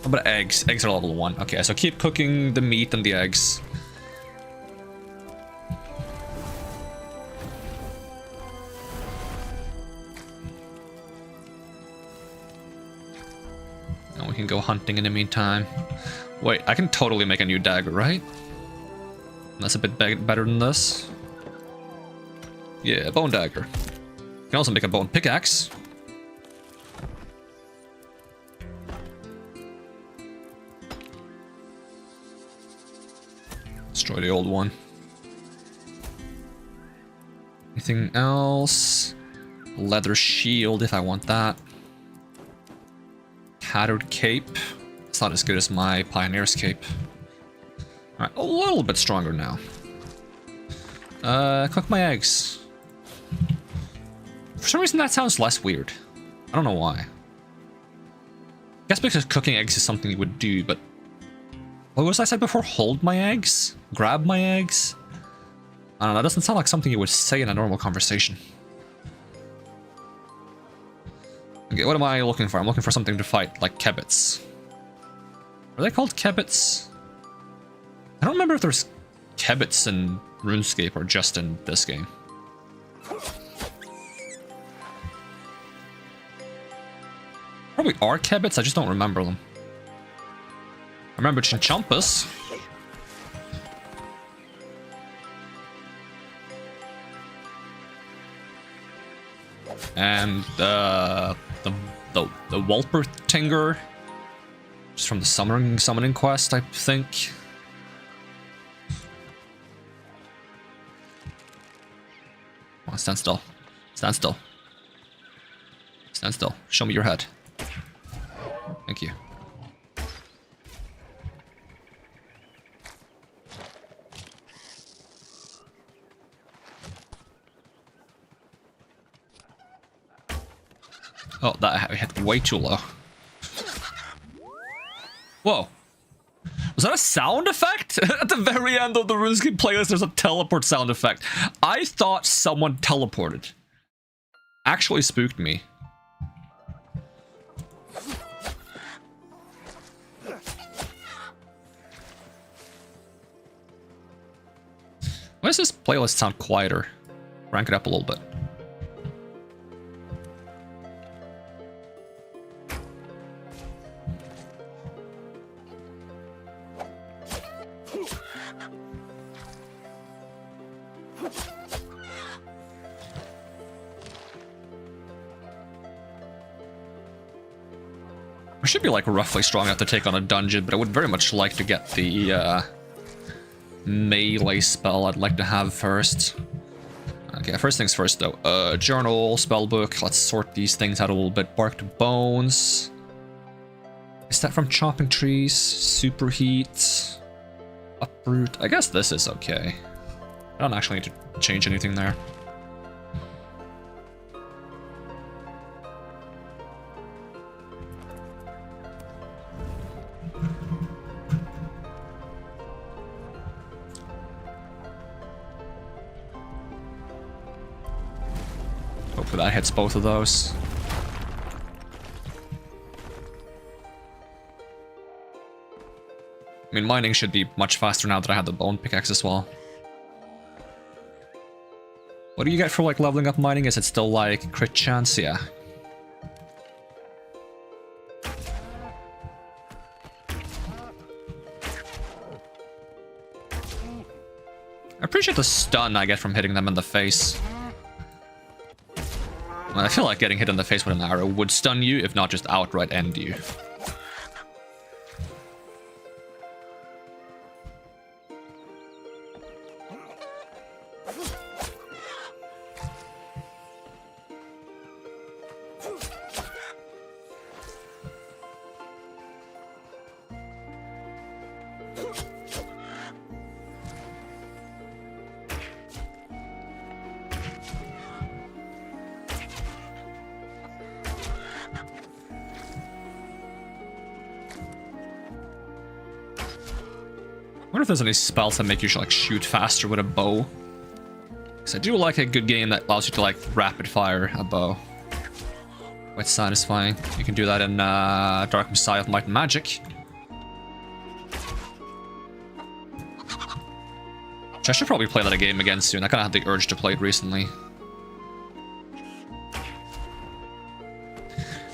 How about eggs? Eggs are level 1. Okay, so keep cooking the meat and the eggs. And we can go hunting in the meantime. Wait, I can totally make a new dagger, right? That's a bit better than this. Yeah, bone dagger. You can also make a bone pickaxe. Destroy the old one. Anything else? Leather shield if I want that. Tattered cape. It's not as good as my pioneer's cape. Alright, a little bit stronger now. Cook my eggs. For some reason that sounds less weird. I don't know why. I guess because cooking eggs is something you would do, but... What was I said before? Hold my eggs? Grab my eggs? I don't know, that doesn't sound like something you would say in a normal conversation. Okay, what am I looking for? I'm looking for something to fight, like kebits. Are they called kebits? I don't remember if there's kebits in RuneScape or just in this game. Probably are kebits, I just don't remember them. I remember chinchompas. And the Walpertinger, just from the summoning quest, I think. Come on, stand still. Stand still. Stand still. Show me your head. Thank you. Oh, that hit way too low. Whoa. Was that a sound effect? At the very end of the RuneScape playlist, there's a teleport sound effect. I thought someone teleported. Actually spooked me. Why does this playlist sound quieter? Rank it up a little bit. I should be like roughly strong enough to take on a dungeon, but I would very much like to get the melee spell I'd like to have first. Okay, first things first though. Journal, spellbook. Let's sort these things out a little bit. Bark to bones. Is that from chopping trees? Superheat. Uproot. I guess this is okay. I don't actually need to change anything there. Hopefully that hits both of those. I mean, mining should be much faster now that I have the bone pickaxe as well. What do you get for like leveling up mining? Is it still like crit chance? Yeah. I appreciate the stun I get from hitting them in the face. I feel like getting hit in the face with an arrow would stun you, if not just outright end you. wonder if there's any spells that make you like shoot faster with a bow. Because I do like a good game that allows you to like rapid fire a bow. Quite satisfying. You can do that in Dark Messiah of Might and Magic. Which I should probably play that game again soon. I kind of had the urge to play it recently.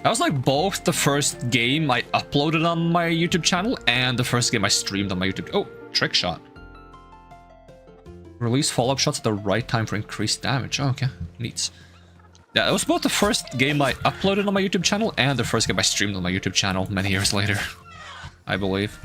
That was like both the first game I uploaded on my YouTube channel and the first game I streamed on my YouTube. Oh, trick shot. Release follow-up shots at the right time for increased damage. Oh, okay, neat. Yeah, it was both the first game I uploaded on my YouTube channel and the first game I streamed on my YouTube channel many years later, I believe.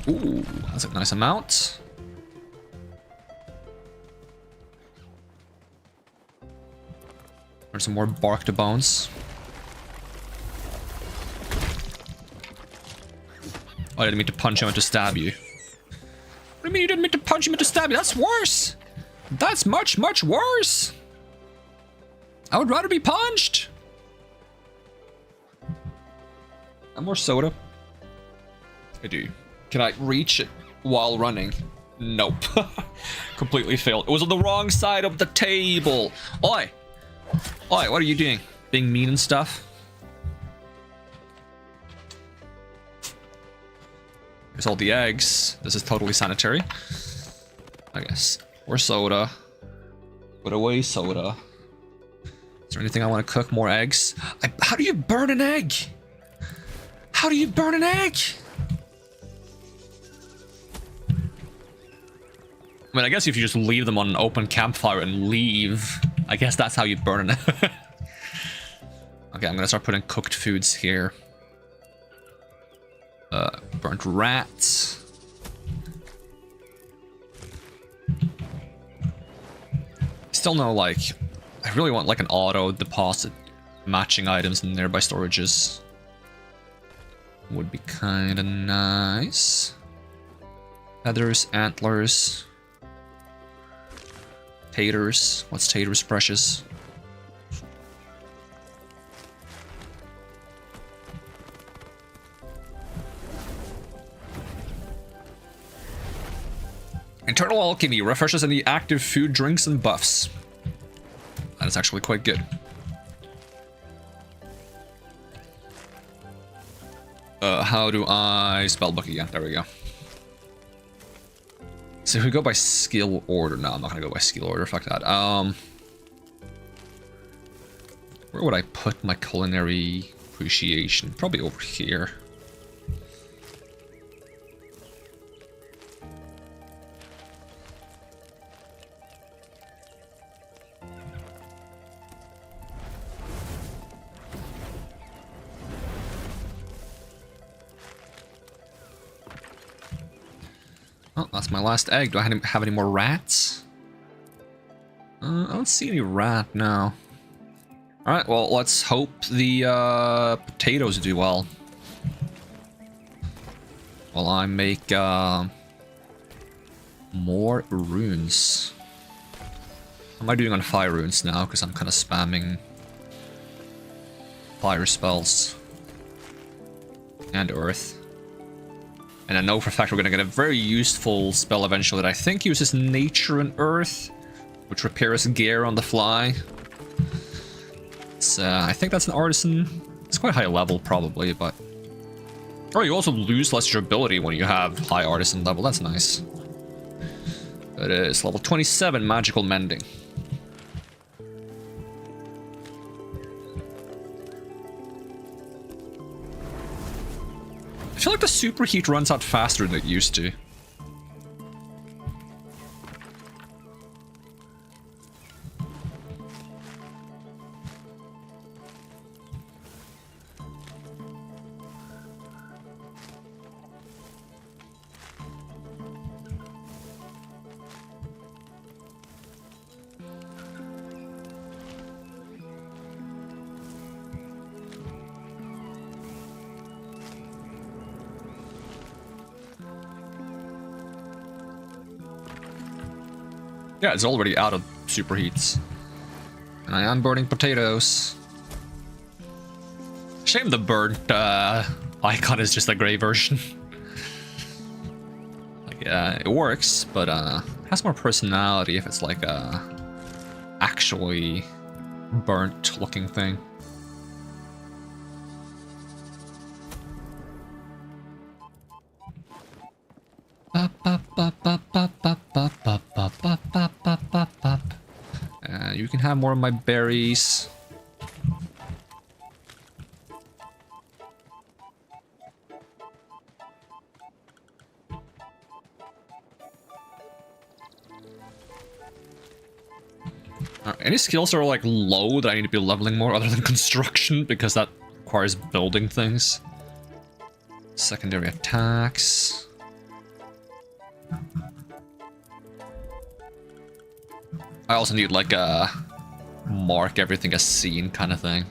Ooh, that's a nice amount. There's some more bark to bones. Oh, I didn't mean to punch him and to stab you. What do you mean you didn't mean to punch him and to stab you? That's worse! That's much, much worse! I would rather be punched! And more soda. I do. Can I reach it while running? Nope. Completely failed. It was on the wrong side of the table. Oi! Oi, what are you doing? Being mean and stuff? Here's all the eggs. This is totally sanitary, I guess. Or soda. Put away soda. Is there anything I want to cook? More eggs? How do you burn an egg? How do you burn an egg? I mean, I guess if you just leave them on an open campfire and leave, I guess that's how you burn it. Okay, I'm gonna start putting cooked foods here. Burnt rats. Still no, like, I really want like an auto deposit matching items in nearby storages. Would be kinda nice. Feathers, antlers. Taters. What's taters, precious? Internal alchemy refreshes any active food, drinks, and buffs. That is actually quite good. How do I spellbook again? There we go. So if we go by skill order, no, I'm not gonna go by skill order. Fuck that. Where would I put my culinary appreciation? Probably over here. Oh, that's my last egg. Do I have any more rats? I don't see any rat now. Alright, well, let's hope the potatoes do well. While I make more runes. How am I doing on fire runes now? Because I'm kind of spamming fire spells. And earth. And I know for a fact we're going to get a very useful spell eventually that I think uses nature and earth, which repairs gear on the fly. It's, I think that's an artisan. It's quite high level probably, but... Oh, you also lose less durability when you have high artisan level. That's nice. That is level 27 magical mending. I feel like the superheat runs out faster than it used to. Yeah, it's already out of superheats. And I am burning potatoes. Shame the burnt icon is just a gray version. Like, yeah, it works, but it has more personality if it's like a actually burnt looking thing. You can have more of my berries. Any skills that are like low that I need to be leveling more other than construction, because that requires building things. Secondary attacks. I also need like a mark everything as seen kind of thing.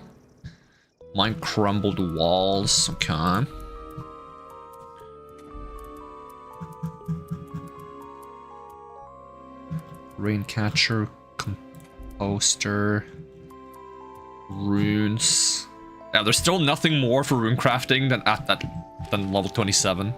Mine crumbled walls, okay. Raincatcher, composter, runes. Yeah, there's still nothing more for rune crafting than level 27.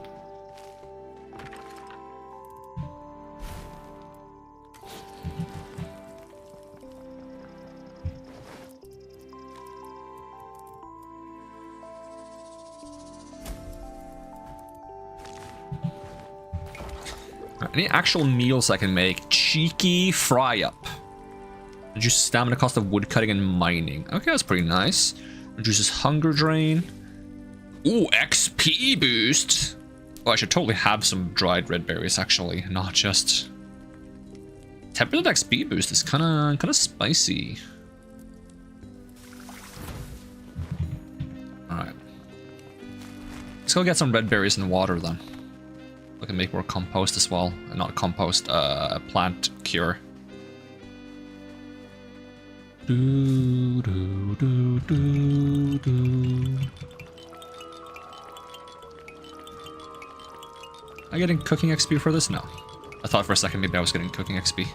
Any actual meals I can make? Cheeky fry up. Reduces stamina cost of woodcutting and mining. Okay, that's pretty nice. Reduces hunger drain. Ooh, XP boost. Oh, I should totally have some dried red berries actually, not just. 10% XP boost is kind of spicy. All right. Let's go get some red berries and water then. I can make more compost as well. Not compost, plant cure. Do, do, do, do, do. Am I getting cooking XP for this? No. I thought for a second maybe I was getting cooking XP.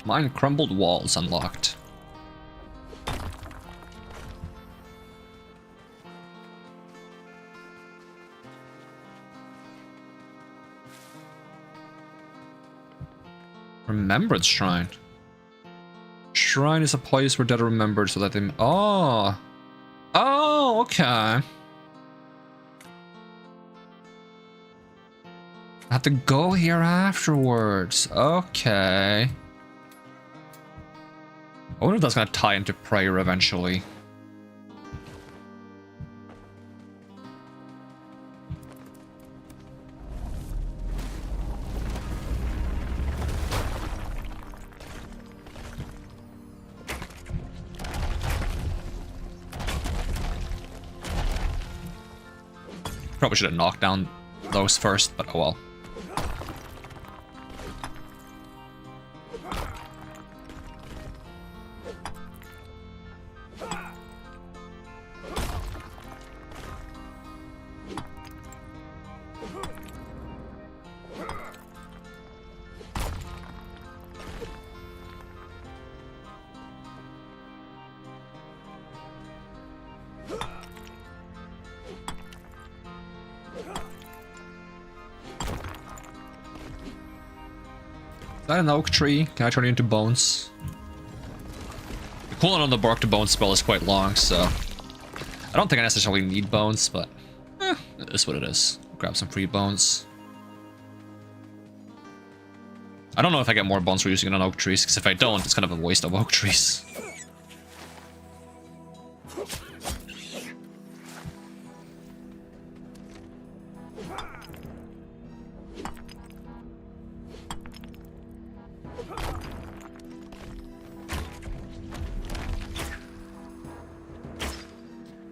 Mine crumbled walls unlocked. Remembrance Shrine. Shrine is a place where dead are remembered so that they... Oh! Oh, okay. I have to go here afterwards. Okay. I wonder if that's going to tie into prayer eventually. Probably should have knocked down those first, but oh well. Is that an oak tree? Can I turn it into bones? The cooldown on the bark to bone spell is quite long, so I don't think I necessarily need bones, but it is what it is. Grab some free bones. I don't know if I get more bones for using it on oak trees, because if I don't, it's kind of a waste of oak trees.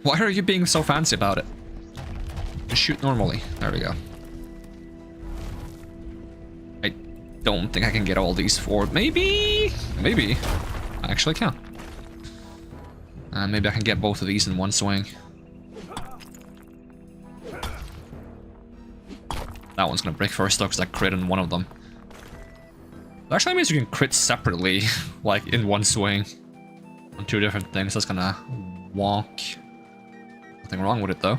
Why are you being so fancy about it? Just shoot normally. There we go. I don't think I can get all these four. Maybe? Maybe. I actually can. And maybe I can get both of these in one swing. That one's gonna break first though, because I crit on one of them. It actually means you can crit separately, like in one swing. On two different things. That's gonna wonk. Nothing wrong with it though.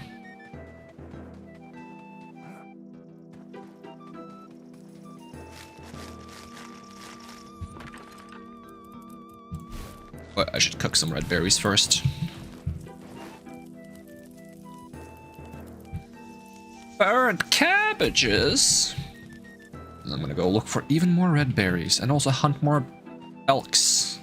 But I should cook some red berries first. Burnt cabbages. And I'm gonna go look for even more red berries and also hunt more elks.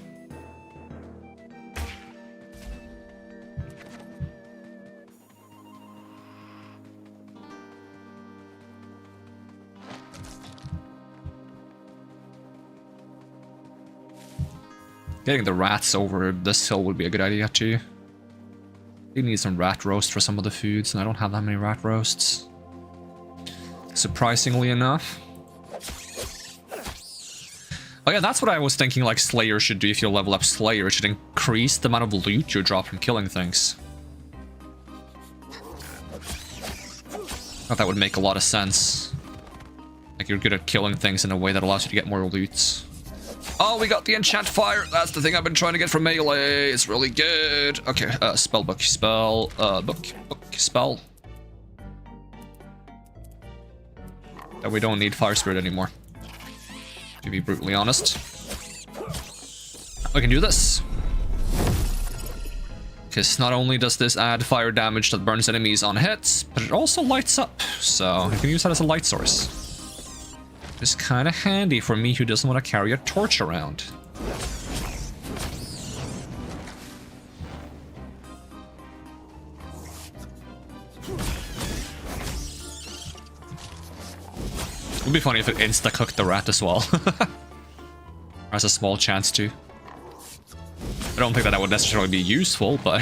Getting the rats over this hill would be a good idea too. We need some rat roast for some of the foods, and I don't have that many rat roasts. Surprisingly enough. Oh yeah, that's what I was thinking like Slayer should do if you level up Slayer. It should increase the amount of loot you drop from killing things. Thought that would make a lot of sense. Like you're good at killing things in a way that allows you to get more loot. Oh, we got the enchant fire. That's the thing I've been trying to get from melee. It's really good. Okay, spell book, spell, book, spell. And we don't need fire spirit anymore. To be brutally honest. We can do this. Because not only does this add fire damage that burns enemies on hits, but it also lights up. So you can use that as a light source. It's kind of handy for me who doesn't want to carry a torch around. It would be funny if it insta-cooked the rat as well. There's a small chance to. I don't think that would necessarily be useful, but...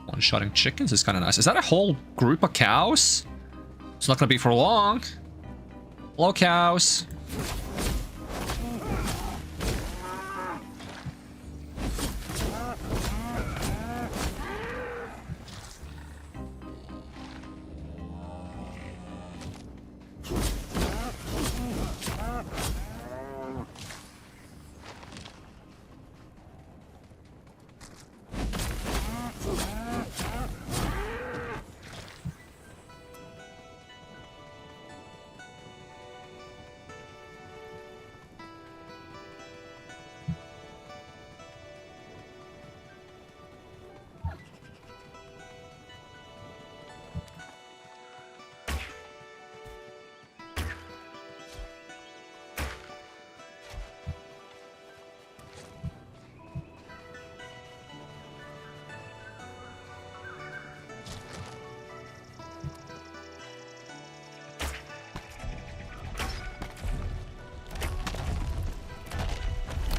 One-shotting chickens is kind of nice. Is that a whole group of cows? It's not going to be for long. Hello, cows.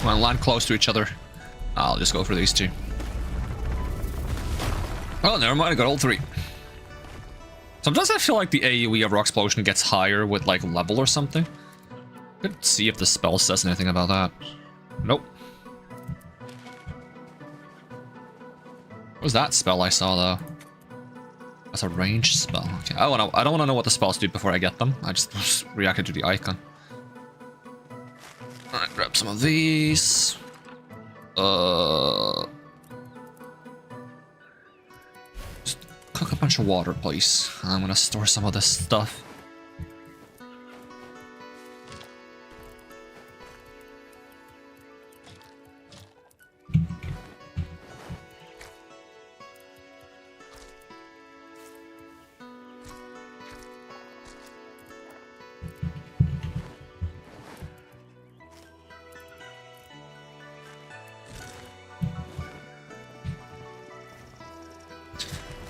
Want to land close to each other. I'll just go for these two. Oh, never mind. I got all three. Sometimes I feel like the AoE of Rock Explosion gets higher with like level or something. Could see if the spell says anything about that. Nope. What was that spell I saw though? That's a ranged spell. Okay. I don't want to know what the spells do before I get them. I just reacted to the icon. Alright, grab some of these. Just cook a bunch of water, please. I'm gonna store some of this stuff.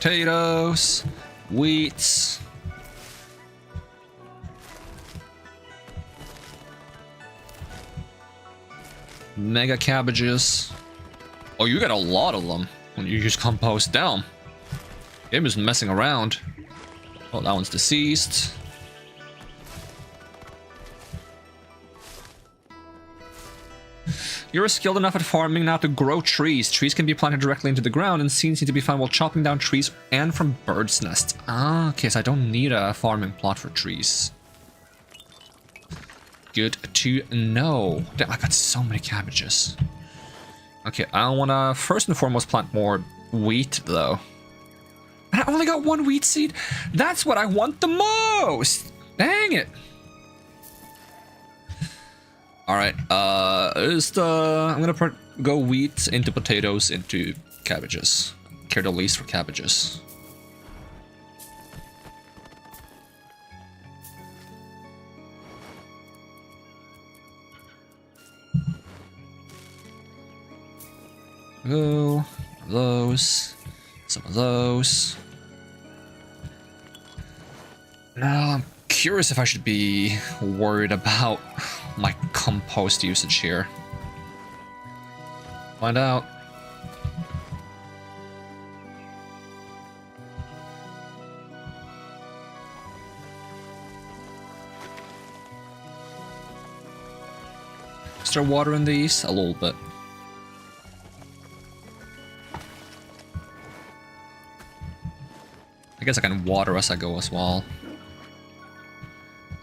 potatoes, wheat. Mega cabbages. Oh, you got a lot of them when you use compost down. Game is messing around. Oh, that one's deceased. You're skilled enough at farming now to grow trees. Trees can be planted directly into the ground, and seeds need to be found while chopping down trees and from birds' nests. Ah, okay, so I don't need a farming plot for trees. Good to know. Damn, I got so many cabbages. Okay, I want to first and foremost plant more wheat, though. And I only got one wheat seed? That's what I want the most! Dang it! Alright, I'm gonna go wheat into potatoes into cabbages. Care the least for cabbages. Go, those, some of those. Now I'm curious if I should be worried about my compost usage here. Find out. Is there water in these? A little bit. I guess I can water as I go as well.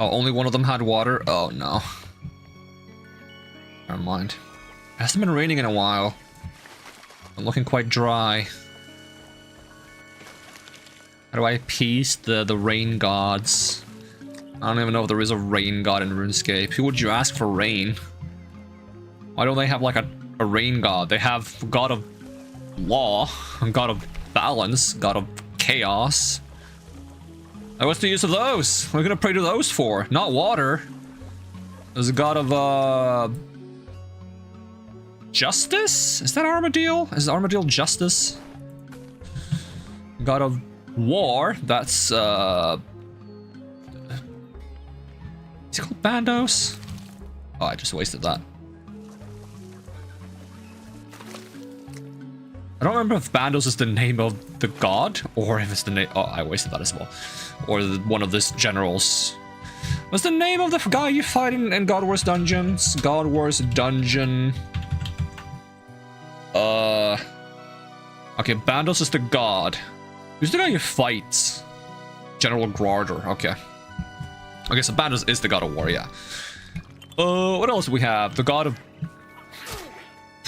Oh, only one of them had water? Oh, no. Never mind. It hasn't been raining in a while. I'm looking quite dry. How do I appease the rain gods? I don't even know if there is a rain god in RuneScape. Who would you ask for rain? Why don't they have like a rain god? They have god of law, god of balance, god of chaos. Like, what's the use of those? What are we gonna pray to those for? Not water. There's a god of justice? Is that Armadillo? Is Armadillo justice? God of war. That's is he called Bandos? Oh, I just wasted that. I don't remember if Bandos is the name of the god, or if it's the name... Oh, I wasted that as well. Or one of this generals. What's the name of the guy you fight in God Wars dungeons? God Wars dungeon... Okay, Bandos is the god. Who's the guy you fight? General Garder, okay. Okay, so Bandos is the god of war, yeah. What else do we have? The god of...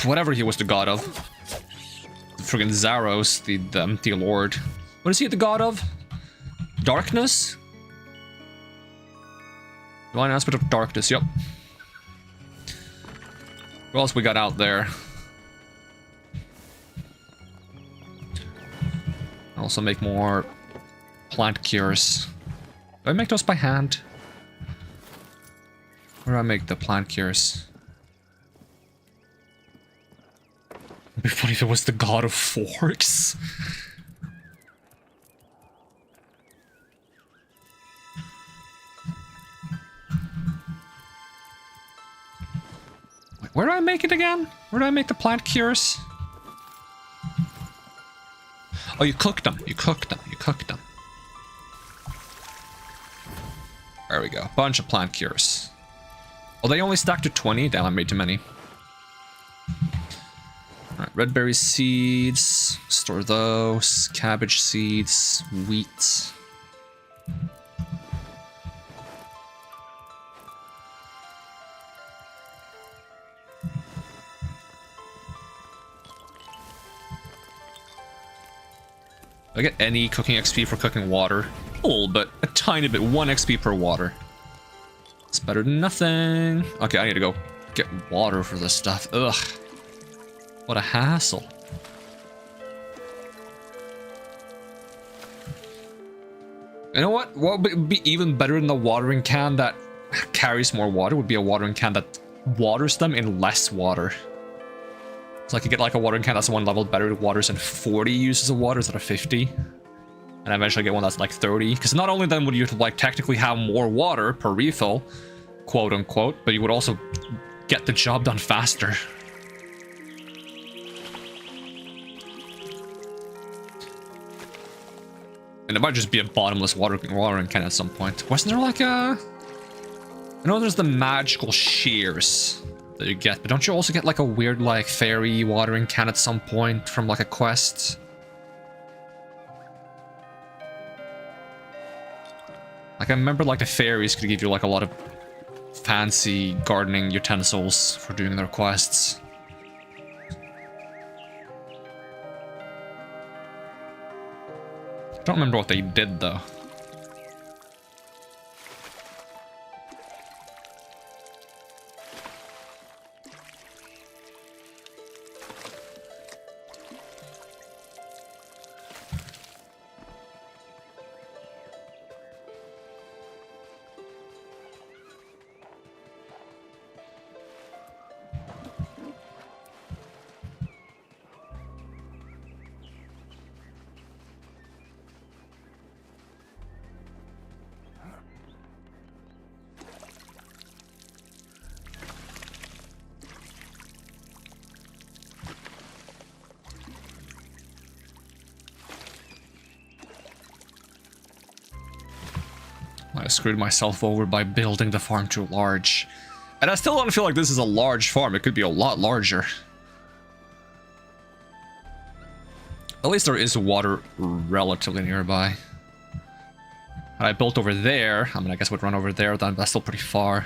Whatever he was the god of. Friggin' Zaros, the empty lord. What is he the god of? Darkness? Divine aspect of darkness, yep. What else we got out there? Also make more plant cures. Do I make those by hand? Where do I make the plant cures? It'd be funny if it was the god of forks. Wait, where do I make it again? Where do I make the plant cures? Oh, you cooked them. You cooked them. You cooked them. There we go. Bunch of plant cures. Oh, they only stack to 20? Damn, I made too many. Alright, red berry seeds. Store those. Cabbage seeds. Wheat. Do I get any cooking XP for cooking water? A little bit. A tiny bit. 1 XP per water. It's better than nothing. Okay, I need to go get water for this stuff. Ugh. What a hassle. You know what? What would be even better than the watering can that carries more water would be a watering can that waters them in less water. So I could get like a watering can that's one level better, it waters in 40 uses of water instead of 50. And eventually get one that's like 30. Because not only then would you like technically have more water per refill, quote unquote, but you would also get the job done faster. And it might just be a bottomless watering can at some point. Wasn't there like a... I know there's the magical shears that you get, but don't you also get like a weird like fairy watering can at some point from like a quest? Like I remember like the fairies could give you like a lot of fancy gardening utensils for doing their quests. Don't remember what they did though. I screwed myself over by building the farm too large. And I still don't feel like this is a large farm. It could be a lot larger. At least there is water relatively nearby. And I built over there. I mean, I guess I would run over there then, but that's still pretty far.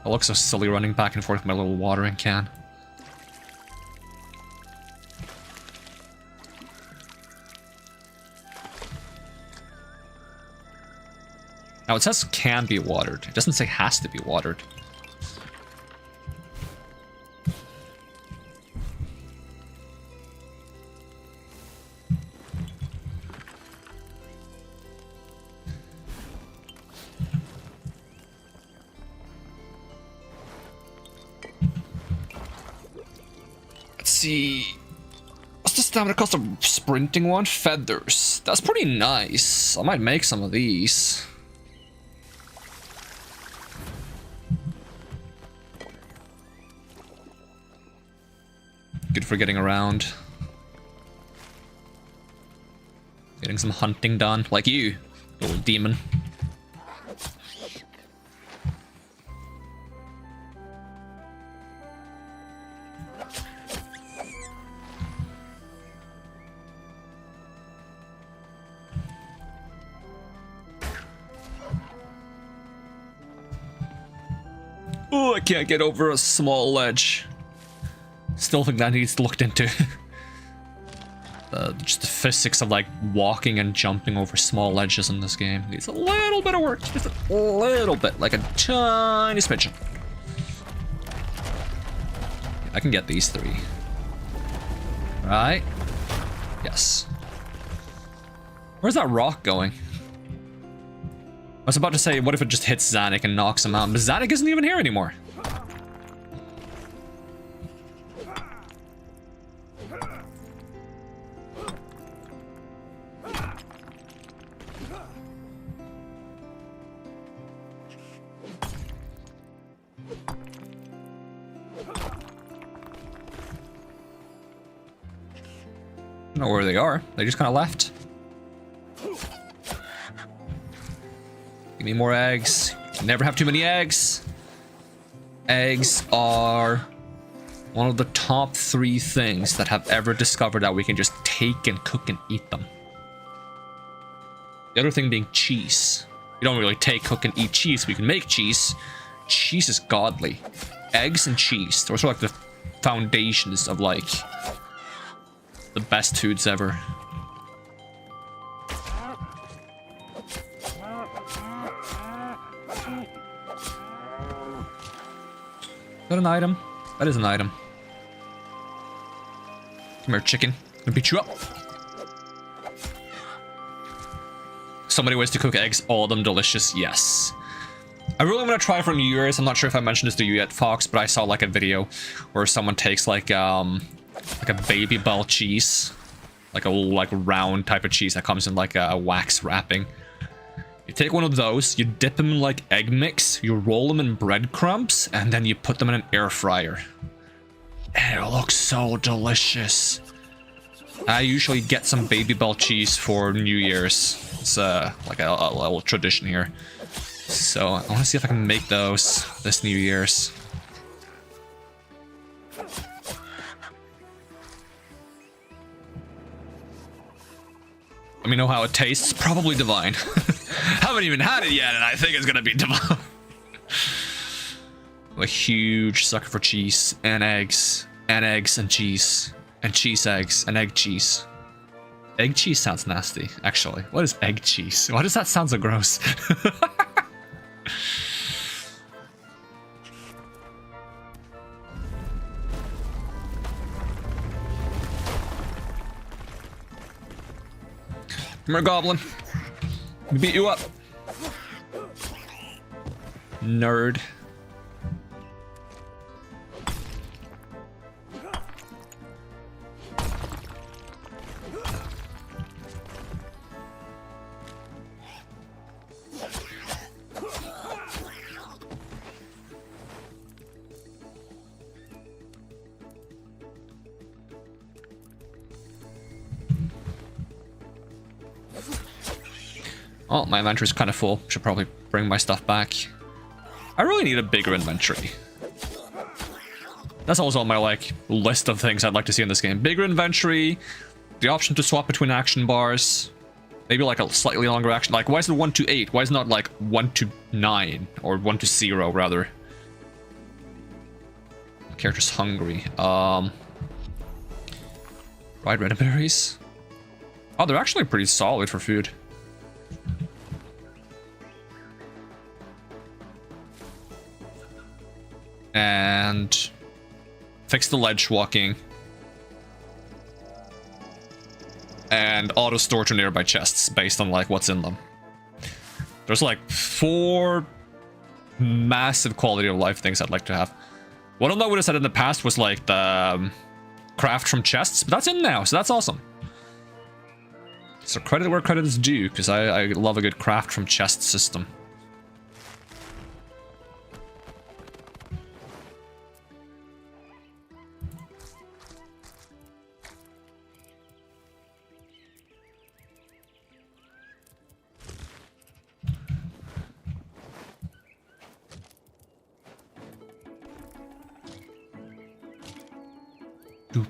I look so silly running back and forth with my little watering can. Now it says can be watered. It doesn't say has to be watered. Let's see. What's the stamina cost of sprinting one? Feathers. That's pretty nice. I might make some of these. Good for getting around. Getting some hunting done, like you, little demon. Oh, I can't get over a small ledge. Still think that needs looked into. Just the physics of like walking and jumping over small ledges in this game needs a little bit of work, just a little bit, like a tiny smidgen. I can get these three. Right? Yes. Where's that rock going? I was about to say, what if it just hits Zanik and knocks him out? But Zanik isn't even here anymore. I don't know where they are. They just kind of left. Give me more eggs. Never have too many eggs. Eggs are one of the top 3 things that have ever discovered that we can just take and cook and eat them. The other thing being cheese. You don't really take, cook, and eat cheese. We can make cheese. Cheese is godly. Eggs and cheese. Those are like the foundations of like the best foods ever. Is that an item? That is an item. Come here, chicken. I'm gonna beat you up. So many ways to cook eggs, all of them delicious, yes. I really want to try for New Year's. I'm not sure if I mentioned this to you yet, Fox, but I saw like a video where someone takes like a baby bell cheese, Like a little like round type of cheese that comes in like a wax wrapping. You take one of those, you dip them in like egg mix, you roll them in breadcrumbs, and then you put them in an air fryer. And it looks so delicious. I usually get some Baby Bell cheese for New Year's. It's like a little tradition here. So I want to see if I can make those this New Year's. Let me know how it tastes. Probably divine. Haven't even had it yet, and I think it's gonna be divine. I'm a huge sucker for cheese and eggs and cheese and cheese eggs and egg cheese. Egg cheese sounds nasty, actually. What is egg cheese? Why does that sound so gross? Come here, goblin. Let me beat you up. Nerd. Oh, my inventory's kind of full. Should probably bring my stuff back. I really need a bigger inventory. That's also on my, like, list of things I'd like to see in this game. Bigger inventory, the option to swap between action bars, maybe like a slightly longer action. Like, why is it 1 to 8? Why is it not like 1 to 9? Or 1 to 0, rather? Character's hungry. Dried red berries. Oh, they're actually pretty solid for food. And fix the ledge walking. And auto store to nearby chests based on like what's in them. There's like 4 massive quality of life things I'd like to have. One of them I would have said in the past was like the craft from chests, but that's in now, so that's awesome. So credit where credit is due, because I love a good craft from chest system.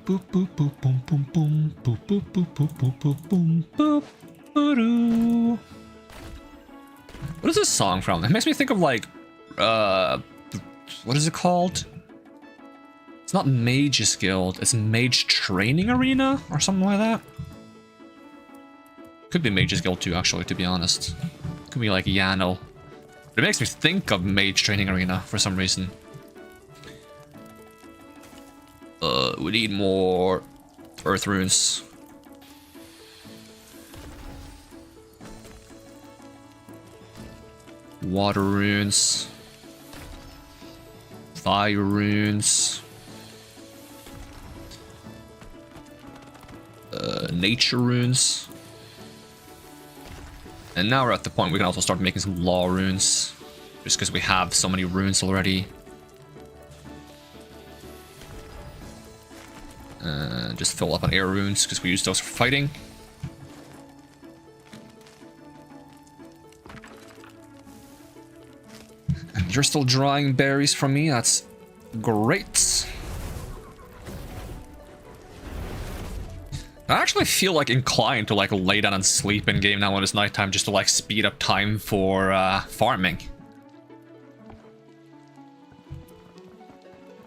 Boop boop boop boom boom boom boop boop boop boop boop boop boom boop boop. What is this song from? It makes me think of like what is it called? It's not Mage's Guild, it's Mage Training Arena or something like that. Could be Mage's Guild too, actually, to be honest. Could be like Yano. But it makes me think of Mage Training Arena for some reason. We need more earth runes. Water runes. Fire runes. Nature runes. And now we're at the point we can also start making some law runes. Just because we have so many runes already. Just fill up on air runes because we use those for fighting. And you're still drawing berries from me. That's great. I actually feel like inclined to like lay down and sleep in game now when it's nighttime just to like speed up time for farming.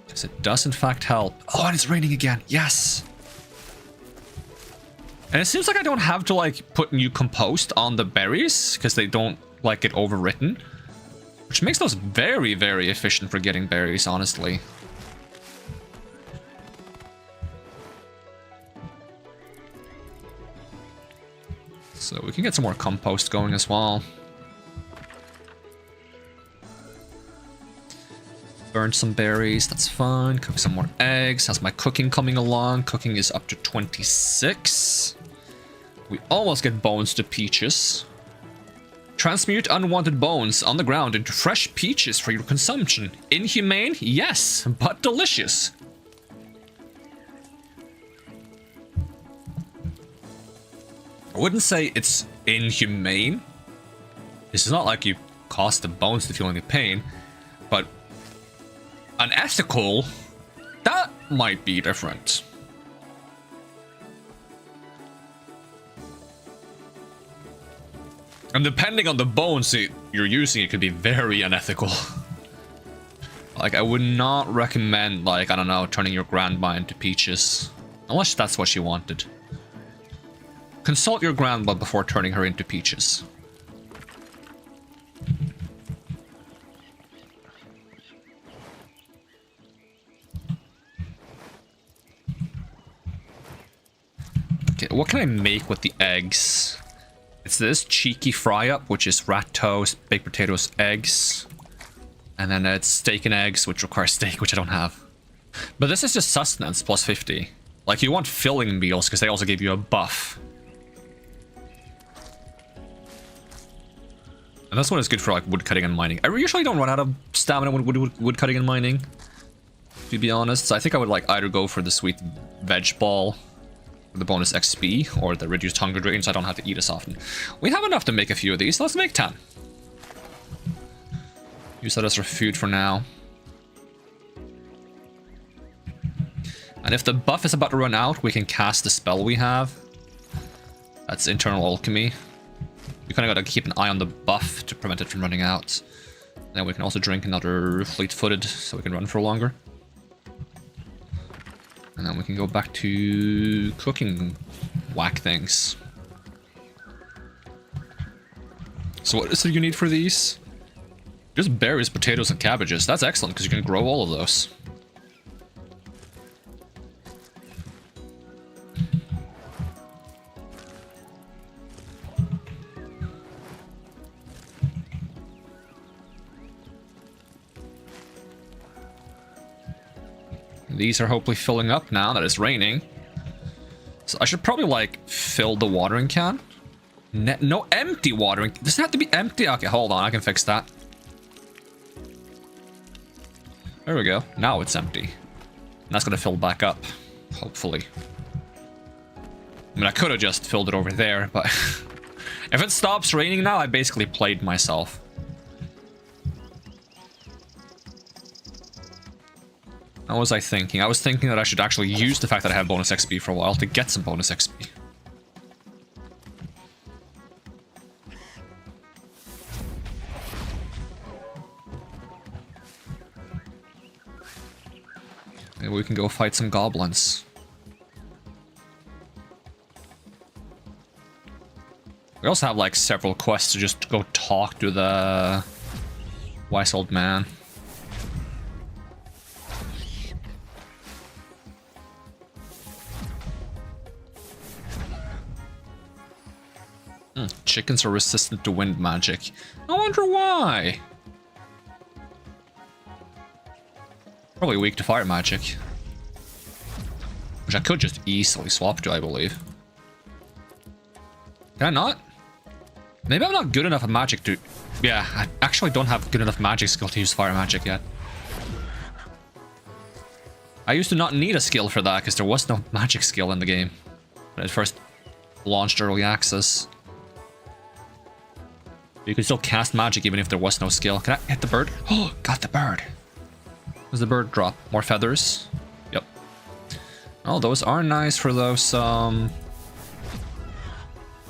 Because it does in fact help. Oh, and it's raining again. Yes. And it seems like I don't have to like put new compost on the berries because they don't like get overwritten. Which makes those very, very efficient for getting berries, honestly. So we can get some more compost going as well. Burn some berries, that's fun. Cook some more eggs. How's my cooking coming along? Cooking is up to 26. We almost get bones to peaches. Transmute unwanted bones on the ground into fresh peaches for your consumption. Inhumane? Yes, but delicious. I wouldn't say it's inhumane. This is not like you cause the bones to feel any pain, but unethical, that might be different. And depending on the bones you're using, it could be very unethical. Like, I would not recommend, like, I don't know, turning your grandma into peaches. Unless that's what she wanted. Consult your grandma before turning her into peaches. Okay, what can I make with the eggs? It's this cheeky fry up, which is rat toast, baked potatoes, eggs. And then it's steak and eggs, which requires steak, which I don't have. But this is just sustenance plus 50. Like, you want filling meals because they also give you a buff. And this one is good for like wood cutting and mining. I usually don't run out of stamina with wood cutting and mining, to be honest. So I think I would like either go for the sweet veg ball, the bonus XP, or the reduced hunger drain, so I don't have to eat as often. We have enough to make a few of these, so let's make 10. Use that as our food for now. And if the buff is about to run out, we can cast the spell we have. That's Internal Alchemy. We kind of got to keep an eye on the buff to prevent it from running out. Then we can also drink another fleet-footed so we can run for longer. And then we can go back to cooking whack things. So what is it you need for these? Just berries, potatoes, and cabbages. That's excellent because you can grow all of those. These are hopefully filling up now that it's raining. So I should probably, like, fill the watering can. No, empty watering. Does it have to be empty? Okay, hold on. I can fix that. There we go. Now it's empty. And that's going to fill back up. Hopefully. I mean, I could have just filled it over there, but... if it stops raining now, I basically played myself. What was I thinking? I was thinking that I should actually use the fact that I have bonus XP for a while to get some bonus XP. Maybe we can go fight some goblins. We also have like several quests to just go talk to the wise old man. Chickens are resistant to wind magic. I wonder why. Probably weak to fire magic. Which I could just easily swap to, I believe. Can I not? Maybe I'm not good enough at magic to... Yeah, I actually don't have good enough magic skill to use fire magic yet. I used to not need a skill for that because there was no magic skill in the game when it first launched early access. You could still cast magic even if there was no skill. Can I hit the bird? Oh, got the bird. What does the bird drop? More feathers? Yep. Oh, those are nice for those,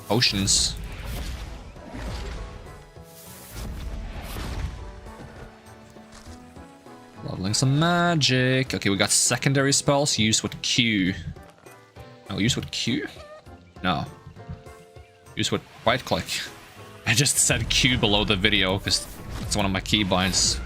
potions. Leveling some magic. Okay, we got secondary spells. Use with Q. No, use with Q? No. Use with right click. I just said Q below the video because it's one of my keybinds.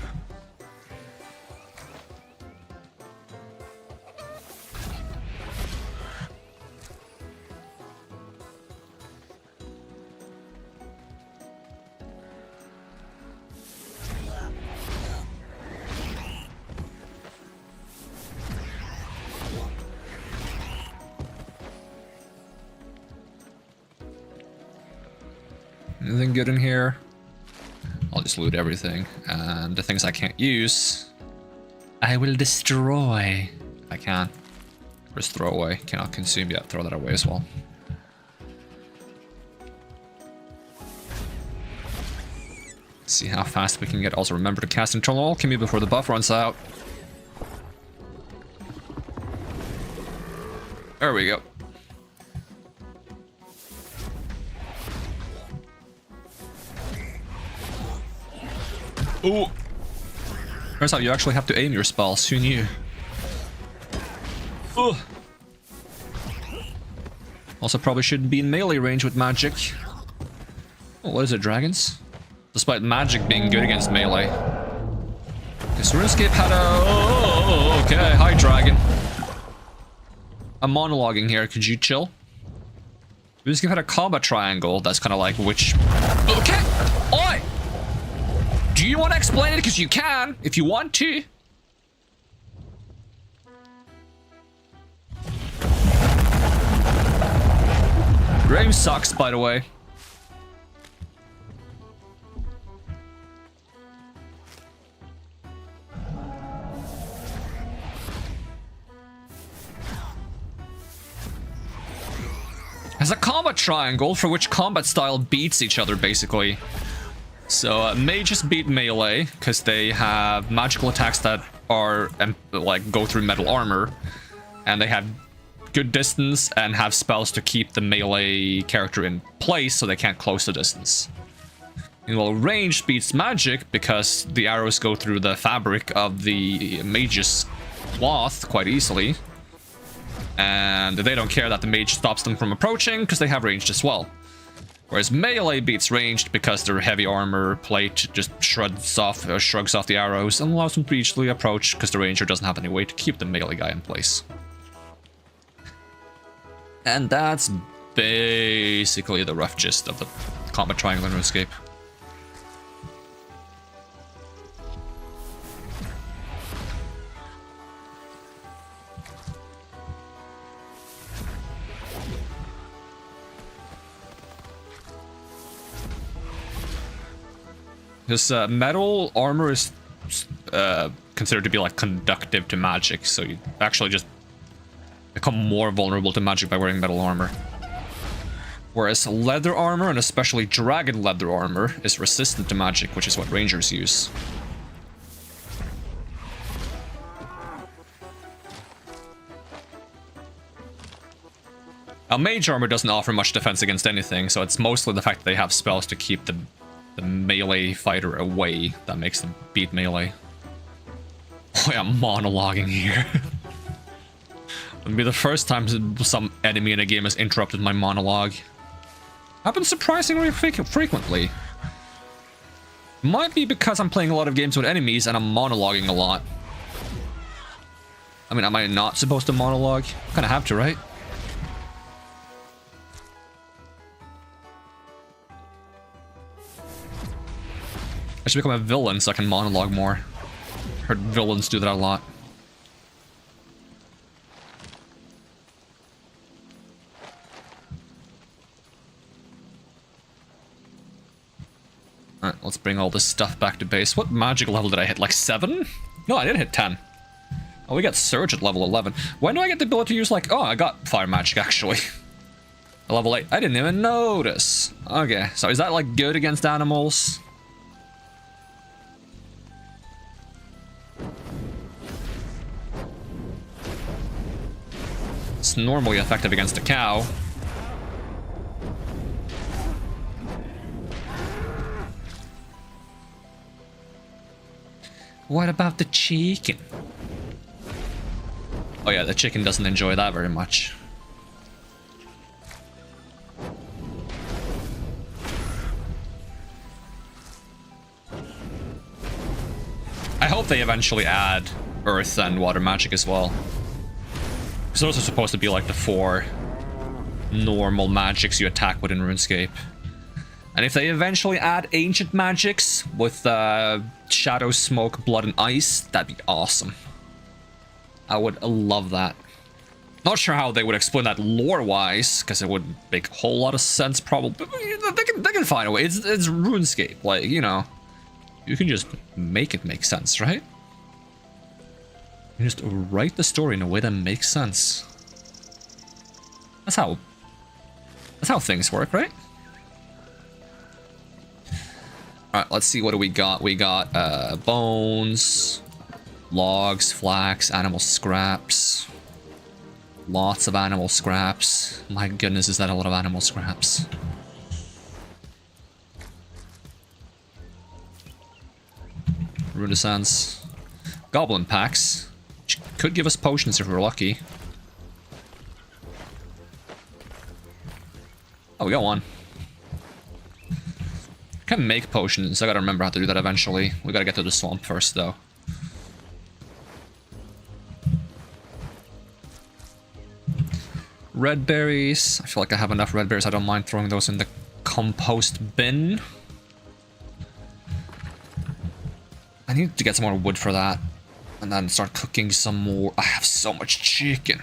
Anything good in here? I'll just loot everything. And the things I can't use, I will destroy. If I can. Just throw away. Cannot consume yet. Throw that away as well. See how fast we can get. Also remember to cast Internal Alchemy before the buff runs out. There we go. Ooh. Turns out you actually have to aim your spells. Who knew? Ooh. Also probably shouldn't be in melee range with magic. Oh, what is it, dragons? Despite magic being good against melee. Because RuneScape had a... Oh, okay. Hi, dragon. I'm monologuing here. Could you chill? RuneScape had a combat triangle. That's kind of like which... Okay! Oi! Do you want to explain it? Because you can, if you want to. Game sucks, by the way. Has a combat triangle for which combat style beats each other, basically. So mages beat melee because they have magical attacks that are like go through metal armor, and they have good distance and have spells to keep the melee character in place so they can't close the distance. Meanwhile, range beats magic because the arrows go through the fabric of the mage's cloth quite easily. And they don't care that the mage stops them from approaching because they have ranged as well. Whereas melee beats ranged because their heavy armor plate just shrugs off the arrows and allows them to easily approach because the ranger doesn't have any way to keep the melee guy in place. And that's basically the rough gist of the combat triangle in RuneScape. This metal armor is considered to be like conductive to magic, so you actually just become more vulnerable to magic by wearing metal armor. Whereas leather armor, and especially dragon leather armor, is resistant to magic, which is what rangers use. Now, mage armor doesn't offer much defense against anything, so it's mostly the fact that they have spells to keep the melee fighter away that makes them beat melee. Oh yeah, I'm monologuing here. It'll be the first time some enemy in a game has interrupted my monologue. Happens surprisingly frequently. Might be because I'm playing a lot of games with enemies and I'm monologuing a lot. I mean, am I not supposed to monologue? Kinda have to, right? I should become a villain so I can monologue more. Heard villains do that a lot. Alright, let's bring all this stuff back to base. What magic level did I hit? Like 7? No, I didn't hit 10. Oh, we got Surge at level 11. When do I get the ability to use, like... Oh, I got Fire Magic, actually. Level 8. I didn't even notice. Okay, so is that, like, good against animals? It's normally effective against a cow. What about the chicken? Oh yeah, the chicken doesn't enjoy that very much. I hope they eventually add earth and water magic as well. Because those are supposed to be like the 4 normal magics you attack with in RuneScape. And if they eventually add ancient magics with shadow, smoke, blood, and ice, that'd be awesome. I would love that. Not sure how they would explain that lore-wise, because it wouldn't make a whole lot of sense, probably. But they can find a way. It's RuneScape, like, you know. You can just make it make sense, right? You just write the story in a way that makes sense. That's how things work, right? Alright, let's see, what do we got? We got bones, logs, flax, animal scraps. Lots of animal scraps. My goodness, is that a lot of animal scraps? Rune-essence. Goblin packs. Which could give us potions if we're lucky. Oh, we got one. Can make potions. I gotta remember how to do that eventually. We gotta get to the swamp first, though. Red berries. I feel like I have enough red berries. I don't mind throwing those in the compost bin. I need to get some more wood for that. And then start cooking some more. I have so much chicken.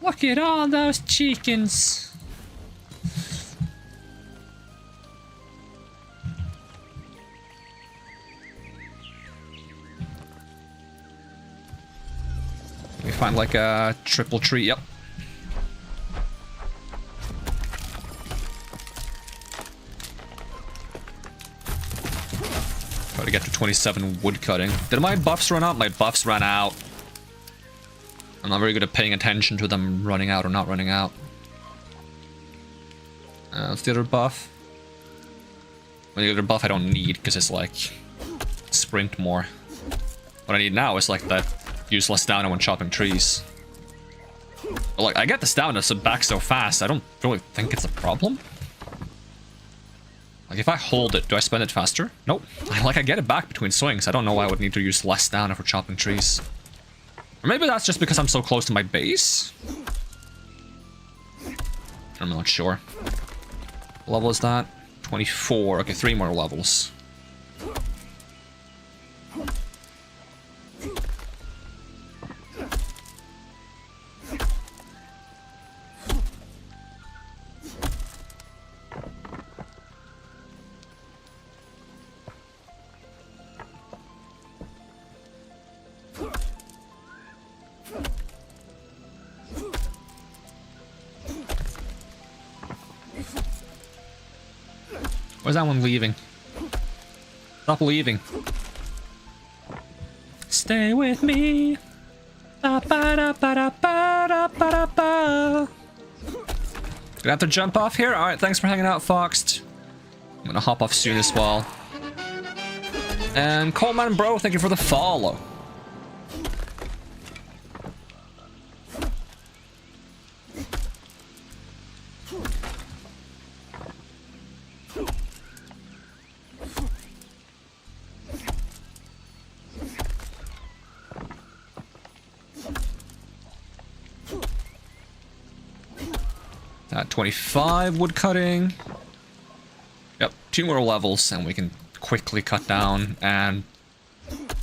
Look at all those chickens. We find like a triple tree. Yep. Try to get to 27 wood cutting. Did my buffs run out? My buffs ran out. I'm not very good at paying attention to them running out or not running out. What's the other buff? Well, the other buff I don't need because it's like sprint more. What I need now is like that useless stamina when chopping trees. But like, I get the stamina back so fast, I don't really think it's a problem. Like, if I hold it, do I spend it faster? Nope. I get it back between swings. I don't know why I would need to use less stamina for chopping trees. Or maybe that's just because I'm so close to my base? I'm not sure. What level is that? 24. Okay, 3 more levels. Where's that one leaving? Stop leaving. Stay with me. Ba ba da ba da ba da ba da ba. Gonna have to jump off here? Alright, thanks for hanging out, Foxed. I'm gonna hop off soon as well. And Coleman Bro, thank you for the follow. At 25 wood cutting. Yep, 2 more levels and we can quickly cut down and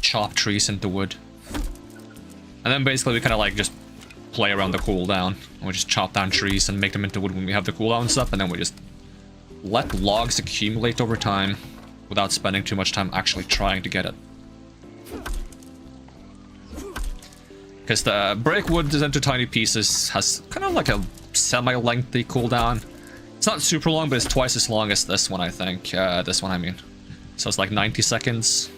chop trees into wood. And then basically we kind of like just play around the cooldown. We just chop down trees and make them into wood when we have the cooldowns up, and then we just let logs accumulate over time without spending too much time actually trying to get it. Because the break wood into tiny pieces has kind of like a semi-lengthy cooldown. It's not super long, but it's twice as long as this one, I think. This one, I mean. So it's like 90 seconds.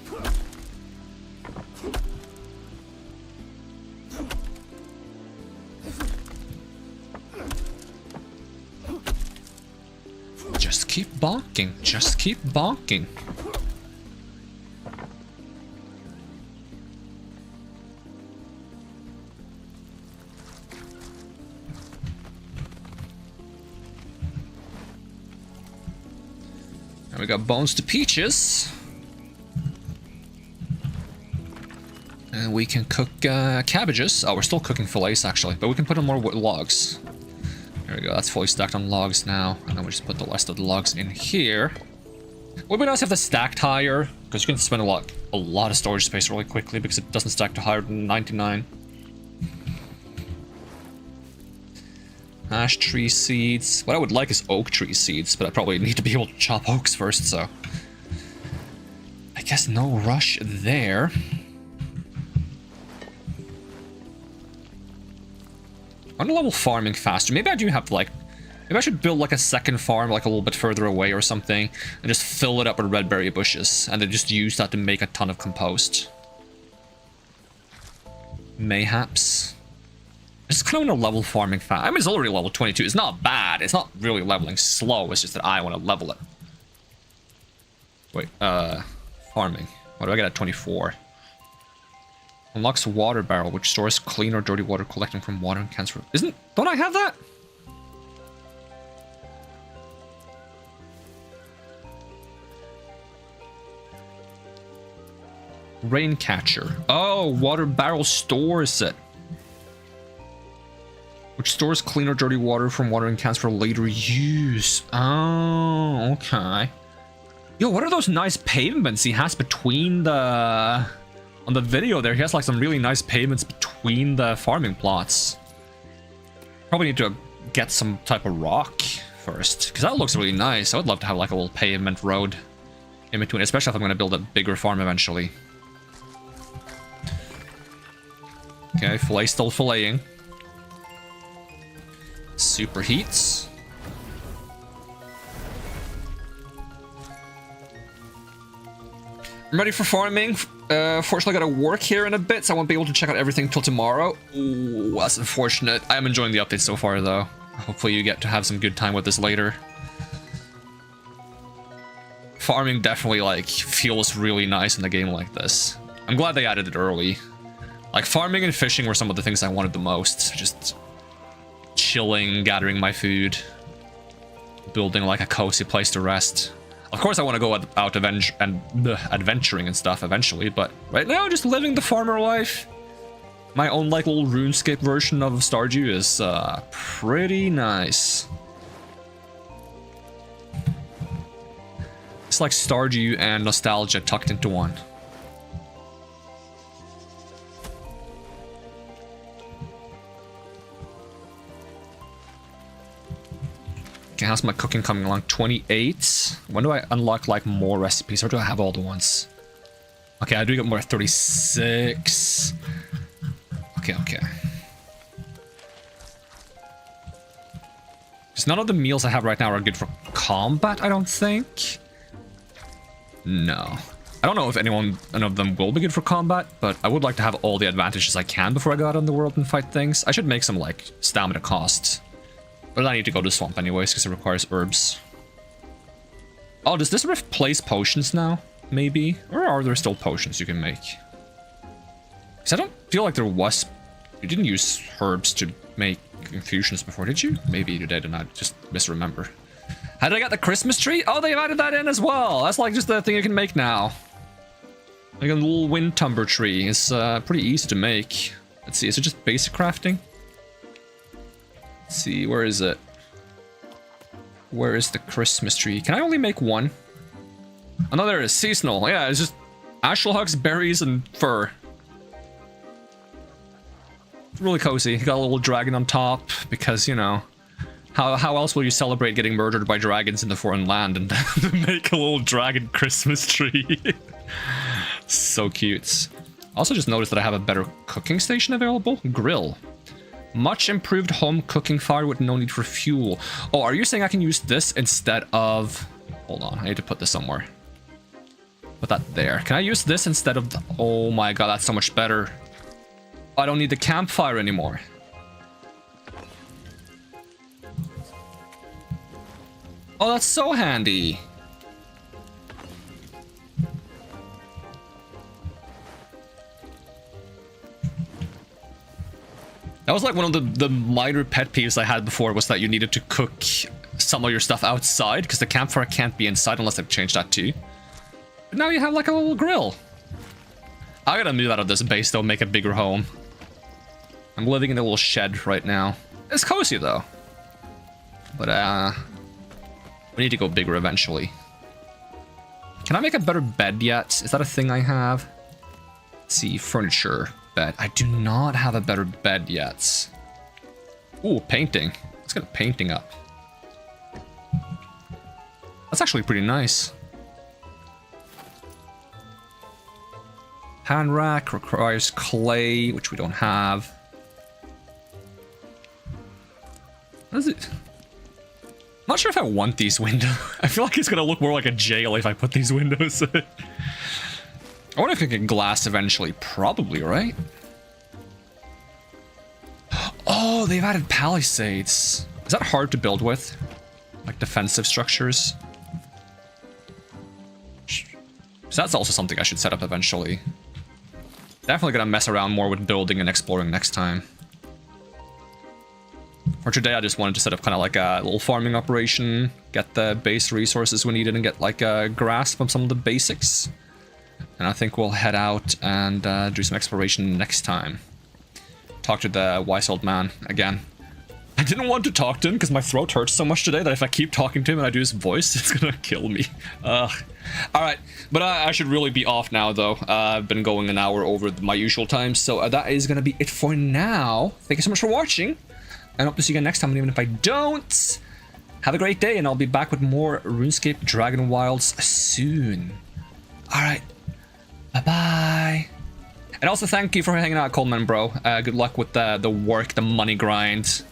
Just keep bonking. Just keep bonking. And we got bones to peaches. And we can cook cabbages. Oh, we're still cooking fillets, actually. But we can put on more logs. There we go. That's fully stacked on logs now. And then we just put the rest of the logs in here. Would be nice if the stacked higher, because you can spend a lot of storage space really quickly because it doesn't stack to higher than 99. Ash tree seeds. What I would like is oak tree seeds, but I probably need to be able to chop oaks first, so... I guess no rush there. I want to level farming faster. Maybe I do have to, like... Maybe I should build, like, a second farm, like, a little bit further away or something, and just fill it up with red berry bushes, and then just use that to make a ton of compost. Mayhaps. I just kind of want to level farming fast. I mean, it's already level 22. It's not bad. It's not really leveling slow. It's just that I want to level it. Wait, farming. What do I get at 24? Unlocks a water barrel, which stores clean or dirty water collecting from water and cans. Don't I have that? Rain catcher. Oh, water barrel stores it. Which stores clean or dirty water from watering cans for later use. Oh, okay. Yo, what are those nice pavements he has between the... On the video there, he has like some really nice pavements between the farming plots. Probably need to get some type of rock first, because that looks really nice. I would love to have like a little pavement road in between, especially if I'm going to build a bigger farm eventually. Okay, fillet still filleting. Superheats. I'm ready for farming. Fortunately, I gotta work here in a bit, so I won't be able to check out everything till tomorrow. Ooh, that's unfortunate. I am enjoying the update so far, though. Hopefully you get to have some good time with this later. Farming definitely, like, feels really nice in a game like this. I'm glad they added it early. Like, farming and fishing were some of the things I wanted the most. Just chilling, gathering my food, building, like, a cozy place to rest. Of course, I want to go out adventuring and stuff eventually, but right now, just living the farmer life. My own, like, little RuneScape version of Stardew is pretty nice. It's like Stardew and nostalgia tucked into one. Okay, how's my cooking coming along? 28. When do I unlock, like, more recipes? Or do I have all the ones? Okay, I do get more 36. Okay. Because none of the meals I have right now are good for combat, I don't think. No. I don't know if none of them will be good for combat, but I would like to have all the advantages I can before I go out in the world and fight things. I should make some, like, stamina costs. But I need to go to the swamp anyways, because it requires herbs. Oh, does this replace potions now? Maybe? Or are there still potions you can make? Because I don't feel like there was... You didn't use herbs to make infusions before, did you? Maybe you did, and I just misremember. How did I get the Christmas tree? Oh, they've added that in as well. That's like just the thing you can make now. Like a little wind tumber tree. It's pretty easy to make. Let's see, is it just basic crafting? Let's see, where is it? Where is the Christmas tree? Can I only make one? Oh, no, there it is. Seasonal. Yeah, it's just ashel hugs, berries, and fur. It's really cozy. You got a little dragon on top because, you know, how else will you celebrate getting murdered by dragons in the foreign land and make a little dragon Christmas tree? So cute. Also just noticed that I have a better cooking station available. Grill. Much improved home cooking fire with no need for fuel. Oh, are you saying I can use this instead of... Hold on, I need to put this somewhere. Put that there. Can I use this instead of... Oh my god, that's so much better. I don't need the campfire anymore. Oh, that's so handy. That was like one of the minor pet peeves I had before, was that you needed to cook some of your stuff outside because the campfire can't be inside unless they've changed that too. But now you have like a little grill. I gotta move out of this base though, make a bigger home. I'm living in a little shed right now. It's cozy though. But we need to go bigger eventually. Can I make a better bed yet? Is that a thing I have? Let's see, furniture. Bed. I do not have a better bed yet. Ooh, painting. Let's get a painting up. That's actually pretty nice. Hand rack requires clay, which we don't have. What is it? I'm not sure if I want these windows. I feel like it's gonna look more like a jail if I put these windows in. I wonder if I can get glass eventually. Probably, right? Oh, they've added palisades. Is that hard to build with? Like defensive structures? So that's also something I should set up eventually. Definitely gonna mess around more with building and exploring next time. For today, I just wanted to set up kind of like a little farming operation, get the base resources we needed, and get like a grasp of some of the basics. And I think we'll head out and do some exploration next time. Talk to the wise old man again. I didn't want to talk to him because my throat hurts so much today that if I keep talking to him and I do his voice, it's gonna kill me. Alright, but I should really be off now though. I've been going an hour over my usual time, so that is gonna be it for now. Thank you so much for watching, and hope to see you again next time, and even if I don't, have a great day, and I'll be back with more RuneScape Dragonwilds soon. Alright, bye-bye. And also thank you for hanging out, Coleman, bro. Good luck with the work, the money grind.